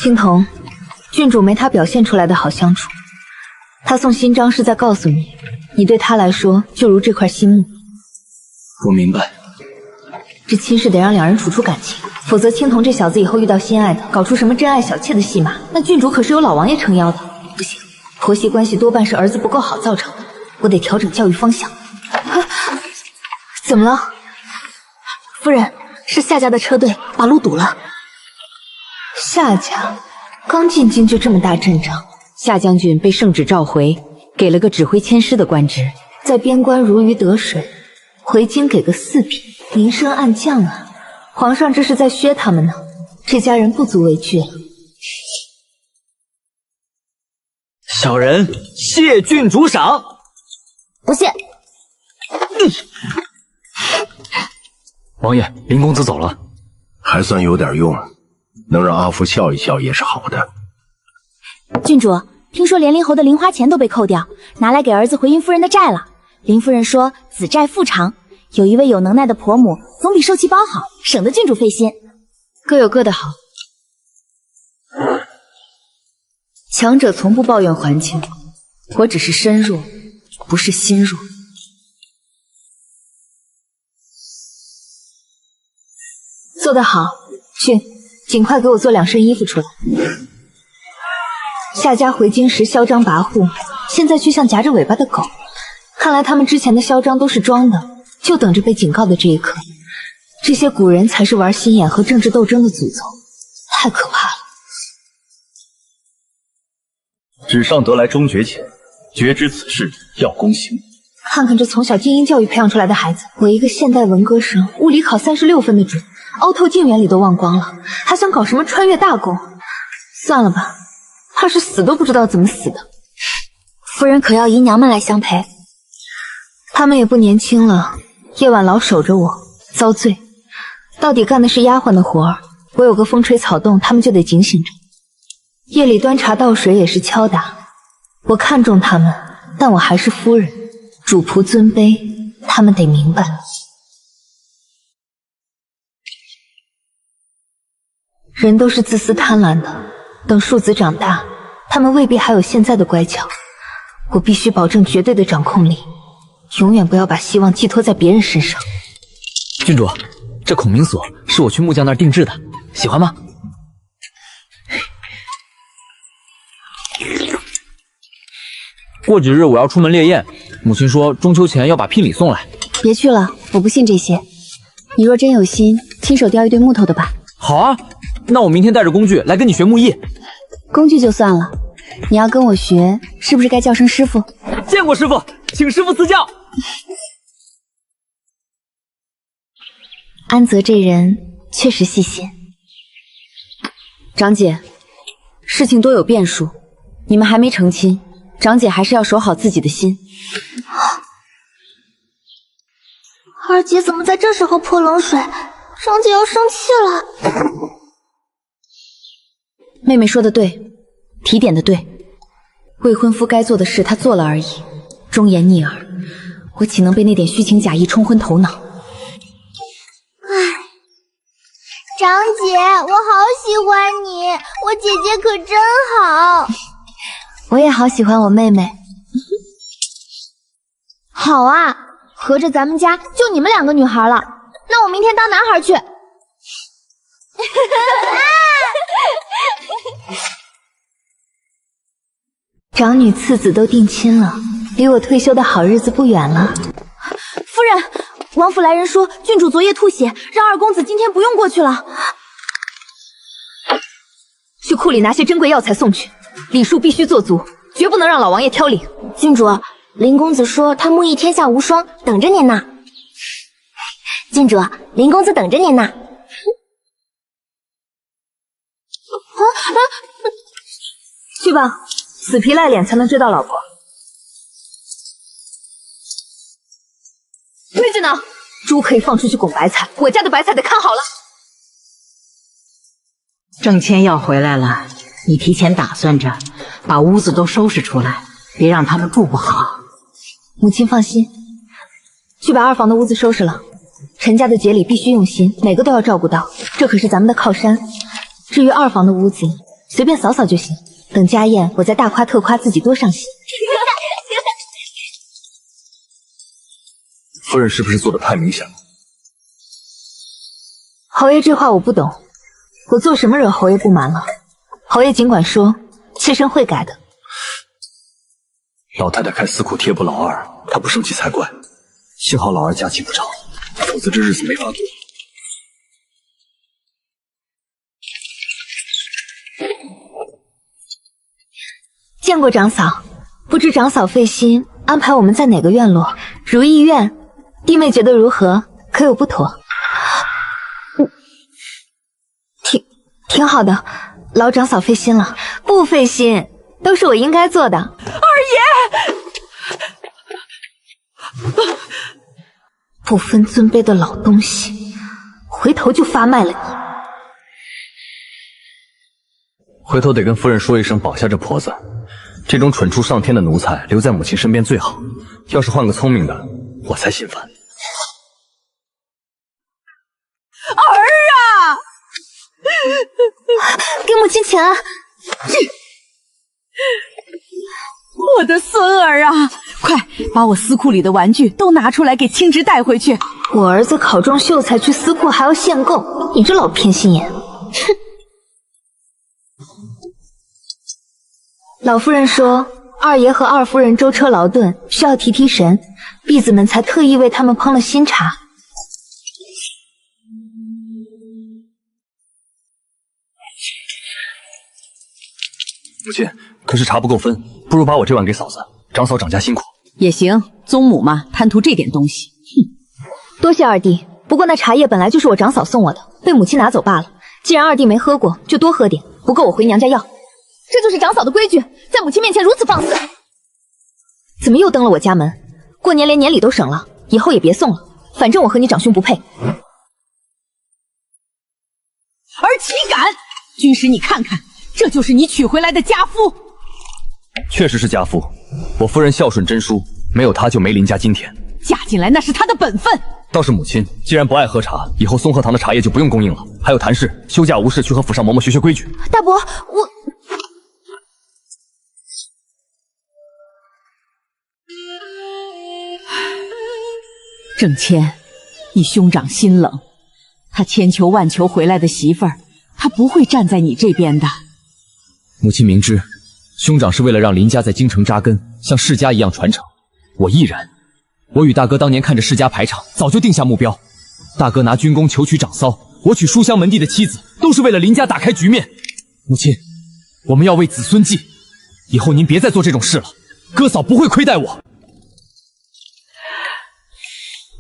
青铜，郡主没他表现出来的好相处。他送勋章是在告诉你，你对他来说就如这块心木。我明白。这亲事得让两人处出感情，否则青铜这小子以后遇到心爱的，搞出什么真爱小妾的戏码，那郡主可是有老王爷撑腰的。不行，婆媳关系多半是儿子不够好造成的，我得调整教育方向。怎么了？夫人，是夏家的车队把路堵了。夏家刚进京就这么大阵仗。夏将军被圣旨召回，给了个指挥千师的官职，在边关如鱼得水，回京给个4品，明升暗降啊！皇上这是在削他们呢，这家人不足为惧了。小人谢郡主赏。不谢。王爷，林公子走了，还算有点用，能让阿福笑一笑也是好的。郡主，听说连林侯的零花钱都被扣掉，拿来给儿子回云夫人的债了。林夫人说子债父偿，有一位有能耐的婆母，总比受气包好，省得郡主费心。各有各的好，强者从不抱怨环境，我只是身弱，不是心弱。做得好，去，尽快给我做2身衣服出来。夏家回京时嚣张跋扈，现在却像夹着尾巴的狗。看来他们之前的嚣张都是装的，就等着被警告的这一刻。这些古人才是玩心眼和政治斗争的祖宗，太可怕了。纸上得来终觉浅，绝知此事要躬行。看看这从小精英教育培养出来的孩子，我一个现代文科生，物理考36分的准，凹透镜原理都忘光了，还想搞什么穿越大功？算了吧，怕是死都不知道怎么死的。夫人可要姨娘们来相陪？他们也不年轻了，夜晚老守着我，遭罪。到底干的是丫鬟的活儿，我有个风吹草动，他们就得警醒着。夜里端茶倒水也是敲打。我看重他们，但我还是夫人，主仆尊卑，他们得明白。人都是自私贪婪的，等庶子长大，他们未必还有现在的乖巧。我必须保证绝对的掌控力，永远不要把希望寄托在别人身上。郡主，这孔明锁是我去木匠那儿定制的，喜欢吗？过几日我要出门猎艳，母亲说中秋前要把聘礼送来。别去了，我不信这些。你若真有心，亲手雕一堆木头的吧。好啊，那我明天带着工具来跟你学木艺。工具就算了，你要跟我学，是不是该叫声师傅？见过师傅，请师傅赐教。安泽这人确实细心。长姐，事情多有变数，你们还没成亲，长姐还是要守好自己的心。二姐怎么在这时候泼冷水？长姐要生气了。妹妹说的对，提点的对，未婚夫该做的事她做了而已，忠言逆耳，我岂能被那点虚情假意冲昏头脑？长姐，我好喜欢你，我姐姐可真好。我也好喜欢我妹妹。好啊，合着咱们家就你们2个女孩了，那我明天当男孩去。长女次子都定亲了，离我退休的好日子不远了。夫人，王府来人说郡主昨夜吐血，让二公子今天不用过去了。去库里拿些珍贵药材送去，礼数必须做足，绝不能让老王爷挑理。郡主，林公子说他木艺天下无双，等着您呢。郡主，林公子等着您呢。去吧，死皮赖脸才能追到老婆。规矩呢？猪可以放出去拱白菜，我家的白菜得看好了。郑千要回来了，你提前打算着，把屋子都收拾出来，别让他们住不好。母亲放心，去把2房的屋子收拾了。陈家的节礼必须用心，每个都要照顾到，这可是咱们的靠山。至于2房的屋子，随便扫扫就行。等家宴，我再大夸特夸自己多上心。夫人是不是做的太明显了？侯爷这话我不懂，我做什么惹侯爷不满了？侯爷尽管说，妾身会改的。老太太开司库贴补老二，她不生气才怪。幸好老二家境不长，否则这日子没法过。见过长嫂，不知长嫂费心安排我们在哪个院落？如意院，弟妹觉得如何？可有不妥？挺好的，老长嫂费心了。不费心，都是我应该做的。二爷，不分尊卑的老东西，回头就发卖了你。回头得跟夫人说一声，保下这婆子。这种蠢出上天的奴才留在母亲身边最好，要是换个聪明的，我才心烦。儿啊！给母亲请安。我的孙儿啊，快把我司库里的玩具都拿出来给青直带回去。我儿子考中秀才去司库还要限购，你这老偏心眼，哼！老夫人说，二爷和二夫人舟车劳顿，需要提提神，婢子们才特意为他们烹了新茶。母亲，可是茶不够分，不如把我这碗给嫂子。长嫂长家辛苦。也行，宗母嘛，贪图这点东西。哼，多谢二弟。不过那茶叶本来就是我长嫂送我的，被母亲拿走罢了。既然二弟没喝过，就多喝点，不够我回娘家要。这就是长嫂的规矩，在母亲面前如此放肆。怎么又登了我家门？过年连年礼都省了，以后也别送了。反正我和你长兄不配。儿岂敢！军师，你看看，这就是你娶回来的家夫。确实是家夫，我夫人孝顺真淑，没有她就没林家今天。嫁进来那是她的本分。倒是母亲，既然不爱喝茶，以后松鹤堂的茶叶就不用供应了。还有谭氏，休假无事去和府上嬷嬷学学规矩。大伯，我。郑谦，你兄长心冷，他千求万求回来的媳妇儿，他不会站在你这边的。母亲明知，兄长是为了让林家在京城扎根，像世家一样传承。我亦然。我与大哥当年看着世家排场，早就定下目标。大哥拿军功求娶长骚，我娶书香门第的妻子，都是为了林家打开局面。母亲，我们要为子孙计，以后您别再做这种事了。哥嫂不会亏待我。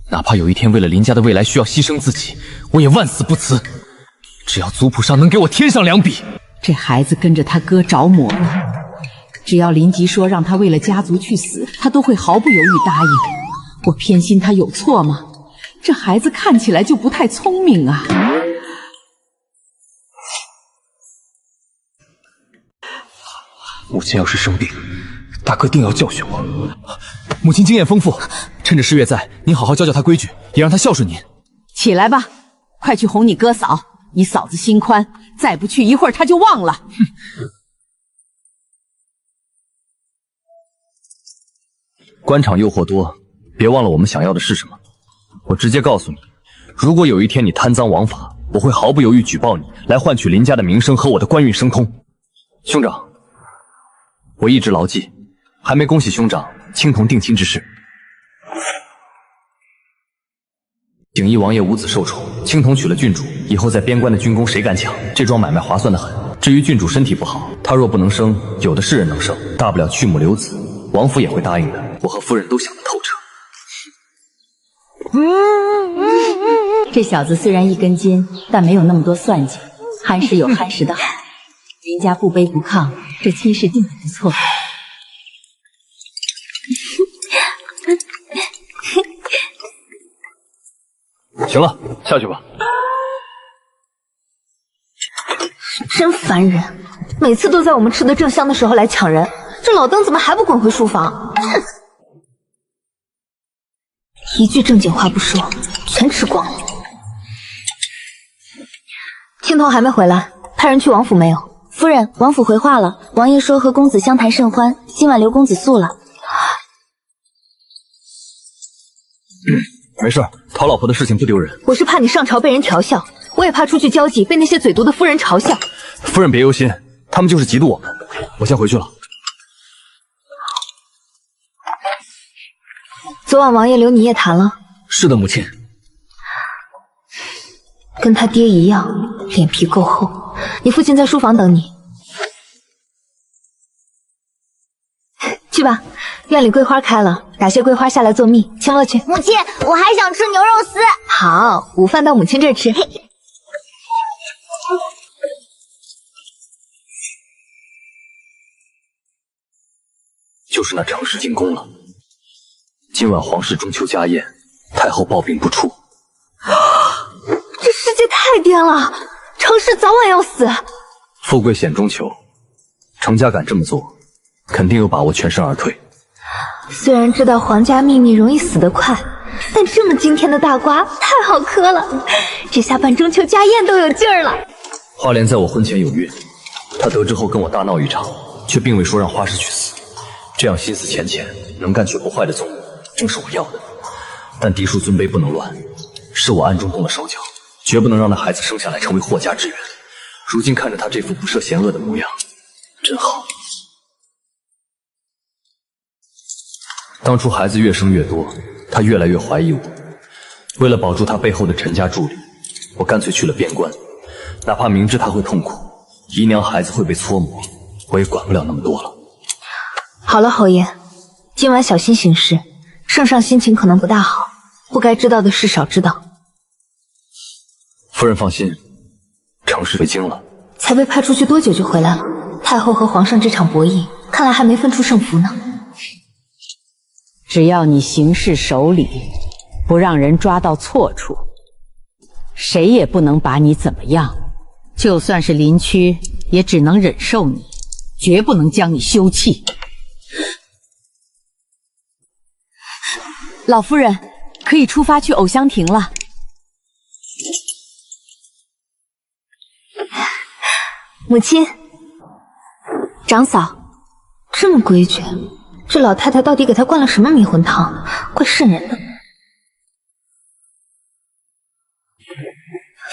哪怕有一天为了林家的未来需要牺牲自己，我也万死不辞。只要族谱上能给我添上2笔。这孩子跟着他哥着魔了，只要林吉说让他为了家族去死，他都会毫不犹豫答应。我偏心他有错吗？这孩子看起来就不太聪明啊。母亲要是生病，大哥定要教训我。母亲经验丰富，趁着世月在，您好好教教她规矩，也让她孝顺您。起来吧，快去哄你哥嫂。你嫂子心宽，再不去一会儿她就忘了。官场诱惑多，别忘了我们想要的是什么。我直接告诉你，如果有一天你贪赃枉法，我会毫不犹豫举报你，来换取林家的名声和我的官运升通。兄长，我一直牢记，还没恭喜兄长青铜定亲之事。景义王爷无子受宠，青铜娶了郡主，以后在边关的军功谁敢抢？这桩买卖划算得很。至于郡主身体不好，她若不能生，有的是人能生，大不了去母留子，王府也会答应的。我和夫人都想得透彻。这小子虽然一根筋，但没有那么多算计，憨实有憨实的好。林家不卑不亢，这亲事定也不错。行了，下去吧。真烦人，每次都在我们吃得正香的时候来抢人，这老登怎么还不滚回书房？哼！一句正经话不说，全吃光了。青铜还没回来，派人去王府没有？夫人，王府回话了，王爷说和公子相谈甚欢，今晚留公子宿了。没事，讨老婆的事情不丢人。我是怕你上朝被人调笑，我也怕出去交际被那些嘴毒的夫人嘲笑。夫人别忧心，他们就是嫉妒我们。我先回去了。昨晚王爷留你夜谈了？是的，母亲。跟他爹一样，脸皮够厚。你父亲在书房等你。去吧，院里桂花开了，打些桂花下来做蜜，清乐去。母亲，我还想吃牛肉丝。好，午饭到母亲这儿吃。就是那程氏进宫了。今晚皇室中秋家宴，太后抱病不出。这世界太颠了，程氏早晚要死。富贵险中求，程家敢这么做，肯定有把握全身而退。虽然知道皇家秘密容易死得快，但这么惊天的大瓜太好嗑了，这下办中秋家宴都有劲儿了。花莲在我婚前有孕，她得知后跟我大闹一场，却并未说让花氏去死。这样心思浅浅、能干却不坏的宗母，正是我要的。但嫡庶尊卑不能乱，是我暗中动了手脚，绝不能让那孩子生下来成为祸家之源。如今看着他这副不涉嫌恶的模样，真好。当初孩子越生越多，他越来越怀疑我。为了保住他背后的陈家助理，我干脆去了边关。哪怕明知他会痛苦，姨娘孩子会被搓磨，我也管不了那么多了。好了，侯爷，今晚小心行事。圣上心情可能不大好，不该知道的事少知道。夫人放心，程氏回京了。才被派出去多久就回来了？太后和皇上这场博弈，看来还没分出胜负呢。只要你行事守礼，不让人抓到错处，谁也不能把你怎么样。就算是林区，也只能忍受你，绝不能将你休弃。老夫人，可以出发去藕香亭了。母亲，长嫂，这么规矩，这老太太到底给她灌了什么迷魂汤？怪瘆人的。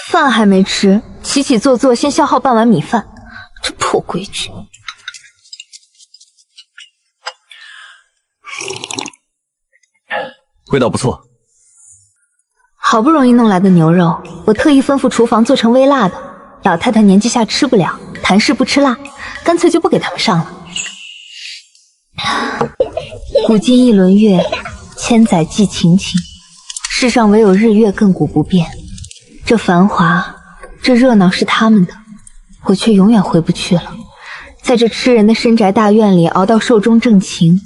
饭还没吃，起起坐坐先消耗半碗米饭，这破规矩。味道不错。好不容易弄来的牛肉，我特意吩咐厨房做成微辣的。老太太年纪下吃不了，谭氏不吃辣，干脆就不给他们上了。古今一轮月，千载寄晴晴。世上唯有日月亘古不变。这繁华，这热闹是他们的，我却永远回不去了。在这吃人的深宅大院里熬到寿终正寝，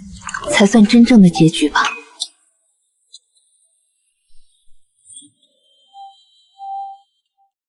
才算真正的结局吧。